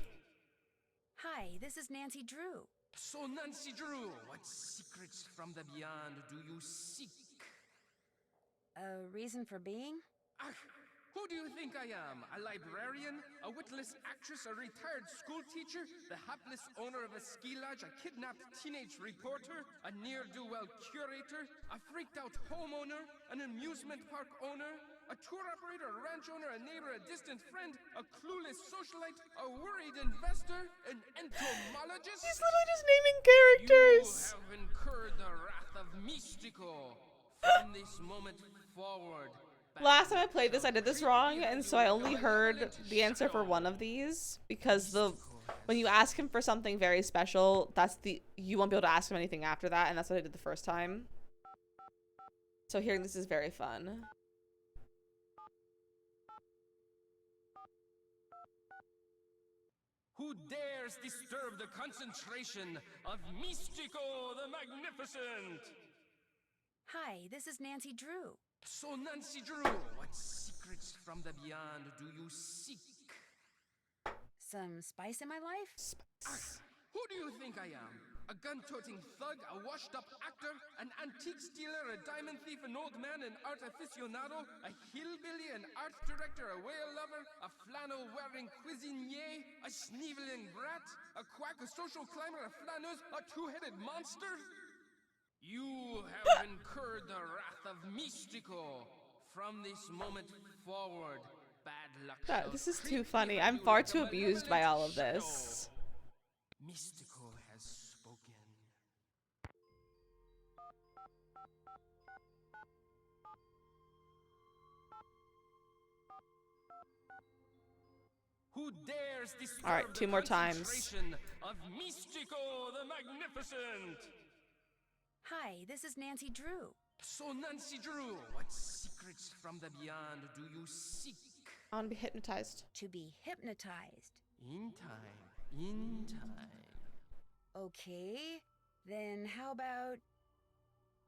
Hi, this is Nancy Drew. So, Nancy Drew, what secrets from the beyond do you seek? A reason for being? Who do you think I am? A librarian? A witless actress? A retired school teacher? The hapless owner of a ski lodge? A kidnapped teenage reporter? A ne'er-do-well curator? A freaked-out homeowner? An amusement park owner? A tour operator? A ranch owner? A neighbor? A distant friend? A clueless socialite? A worried investor? An entomologist? He's literally just naming characters. You have incurred the wrath of Mystico. From this moment forward, Last time I played this, I did this wrong, and so I only heard the answer for one of these because when you ask him for something very special, you won't be able to ask him anything after that, and that's what I did the first time. So hearing this is very fun. Who dares disturb the concentration of Mystico the Magnificent? Hi, this is Nancy Drew. So, Nancy Drew, what secrets from the beyond do you seek? Some spice in my life? Who do you think I am? A gun-toting thug, a washed-up actor, an antique stealer, a diamond thief, an old man, an art aficionado, a hillbilly, an art director, a whale lover, a flannel-wearing cuisinier, a sneeveling brat, a quack, a social climber, a flâneuse, a two-headed monster? You have incurred the wrath of Mystico. From this moment forward, bad luck shall This is creep too funny. behind I'm you far like a too abused by all of malevolent this. shadow. Mystico has spoken. Who dares disturb All right, 2 more times. concentration of Mystico the Magnificent? Hi, this is Nancy Drew. So, Nancy Drew, what secrets from the beyond do you seek? I want to be hypnotized. To be hypnotized. In time. Okay, then how about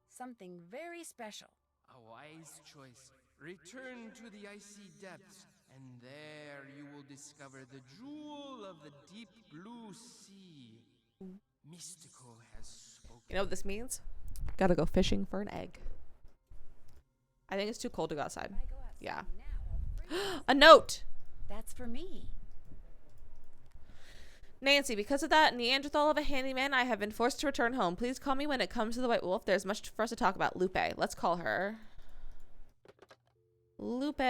something very special? A wise choice. Return to the icy depths, and there you will discover the jewel of the deep blue sea. Mystico has spoken. You know what this means? Gotta go fishing for an egg. I think it's too cold to go outside. If I go outside Yeah. now, I'll freeze. A note! That's for me. Nancy, because of that Neanderthal of a handyman, I have been forced to return home. Please call me when it comes to the White Wolf. There's much for us to talk about. Lupe. Let's call her. Lupe.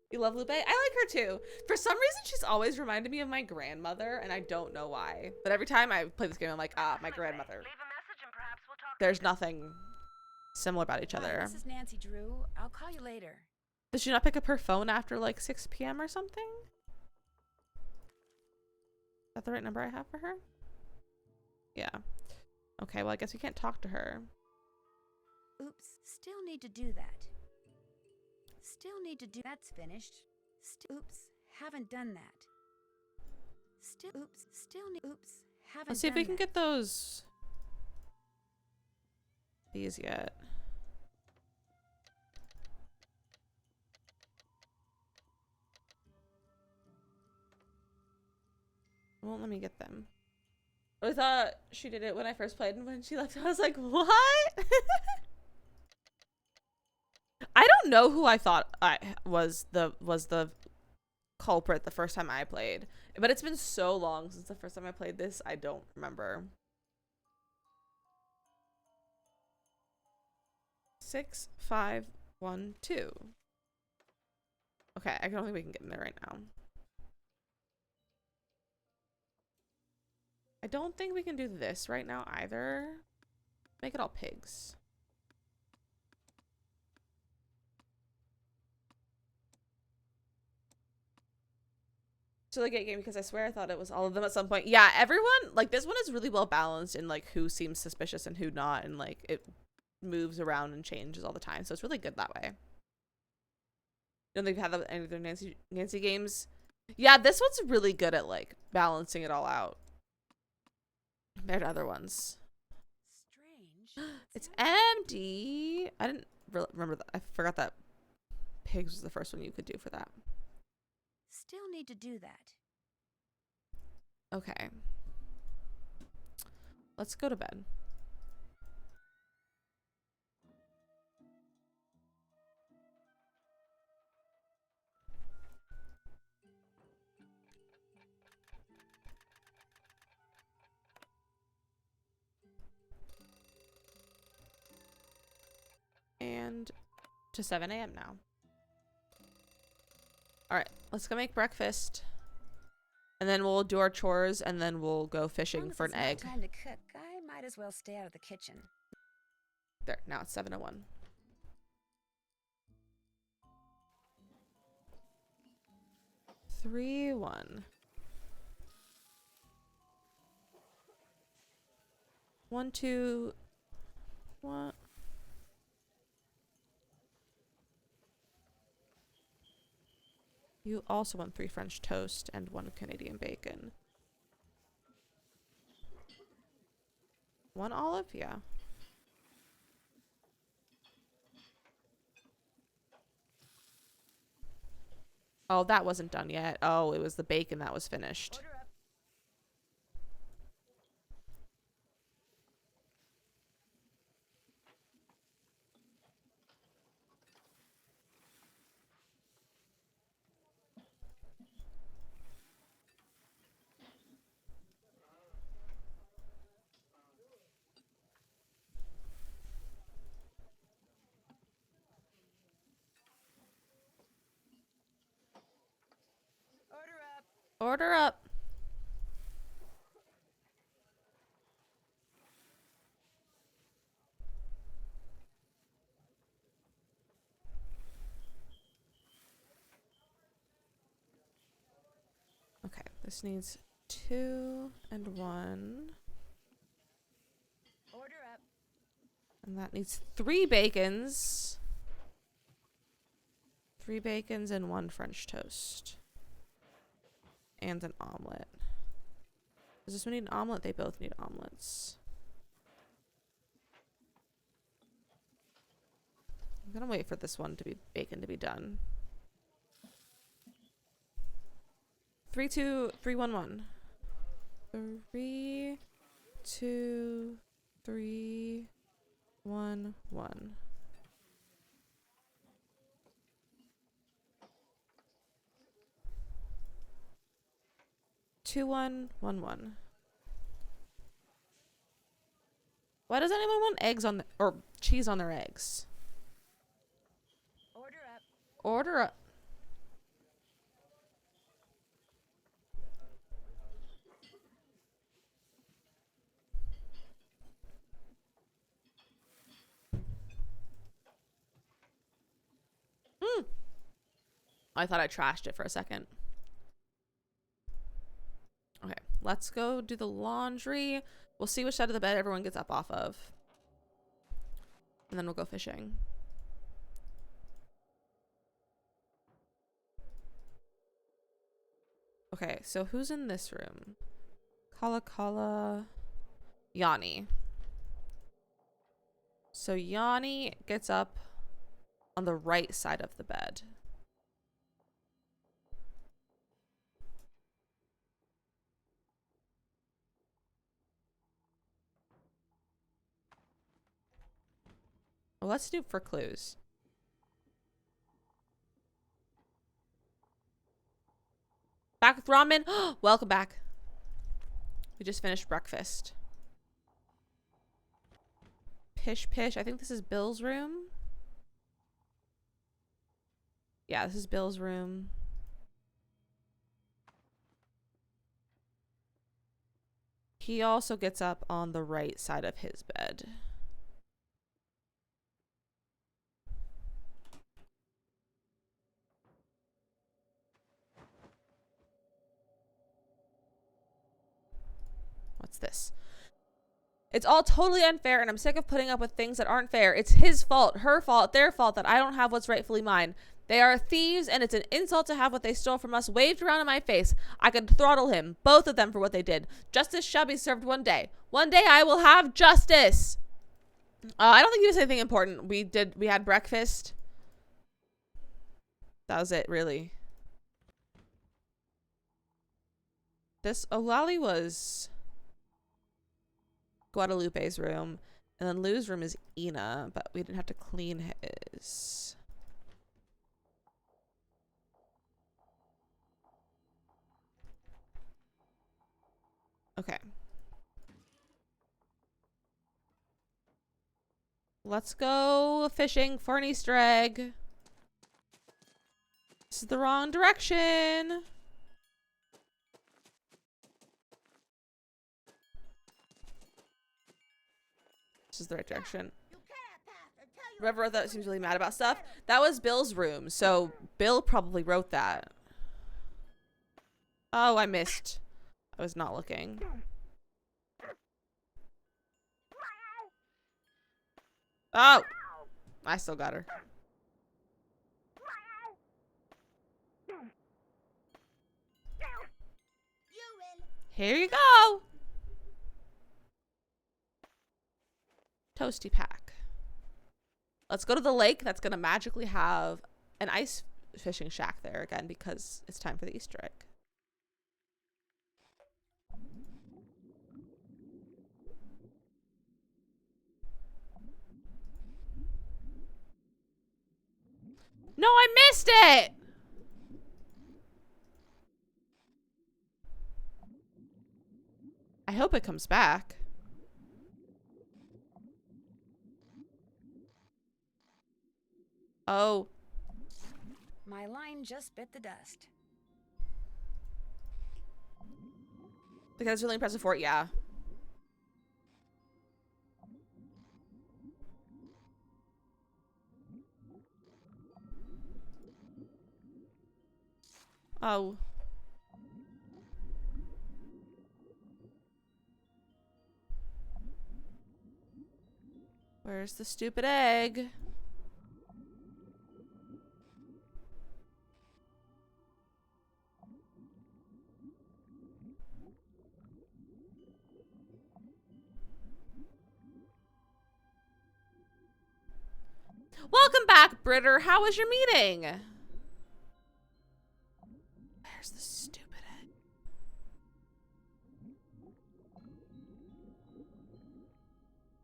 You love Lupe? I like her too. For some reason, she's always reminded me of my grandmother, and I don't know why. But every time I play this game, I'm like, ah, my grandmother. Leave a message and perhaps we'll talk There's later. nothing similar about each Hi, other. this is Nancy Drew. I'll call you later. Did she not pick up her phone after like 6 p.m. or something? Is that the right number I have for her? Yeah. Okay, well, I guess we can't talk to her. Oops, still need to do that. Still need to do that's finished. Oops, haven't done that. Oops, haven't Let's see if done we can that. get those these yet. It won't let me get them. I thought she did it when I first played, and when she left, I was like, what? I don't know who I thought I was the culprit the first time I played, but it's been so long since the first time I played this, I don't remember. 6, 5, 1, 2. Okay, I don't think we can get in there right now. I don't think we can do this right now either. Make it all pigs. Still a great game because I swear I thought it was all of them at some point. Yeah, everyone, like, this one is really well balanced in like who seems suspicious and who not, and like it moves around and changes all the time, so it's really good that way. You don't think you've had any other Nancy games? Yeah, this one's really good at like balancing it all out compared to other ones. Strange. It's empty. I didn't remember that. I forgot that pigs was the first one you could do for that. Still need to do that. Okay. Let's go to bed. And to 7 a.m. now. All right, let's go make breakfast. And then we'll do our chores, and then we'll go fishing for an egg. It's not time to cook. I might as well stay out of the kitchen. There, now it's 7:01. Three, 1. 1, 2, 1. You also want 3 French toast and 1 Canadian bacon. 1 olive? Yeah. Oh, that wasn't done yet. Oh, it was the bacon that was finished. Order up. Order up. Order up. Okay, this needs 2 and 1. Order up. And that needs 3 bacons. 3 bacons and 1 French toast. And an omelet. Does this one need an omelet? They both need omelets. I'm gonna wait for this one to be bacon to be done. 3, 2, 3, 1, 1. 3, 2, 3, 1 1. 2 1 1 1. Why does anyone want eggs on or cheese on their eggs? Order up. Order up. I thought I trashed it for a second. Okay, let's go do the laundry. We'll see which side of the bed everyone gets up off of. And then we'll go fishing. Okay, so who's in this room? Kala, Yanni. So Yanni gets up on the right side of the bed. Well, let's do for clues. Back with ramen. Welcome back. We just finished breakfast. Pish pish. I think this is Bill's room. Yeah, this is Bill's room. He also gets up on the right side of his bed. What's this? It's all totally unfair, and I'm sick of putting up with things that aren't fair. It's his fault, her fault, their fault that I don't have what's rightfully mine. They are thieves, and it's an insult to have what they stole from us waved around in my face. I could throttle him, both of them, for what they did. Justice shall be served one day. One day I will have justice. I don't think you said anything important. We had breakfast. That was it, really. This Olali was Guadalupe's room, and then Lou's room is Ina, but we didn't have to clean his. Okay. Let's go fishing for an Easter egg. This is the wrong direction. This is the right direction. Whoever wrote that seems really mad about stuff. That was Bill's room, so Bill probably wrote that. Oh, I missed. I was not looking. Oh! I still got her. Here you go! Toasty pack. Let's go to the lake that's going to magically have an ice fishing shack there again because it's time for the Easter egg. No, I missed it! I hope it comes back. Oh. My line just bit the dust. Because it's really impressive for it, yeah. Oh. Where's the stupid egg? Welcome back, Britter. How was your meeting? Where's the stupid egg?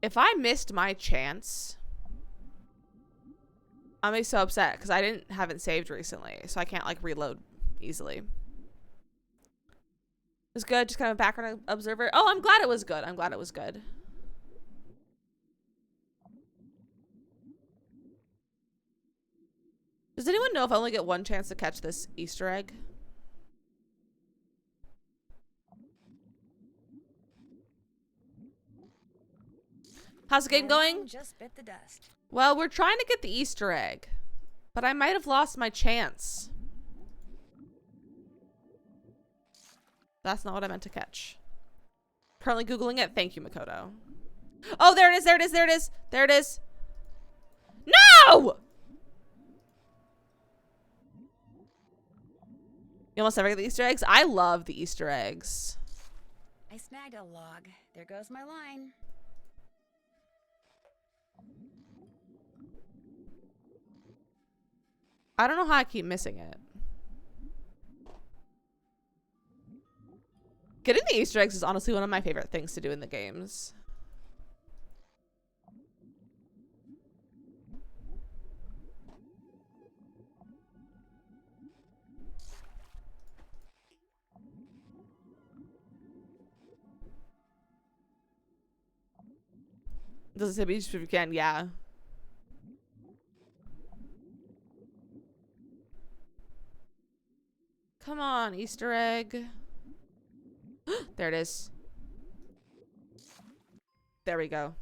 If I missed my chance, I'm gonna be so upset because I haven't saved recently, so I can't like reload easily. It was good, just kind of a background observer. Oh, I'm glad it was good. I'm glad it was good. Does anyone know if I only get one chance to catch this Easter egg? How's the game going? Just bit the dust. Well, we're trying to get the Easter egg, but I might have lost my chance. That's not what I meant to catch. Currently Googling it. Thank you, Makoto. Oh, there it is. There it is. There it is. There it is. No! You almost never get the Easter eggs? I love the Easter eggs. I snagged a log. There goes my line. I don't know how I keep missing it. Getting the Easter eggs is honestly one of my favorite things to do in the games. Does it say beach if you can? Yeah. Come on, Easter egg. There it is. There we go.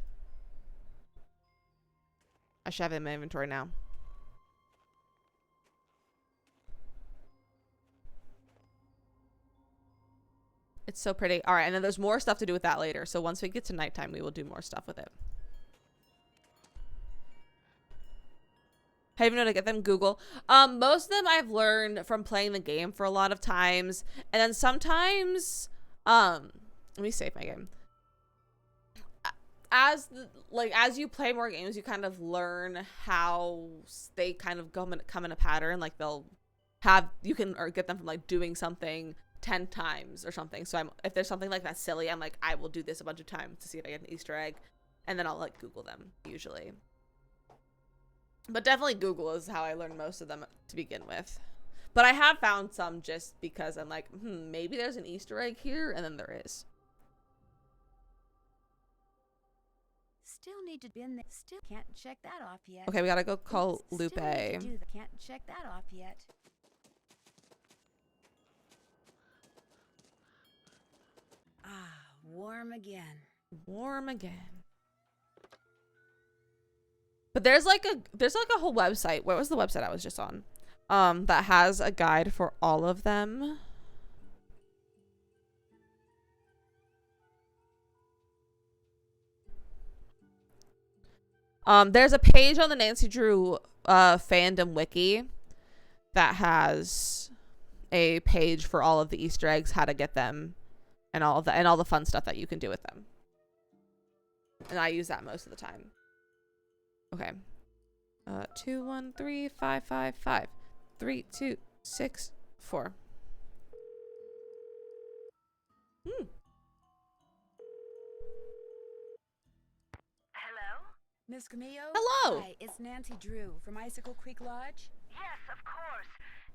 I should have it in my inventory now. It's so pretty. All right, and then there's more stuff to do with that later. So once we get to nighttime, we will do more stuff with it. How do you know to get them? Google. Most of them I've learned from playing the game for a lot of times, and then sometimes, let me save my game. As you play more games, you kind of learn how they kind of come in a pattern. Like you can get them from like doing something 10 times or something. So if there's something like that silly, I'm like, I will do this a bunch of times to see if I get an Easter egg, and then I'll like Google them usually. But definitely Google is how I learned most of them to begin with. But I have found some just because I'm like, maybe there's an Easter egg here, and then there is. Still need to bin that. Still can't check that off yet. Okay, we gotta go call Lupe. Can't check that off yet. Ah, warm again. Warm again. But there's like a whole website. What was the website I was just on? That has a guide for all of them. There's a page on the Nancy Drew fandom wiki that has a page for all of the Easter eggs, how to get them, and all the fun stuff that you can do with them. And I use that most of the time. Okay. 213555 3264. Hello? Miss Camillo? Hello. Hi, it's Nancy Drew from Icicle Creek Lodge. Yes, of course.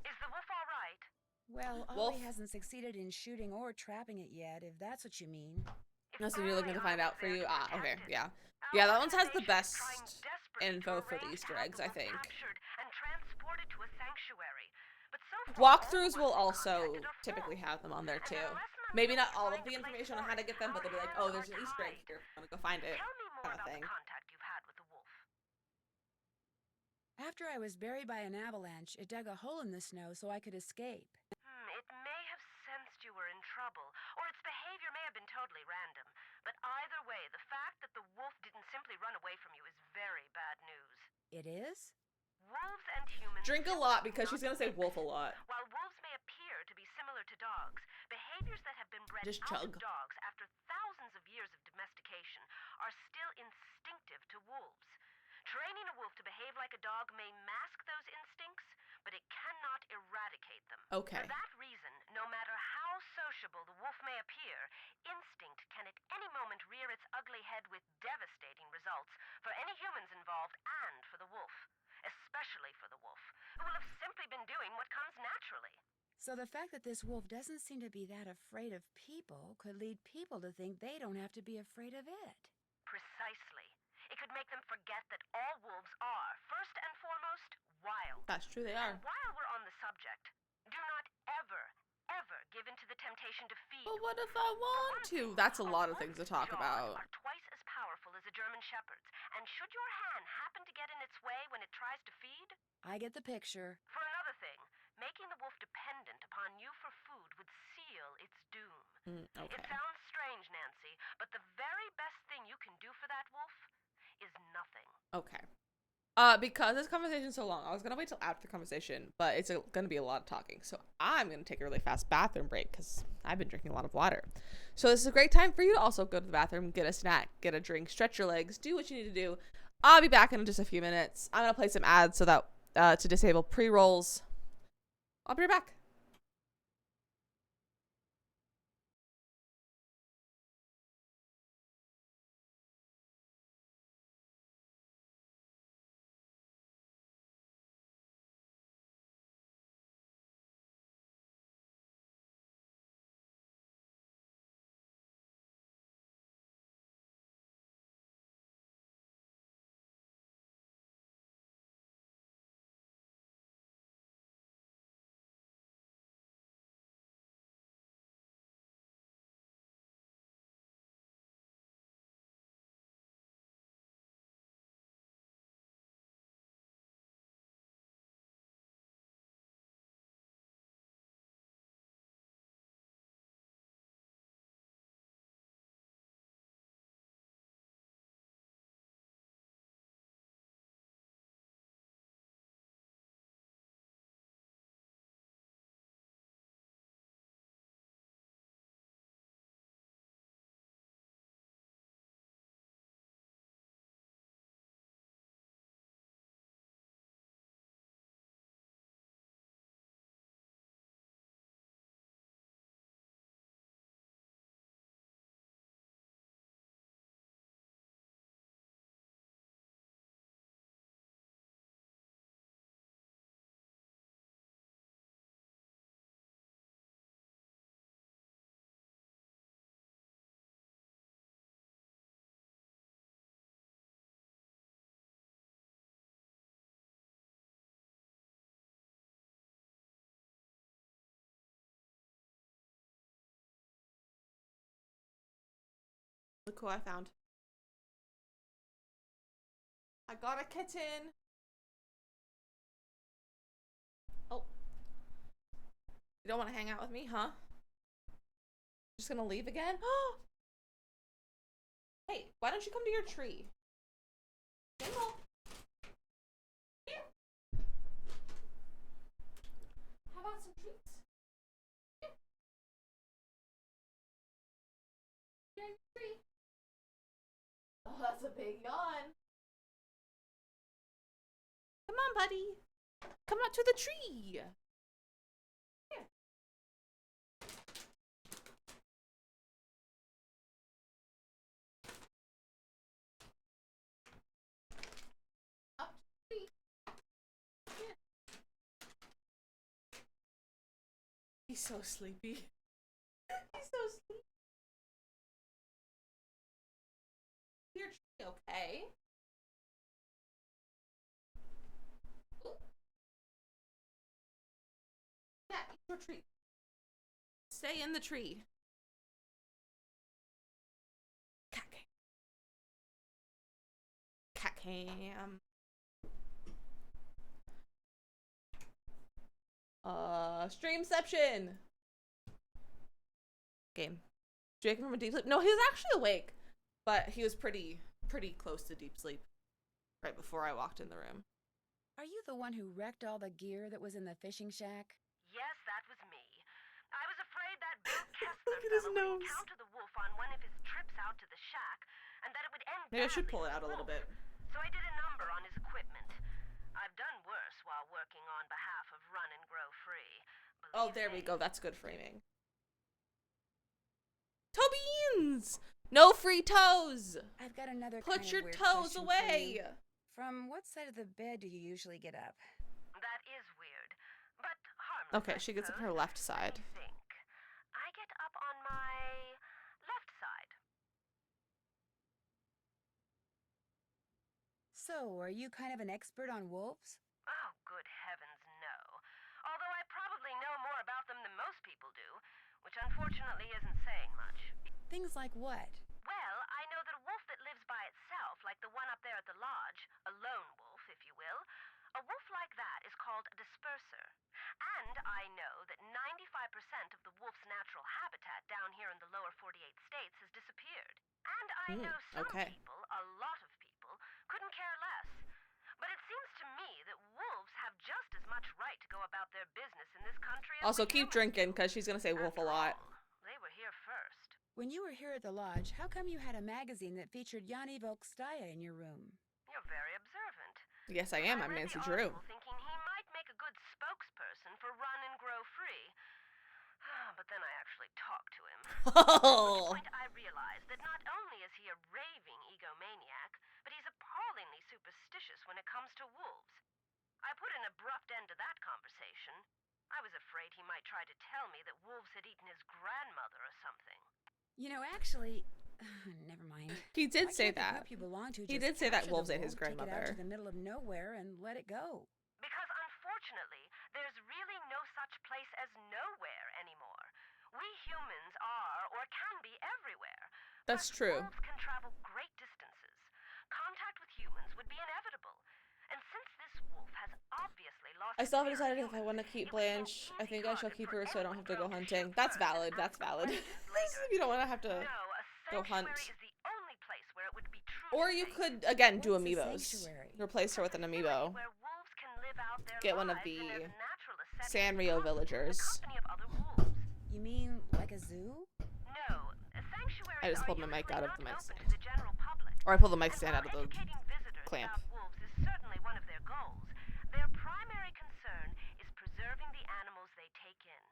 Is the wolf all right? Well, Wolf? Ollie hasn't succeeded in shooting or trapping it yet, if that's what you mean. Unless you're looking to find out for you. Ah, okay, yeah. Yeah, that one has the best info for the Easter eggs, I think. Walkthroughs will also typically have them on there too. Maybe not all of the information on how to get them, but they'll be like, oh, there's an Easter egg here. I'm gonna go find it. Kind of thing. After I was buried by an avalanche, it dug a hole in the snow so I could escape. It may have sensed you were in trouble, or its behavior may have been totally random. But either way, the fact that the wolf didn't simply run away from you is very bad news. It is? Wolves and humans Drink a lot because she's gonna say wolf a lot. While wolves may appear to be similar to dogs, behaviors that have been bred Just out chug. of dogs after thousands of years of domestication are still instinctive to wolves. Training a wolf to behave like a dog may mask those instincts, but it cannot eradicate them. Okay. For that reason, no matter how sociable the wolf may appear, instinct can at any moment rear its ugly head with devastating So the fact that this wolf doesn't seem to be that afraid of people could lead people to think they don't have to be afraid of it. Precisely. It could make them forget that all wolves are, first and foremost, wild. That's true, they are. And while we're on the subject, do not ever give in to the temptation to feed. But what if I want to? That's a lot of things to talk about. Are twice as powerful as a German Shepherd's, and should your hand happen to get in its way when it tries to feed? I get the picture. For another thing, making the wolf dependent upon you for food would seal its doom. Okay. It sounds strange, Nancy, but the very best thing you can do for that wolf is nothing. Okay. Because this conversation's so long, I was gonna wait till after the conversation, but it's gonna be a lot of talking. So I'm gonna take a really fast bathroom break because I've been drinking a lot of water. So this is a great time for you to also go to the bathroom, get a snack, get a drink, stretch your legs, do what you need to do. I'll be back in just a few minutes. I'm gonna play some ads so that to disable pre-rolls. I'll be right back. Look who I found. I got a kitten. Oh. You don't want to hang out with me, huh? Just gonna leave again? Hey, why don't you come to your tree? Jingle. Here. How about some treats? Here. Here in the tree. Oh, that's a big yawn. Come on, buddy. Come out to the tree. Here. Up to the tree. Here. He's so sleepy. He's so sleepy. Your tree, okay? Ooh. Yeah, eat your tree. Stay in the tree. Cat cam. Cat cam. Streamception. Game. Did from a deep sleep? No, he was actually awake, but he was pretty close to deep sleep right before I walked in the room. Are you the one who wrecked all the gear that was in the fishing shack? Yes, that was me. I was afraid that Bill Kessler Look at his fellow would nose. encounter the wolf on one of his trips out to the shack, and that it would end Maybe I should badly pull it for out a the little wolf. bit. So I did a number on his equipment. I've done worse while working on behalf of Run and Grow Free. Oh, there we go. That's good framing. Toe beans! No free toes! I've got another Put kind of your weird toes question for away! you. From what side of the bed do you usually get up? That is weird, but harmless Okay, she gets up her left side. Let me think. I get up on my left side. So, are you kind of an expert on wolves? Oh, good heavens, no. Although I probably know more about them than most people do, which unfortunately isn't saying much. Things like what? Well, I know that a wolf that lives by itself, like the one up there at the lodge, a lone wolf, if you will, a wolf like that is called a disperser. And I know that 95% of the wolf's natural habitat down here in the lower 48 states has disappeared. And I know some okay. people, a lot of people, couldn't care less. But it seems to me that wolves have just as much right to go about their business in this country as Also, we keep humans drinking, do. because she's gonna say wolf a After lot. all, they were here first. When you were here at the lodge, how come you had a magazine that featured Yanni Volkstaya in your room? You're very observant. Yes, I am. I I'm read Nancy the Drew. article thinking he might make a good spokesperson for Run and Grow Free. But then I actually talked to him. At which Oh. point I realized that not only is he a raving egomaniac, but he's appallingly superstitious when it comes to wolves. I put an abrupt end to that conversation. I was afraid he might try to tell me that wolves had eaten his grandmother or something. You know, actually, never mind. He did Why say can't the that. group you belong to He just did say that capture wolves the ate his wolf, take it out grandmother. to the middle of nowhere and let it go? Because unfortunately, there's really no such place as nowhere anymore. We humans are, or can be, everywhere. That's Plus, true. wolves can travel great distances. Contact with humans would be inevitable. And since this wolf has obviously lost I still haven't its fear of decided if I want to humans, keep it would seem Blanche. I easy think I shall target keep for her so I don't anyone have to go prone to hunting. shoot That's first and valid. That's ask valid. questions later. You don't want to have to No, a go hunt. sanctuary is the only place where it would be truly Or you safe. could, again, do What's a amiibos. sanctuary? Replace her with an amiibo. Where wolves can live out their Get one of lives in the as natural a setting as Sanrio possible in villagers. the company of other wolves. You mean like a zoo? No, sanctuaries I just are pulled my mic usually out of not the mic open stand. to the general public. Or I pulled the mic And stand while out of the educating visitors clamp. about wolves is certainly one of their goals, their primary concern is preserving the animals they take in.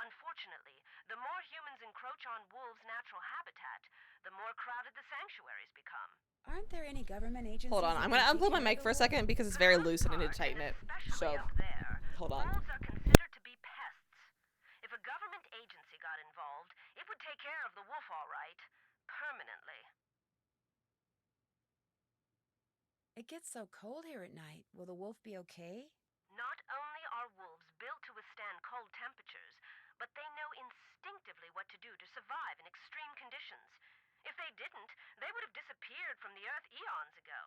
Unfortunately, the more humans encroach on wolves' natural habitat, the more crowded the sanctuaries become. Aren't there any government agencies? Hold on, that I'm can gonna take unplug my care of mic the for a wolf? second because it's For very the most loose and I need to part, tighten and it. especially So, up there, hold on. wolves are considered to be pests. If a government agency got involved, it would take care of the wolf all right, permanently. It gets so cold here at night. Will the wolf be okay? Not only are wolves built to withstand cold temperatures, but they know instinctively what to do to survive in extreme conditions. If they didn't, they would have disappeared from the earth eons ago.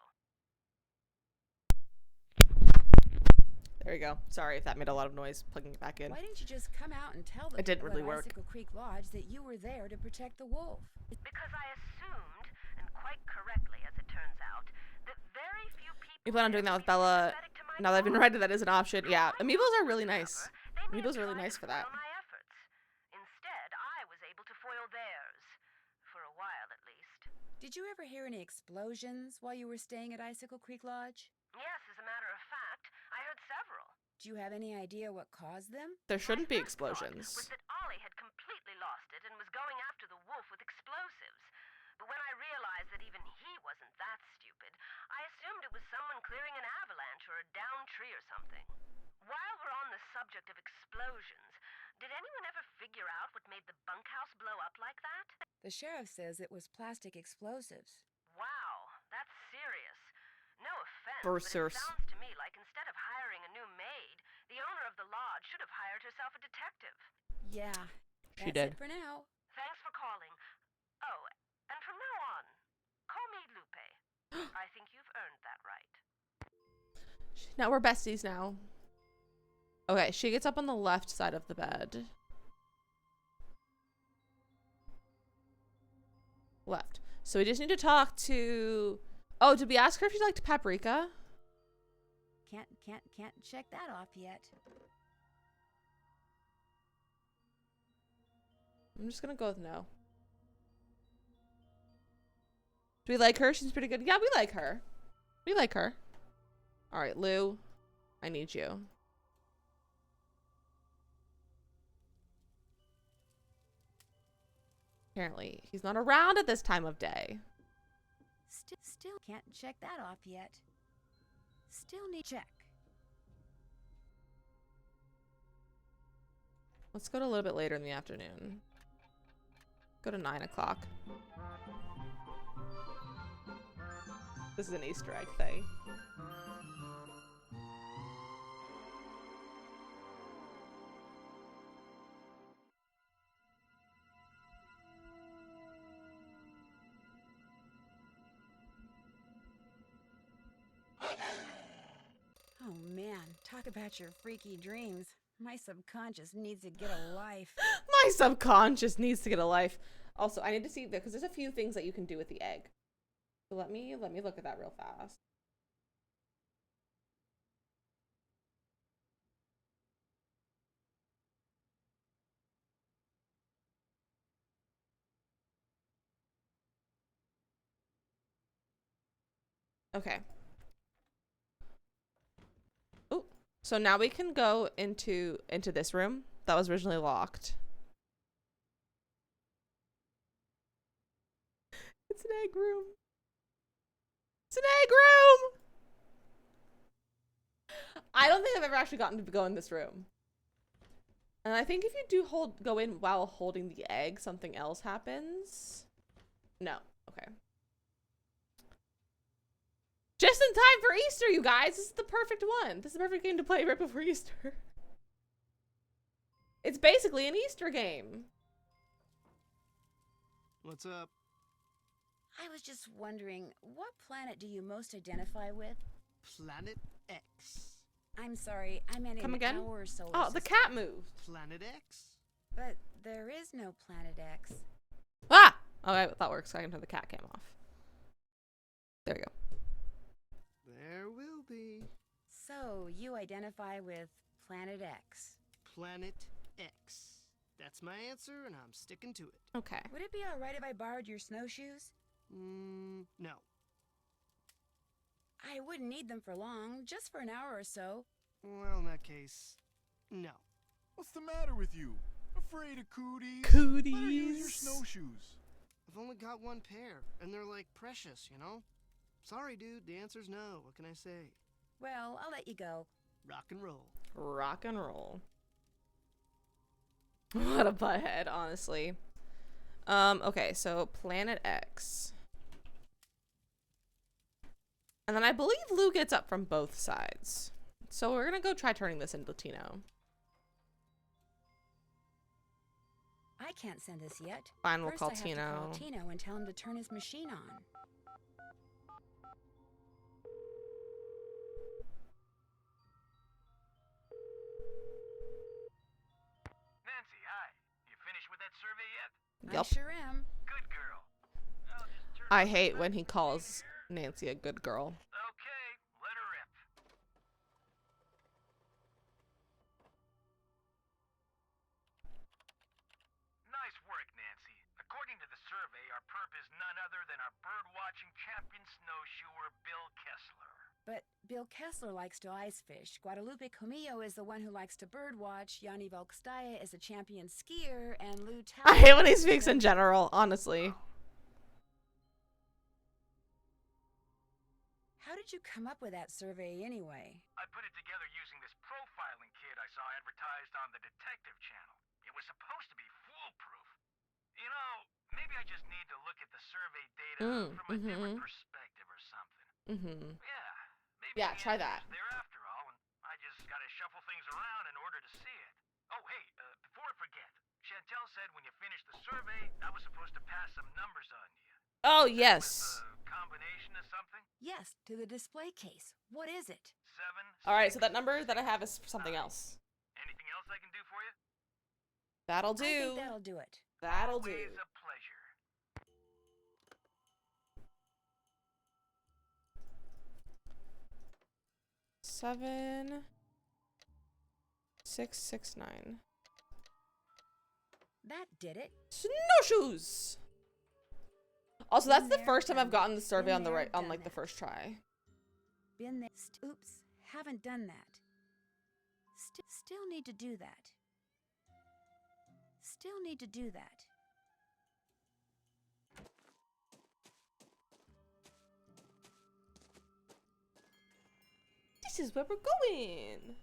There you go. Sorry if that made a lot of noise plugging it back in. Why didn't you just come out and tell the It didn't people really at work. Icicle Creek Lodge that you were there to protect the wolf? Because I assumed, and quite correctly as it turns out, that very few people... You plan on doing that with Bella? Now that I've been ready, that is an option. Yeah, amiibos are really nice. Amiibos are really nice for that. My efforts. Instead, I was able to foil theirs. For a while, at least. Did you ever hear any explosions while you were staying at Icicle Creek Lodge? Yes, as a matter of fact, I heard several. Do you have any idea what caused them? There shouldn't be My first thought explosions. was that Ollie had completely lost it and was going after the wolf with explosives. But when I realized that even he wasn't that stupid, I assumed it was someone clearing an avalanche or a downed tree or something. While we're on the subject of explosions, did anyone ever figure out what made the bunkhouse blow up like that? The sheriff says it was plastic explosives. Wow, that's serious. No offense, Bursars. but it sounds to me like instead of hiring a new maid, the owner of the lodge should have hired herself a detective. Yeah, She that's did. it for now. Thanks for calling. Oh, and from now on, call me Lupe. I think you've earned that right. Now we're besties now. Okay, she gets up on the left side of the bed. Left. So we just need to talk to... Oh, did we ask her if she liked paprika? Can't check that off yet. I'm just gonna go with no. Do we like her? She's pretty good. Yeah, we like her. We like her. All right, Lou, I need you. Apparently, he's not around at this time of day. Still can't check that off yet. Still need check. Let's go to a little bit later in the afternoon. Go to 9 o'clock. This is an Easter egg thing. Oh man, talk about your freaky dreams. My subconscious needs to get a life. My subconscious needs to get a life. Also, I need to see that because there's a few things that you can do with the egg. So let me look at that real fast. Okay. Oh, so now we can go into this room that was originally locked. It's an egg room. It's an egg room. I don't think I've ever actually gotten to go in this room. And I think if you do go in while holding the egg, something else happens. No. Okay. Just in time for Easter, you guys. This is the perfect one. This is the perfect game to play right before Easter. It's basically an Easter game. What's up? I was just wondering, what planet do you most identify with? Planet X. I'm sorry, I meant Come in again? our solar Oh, the system. cat moved. Planet X? But there is no Planet X. Ah! Okay, that works. I can turn the cat cam off. There we go. There will be. So, you identify with Planet X. Planet X. That's my answer, and I'm sticking to it. Okay. Would it be alright if I borrowed your snowshoes? No. I wouldn't need them for long, just for an hour or so. Well, in that case, no. What's the matter with you? Afraid of cooties? Cooties. Let her use your snowshoes. I've only got one pair, and they're like precious, you know? Sorry, dude, the answer's no. What can I say? Well, I'll let you go. Rock and roll. Rock and roll. What a butthead, honestly. Okay, so Planet X. And then I believe Lou gets up from both sides. So we're gonna go try turning this into Tino. I can't send this yet. Fine, we'll First, call I have Tino. to call Tino and tell him to turn his machine on. Nancy, hi. You finished with that survey yet? I Yup. sure am. Good girl. I'll just turn I on hate the when he machine calls here. Nancy a good girl. Okay, let her rip. Nice work, Nancy. According to the survey, our perp is none other than our bird-watching champion snowshoer, Bill Kessler. But Bill Kessler likes to ice fish. Guadalupe Comillo is the one who likes to birdwatch. Yanni Volkstaya is a champion skier, and Lou I hate when he Talbot is speaks a- in general, honestly. How did you come up with that survey anyway? I put it together using this profiling kit I saw advertised on the Detective Channel. It was supposed to be foolproof. You know, maybe I just need to look at the survey data from a different perspective or something. Yeah, maybe Yeah, the try answer that. is there after all, and I just gotta shuffle things around in order to see it. Oh, hey, before I forget, Chantel said when you finished the survey, I was supposed to pass some numbers on you. Oh, With yes. a combination of something? Yes, to the display case. What is it? 7. Alright, so that number that I have is something else. Anything else I can do for you? That'll I think do. that'll do it. That'll do. Always a pleasure. 7669. That did it. Snowshoes. Also, that's Been the there, first time I've done gotten the that. survey Been on the there, right on done like the that. first try. Been there. Oops, haven't done that. Still need to do that. Still need to do that. This is where we're going.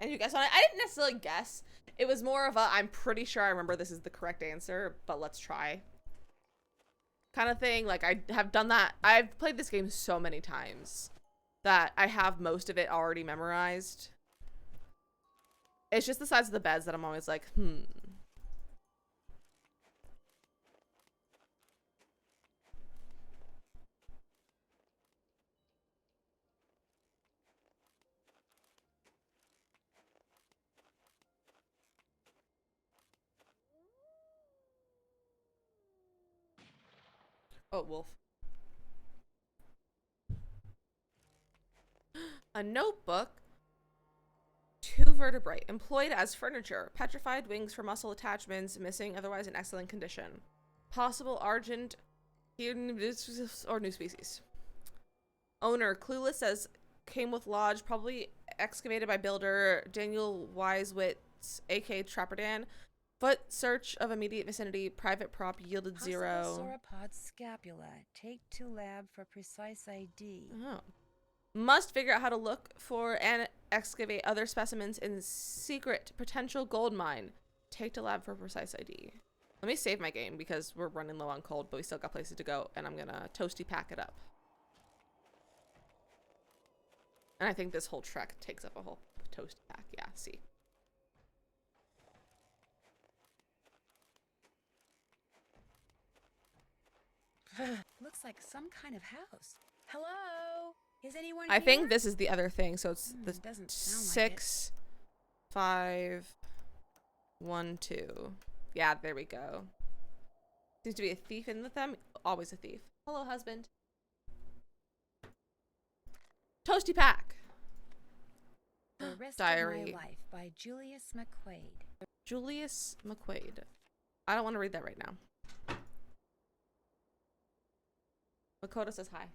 And you guess on it. I didn't necessarily guess. It was more of a, I'm pretty sure I remember this is the correct answer, but let's try kind of thing. Like, I have done that. I've played this game so many times that I have most of it already memorized. It's just the size of the beds that I'm always like, Oh, wolf. A notebook. 2 vertebrae. Employed as furniture. Petrified wings for muscle attachments. Missing, otherwise in excellent condition. Possible argent or new species. Owner. Clueless, says came with lodge. Probably excavated by builder Daniel Wisewitz, aka Trapperdan. Foot search of immediate vicinity. Private prop yielded Possible 0. sauropod scapula. Take to lab for precise ID. Oh. Must figure out how to look for and excavate other specimens in secret potential gold mine. Take to lab for precise ID. Let me save my game because we're running low on cold, but we still got places to go, and I'm gonna toasty pack it up. And I think this whole trek takes up a whole toasty pack. Yeah, see. Looks like some kind of house. Hello? Is anyone I here? think this is the other thing, so it's the doesn't sound like 6, 5, 1, 2. Yeah, there we go. Seems to be a thief in with them. Always a thief. Hello, husband. Toasty pack. The Rest Diary. of My Life by Julius McQuaid. Julius McQuaid. I don't want to read that right now. Makoto says hi.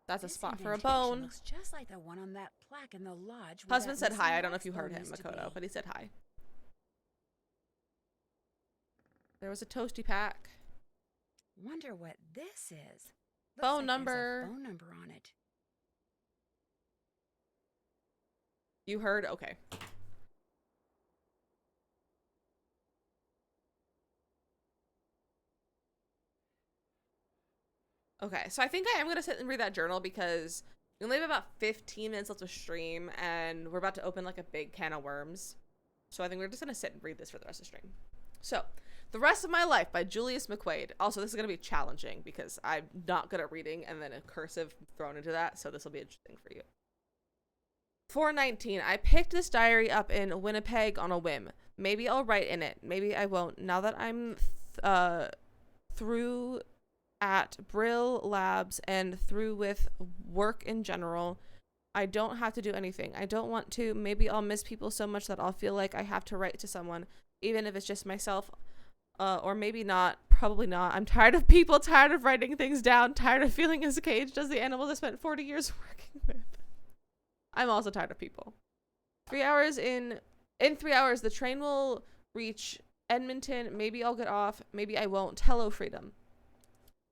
That's a This spot for a indentation bone. Looks just like the one on that plaque in the lodge. where Husband that said hi. missing I don't know if you wax heard bone him, used to Makoto, be. but he said hi. There was a toasty pack. Wonder what this is. Looks Phone like number. There's a phone number on it. You heard? Okay. Okay, so I think I am going to sit and read that journal because we only have about 15 minutes left to stream, and we're about to open like a big can of worms. So I think we're just going to sit and read this for the rest of the stream. So, The Rest of My Life by Julius McQuaid. Also, this is going to be challenging because I'm not good at reading and then a cursive thrown into that, so this will be interesting for you. 419. I picked this diary up in Winnipeg on a whim. Maybe I'll write in it. Maybe I won't. Now that I'm through at Brill Labs and through with work in general, I don't have to do anything. I don't want to. Maybe I'll miss people so much that I'll feel like I have to write to someone, even if it's just myself. Or maybe not. Probably not. I'm tired of people, tired of writing things down, tired of feeling as caged as the animals I spent 40 years working with. I'm also tired of people. 3 hours in 3 hours, the train will reach Edmonton. Maybe I'll get off. Maybe I won't. Hello, freedom.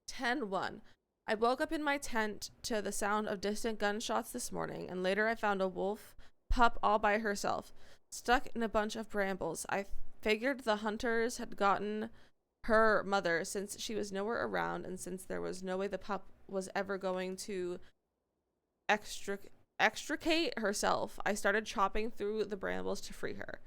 10:1. I woke up in my tent to the sound of distant gunshots this morning, and later I found a wolf pup all by herself, stuck in a bunch of brambles. I figured the hunters had gotten her mother since she was nowhere around, and since there was no way the pup was ever going to extricate herself, I started chopping through the brambles to free her.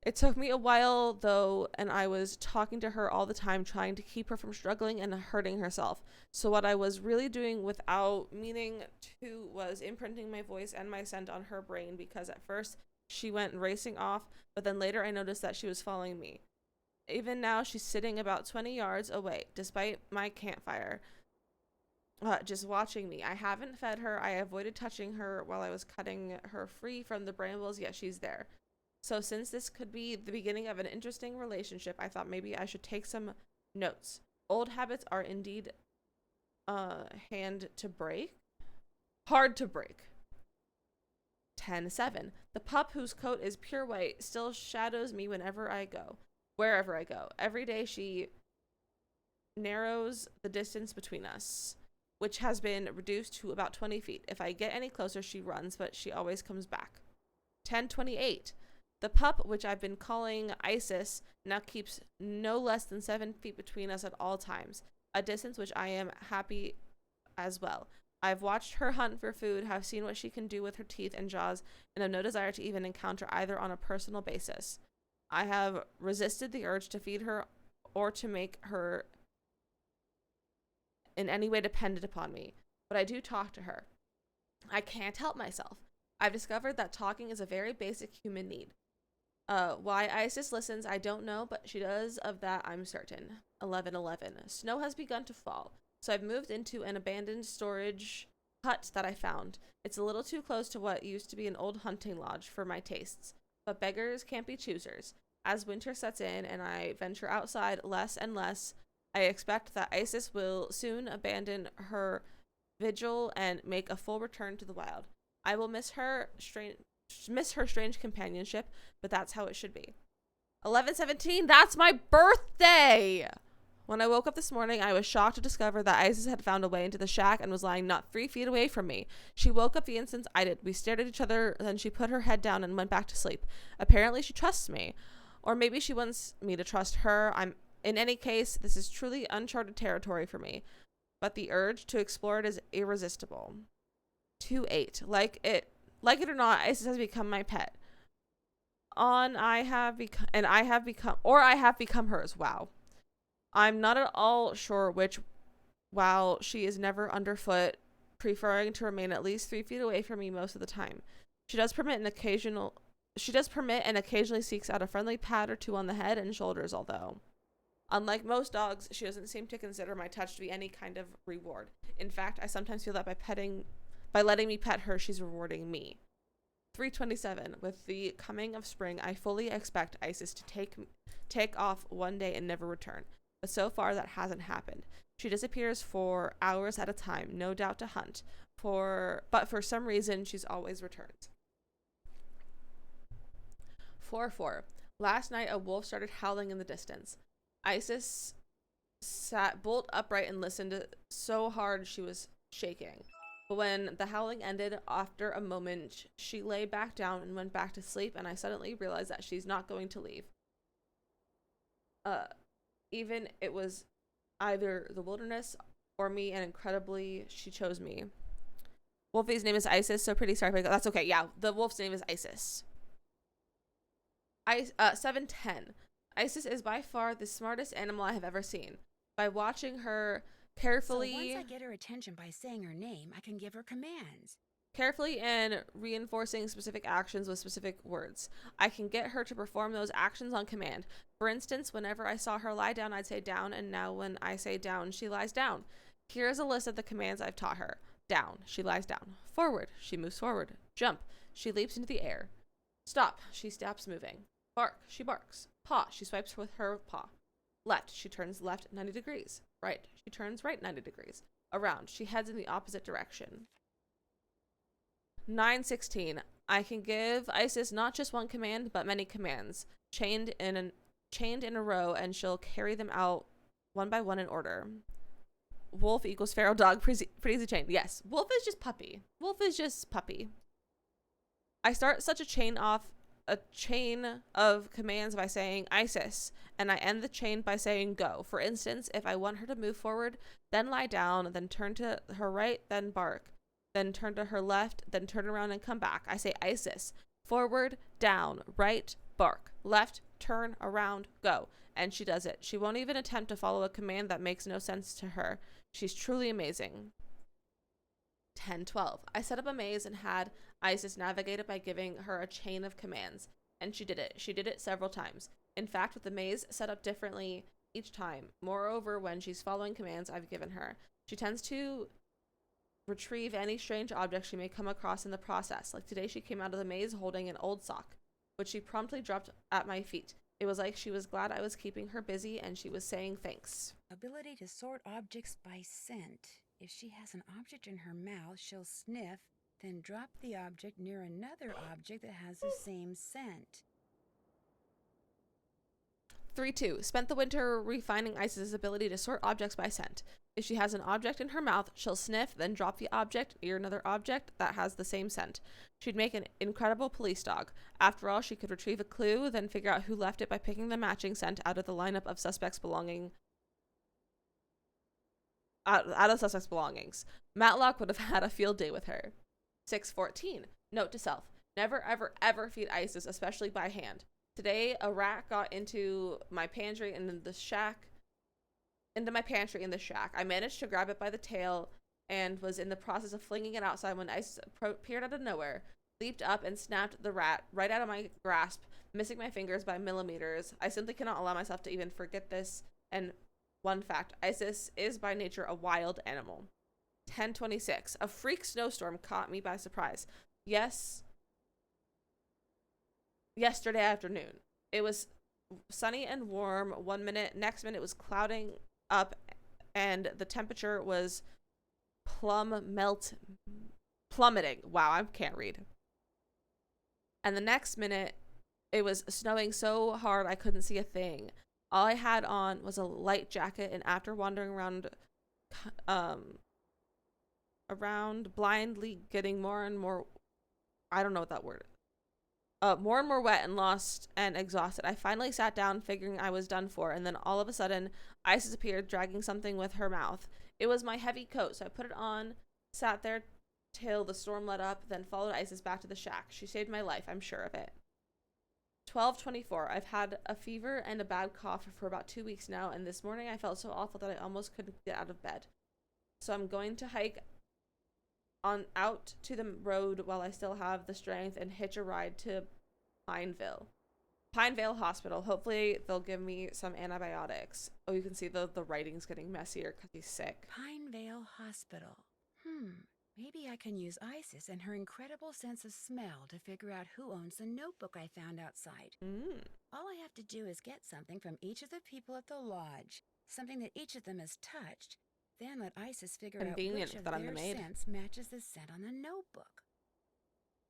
It took me a while, though, and I was talking to her all the time, trying to keep her from struggling and hurting herself. So what I was really doing without meaning to was imprinting my voice and my scent on her brain, because at first she went racing off, but then later I noticed that she was following me. Even now, she's sitting about 20 yards away, despite my campfire, just watching me. I haven't fed her. I avoided touching her while I was cutting her free from the brambles, yet she's there. So since this could be the beginning of an interesting relationship, I thought maybe I should take some notes. Old habits are indeed hard to break. 10:7. The pup, whose coat is pure white, still shadows me wherever I go. Every day she narrows the distance between us. which has been reduced to about 20 feet. If I get any closer, she runs, but she always comes back. 10:28. The pup, which I've been calling Isis, now keeps no less than 7 feet between us at all times, a distance which I am happy as well. I've watched her hunt for food, have seen what she can do with her teeth and jaws, and have no desire to even encounter either on a personal basis. I have resisted the urge to feed her or to make her in any way dependent upon me, but I do talk to her. I can't help myself. I've discovered that talking is a very basic human need. Why Isis listens, I don't know, but she does, of that I'm certain. 11:11. Snow has begun to fall, so I've moved into an abandoned storage hut that I found. It's a little too close to what used to be an old hunting lodge for my tastes, but beggars can't be choosers. As winter sets in and I venture outside less and less, I expect that Isis will soon abandon her vigil and make a full return to the wild. I will miss her strange companionship, but that's how it should be. 11:17, that's my birthday! When I woke up this morning, I was shocked to discover that Isis had found a way into the shack and was lying not 3 feet away from me. She woke up the instant I did. We stared at each other, then she put her head down and went back to sleep. Apparently she trusts me. Or maybe she wants me to trust her. In any case, this is truly uncharted territory for me. But the urge to explore it is irresistible. 2:8. Like it or not, Isis has become my pet. I have become hers. Wow. I'm not at all sure which, while she is never underfoot, preferring to remain at least 3 feet away from me most of the time. She does permit and occasionally seeks out a friendly pat or two on the head and shoulders, although, unlike most dogs, she doesn't seem to consider my touch to be any kind of reward. In fact, I sometimes feel that by letting me pet her, she's rewarding me. 3:27. With the coming of spring, I fully expect Isis to take off one day and never return. But so far, that hasn't happened. She disappears for hours at a time, no doubt to hunt. But for some reason, she's always returned. 4:4. Last night, a wolf started howling in the distance. Isis sat bolt upright and listened so hard she was shaking. But when the howling ended, after a moment, she lay back down and went back to sleep, and I suddenly realized that she's not going to leave. Even it was either the wilderness or me, and incredibly, she chose me. Wolfie's name is Isis, so pretty sorry, but that's okay. Yeah, the wolf's name is Isis. 7:10. Isis is by far the smartest animal I have ever seen. By watching her carefully... So once I get her attention by saying her name, I can give her commands. Carefully and reinforcing specific actions with specific words, I can get her to perform those actions on command. For instance, whenever I saw her lie down, I'd say down, and now when I say down, she lies down. Here is a list of the commands I've taught her. Down, she lies down. Forward, she moves forward. Jump, she leaps into the air. Stop, she stops moving. Bark, she barks. Paw, she swipes with her paw. Left, she turns left 90 degrees. Right, she turns right 90 degrees. Around, she heads in the opposite direction. 9:16. I can give Isis not just one command, but many commands, chained in a row, and she'll carry them out one by one in order. Wolf equals feral dog, pretty easy chain. Yes, wolf is just puppy. Wolf is just puppy. I start such a chain of commands by saying Isis, and I end the chain by saying go. For instance, if I want her to move forward, then lie down, then turn to her right, then bark, then turn to her left, then turn around and come back. I say Isis, forward, down, right, bark, left, turn, around, go. And she does it. She won't even attempt to follow a command that makes no sense to her. She's truly amazing. 10:12. I set up a maze and had Isis navigate it by giving her a chain of commands. And she did it. She did it several times. In fact, with the maze set up differently each time. Moreover, when she's following commands I've given her, she tends to retrieve any strange object she may come across in the process. Like today, she came out of the maze holding an old sock, which she promptly dropped at my feet. It was like she was glad I was keeping her busy, and she was saying thanks. Ability to sort objects by scent. If she has an object in her mouth, she'll sniff, then drop the object near another object that has the same scent. 3-2. Spent the winter refining Isis' ability to sort objects by scent. If she has an object in her mouth, she'll sniff, then drop the object near another object that has the same scent. She'd make an incredible police dog. After all, she could retrieve a clue, then figure out who left it by picking the matching scent out of the lineup of suspects belonging out of suspects' belongings. Matlock would have had a field day with her. 6-14. Note to self. Never, ever, ever feed Isis, especially by hand. Today, a rat got into my pantry and in the shack. I managed to grab it by the tail and was in the process of flinging it outside when Isis appeared out of nowhere, leaped up and snapped the rat right out of my grasp, missing my fingers by millimeters. I simply cannot allow myself to even forget this. And one fact, Isis is by nature a wild animal. 10:26. A freak snowstorm caught me by surprise. Yesterday afternoon. It was sunny and warm 1 minute, next minute it was clouding up and the temperature was plummeting. Wow, I can't read. And the next minute it was snowing so hard I couldn't see a thing. All I had on was a light jacket, and after wandering around blindly getting more and more, I don't know what that word is. More and more wet and lost and exhausted, I finally sat down, figuring I was done for, and then all of a sudden, Isis appeared, dragging something with her mouth. It was my heavy coat, so I put it on, sat there till the storm let up, then followed Isis back to the shack. She saved my life, I'm sure of it. 12:24. I've had a fever and a bad cough for about 2 weeks now, and this morning I felt so awful that I almost couldn't get out of bed. So I'm going to hike on out to the road while I still have the strength and hitch a ride to Pinevale Hospital. Hopefully they'll give me some antibiotics. Oh, you can see the writing's getting messier because he's sick. Pinevale Hospital. Maybe I can use Isis and her incredible sense of smell to figure out who owns the notebook I found outside. All I have to do is get something from each of the people at the lodge, something that each of them has touched, then let Isis figure out which of their scents matches the scent on the notebook.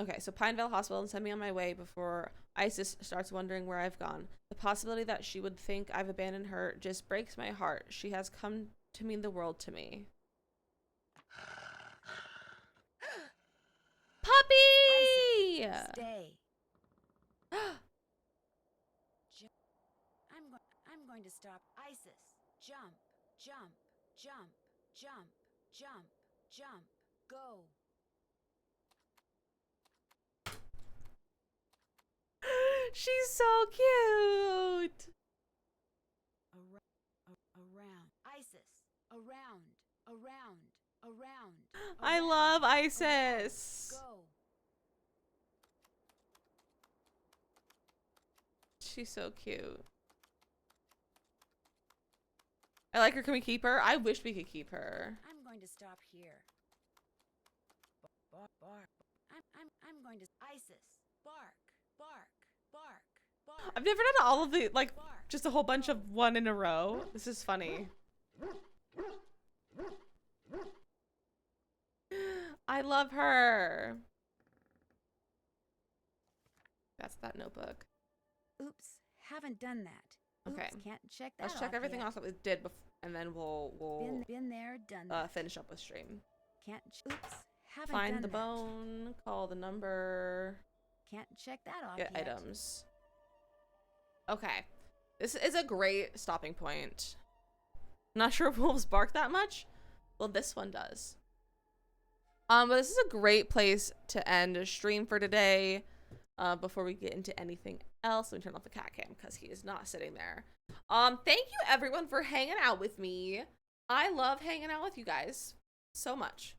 Okay, so Pinevale Hospital, and send me on my way before Isis starts wondering where I've gone. The possibility that she would think I've abandoned her just breaks my heart. She has come to mean the world to me. Puppy! Isis, stay. I'm going to stop. Isis, jump, jump, jump, jump, jump, jump, go. She's so cute. Around. Isis, around. I love Isis. Go. She's so cute. I like her. Can we keep her? I wish we could keep her. I'm going to stop here. Bark. I'm going to Isis. Bark. I've never done all of the, like, just a whole bunch of one in a row. This is funny. I love her. That's that notebook. Oops, haven't done that. Okay. Oops, can't check that. Let's check everything else that we did before, and then we'll been there, done that. finish up with stream. Oops, haven't Find done the that. bone, call the number. Can't check that off Get yet. items. Okay. This is a great stopping point. Not sure if wolves bark that much. Well, this one does. But this is a great place to end a stream for today. Before we get into anything else, let me turn off the cat cam because he is not sitting there. Thank you everyone for hanging out with me. I love hanging out with you guys so much.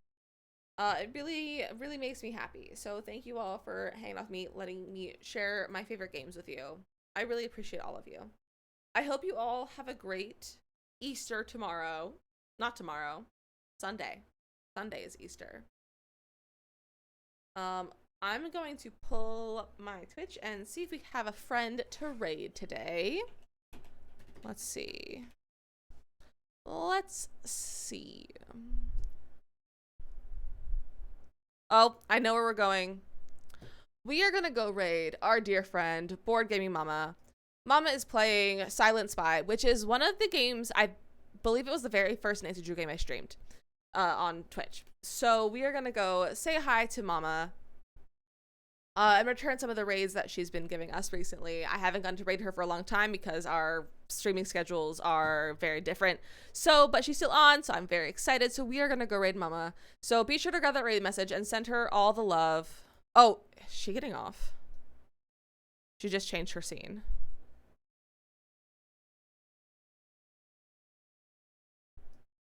It really makes me happy. So thank you all for hanging out with me, letting me share my favorite games with you. I really appreciate all of you. I hope you all have a great Easter tomorrow. Not tomorrow. Sunday. Sunday is Easter. I'm going to pull up my Twitch and see if we have a friend to raid today. Let's see. Oh, I know where we're going. We are gonna go raid our dear friend, Board Gaming Mama. Mama is playing Silent Spy, which is one of the games, I believe it was the very first Nancy Drew game I streamed on Twitch. So we are going to go say hi to Mama and return some of the raids that she's been giving us recently. I haven't gotten to raid her for a long time because our streaming schedules are very different. So, but she's still on, so I'm very excited. So we are going to go raid Mama. So be sure to grab that raid message and send her all the love. Oh, is she getting off? She just changed her scene.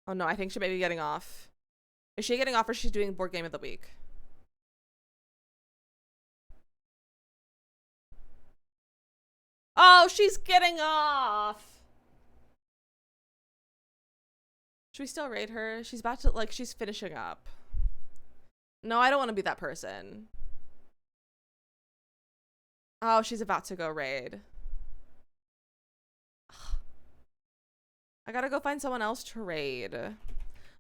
Oh no, I think she may be getting off. Is she getting off or she's doing board game of the week? Oh, she's getting off. Should we still raid her? She's about to, like, she's finishing up. No, I don't want to be that person. Oh, she's about to go raid. I gotta go find someone else to raid.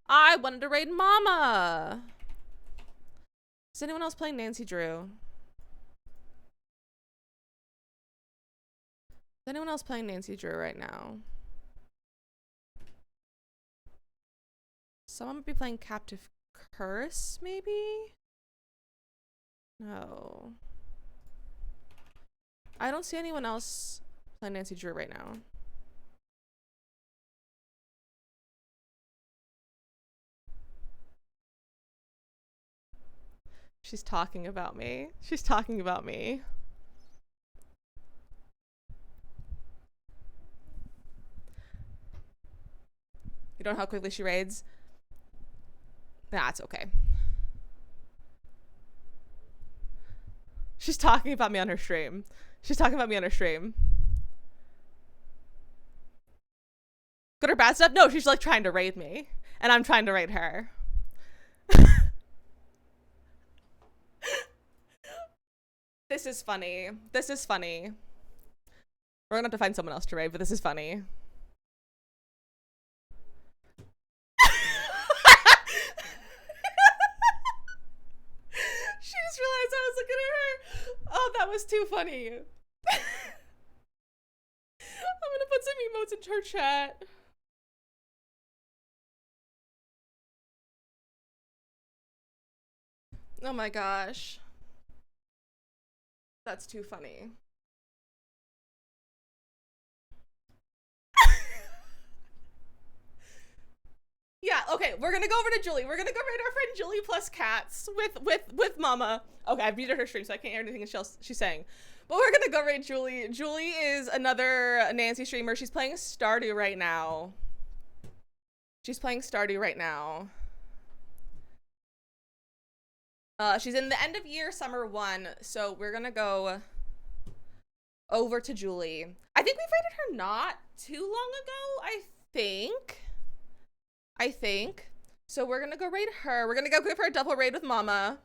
I wanted to raid Mama. Is anyone else playing Nancy Drew? Is anyone else playing Nancy Drew right now? Someone might be playing Captive Curse, maybe? No. I don't see anyone else playing Nancy Drew right now. She's talking about me. She's talking about me. You don't know how quickly she raids? That's okay. She's talking about me on her stream. She's talking about me on her stream. Good or bad stuff? No, she's like trying to raid me. And I'm trying to raid her. This is funny. This is funny. We're gonna have to find someone else to raid, but this is funny. She just realized I was looking at her. Oh, that was too funny. I'm gonna put some emotes into her chat. Oh my gosh. That's too funny. Yeah, okay, we're gonna go over to Julie. We're gonna go raid our friend Julie plus cats with Mama. Okay, I've muted her stream, so I can't hear anything else she's saying. But we're gonna go raid Julie. Julie is another Nancy streamer. She's playing Stardew right now. She's playing Stardew right now. She's in the end of year summer 1, so we're gonna go over to Julie. I think we've raided her not too long ago, I think. So we're gonna go raid her. We're gonna go give her a double raid with Mama.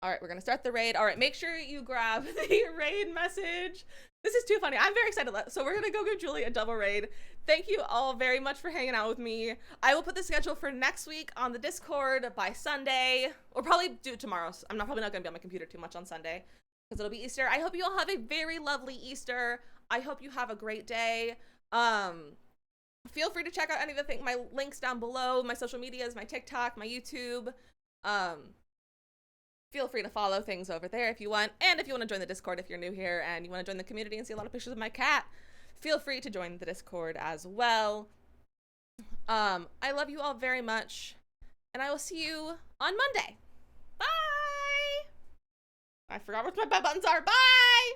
All right, we're gonna start the raid. All right, make sure you grab the raid message. This is too funny. I'm very excited. So we're gonna go give Julie a double raid. Thank you all very much for hanging out with me. I will put the schedule for next week on the Discord by Sunday, or probably do it tomorrow. I'm probably not gonna be on my computer too much on Sunday because it'll be Easter. I hope you all have a very lovely Easter. I hope you have a great day. Feel free to check out any of my links down below, my social medias, my TikTok, my YouTube. Feel free to follow things over there if you want. And if you want to join the Discord, if you're new here and you want to join the community and see a lot of pictures of my cat, feel free to join the Discord as well. I love you all very much, and I will see you on Monday. Bye! I forgot what my buttons are. Bye!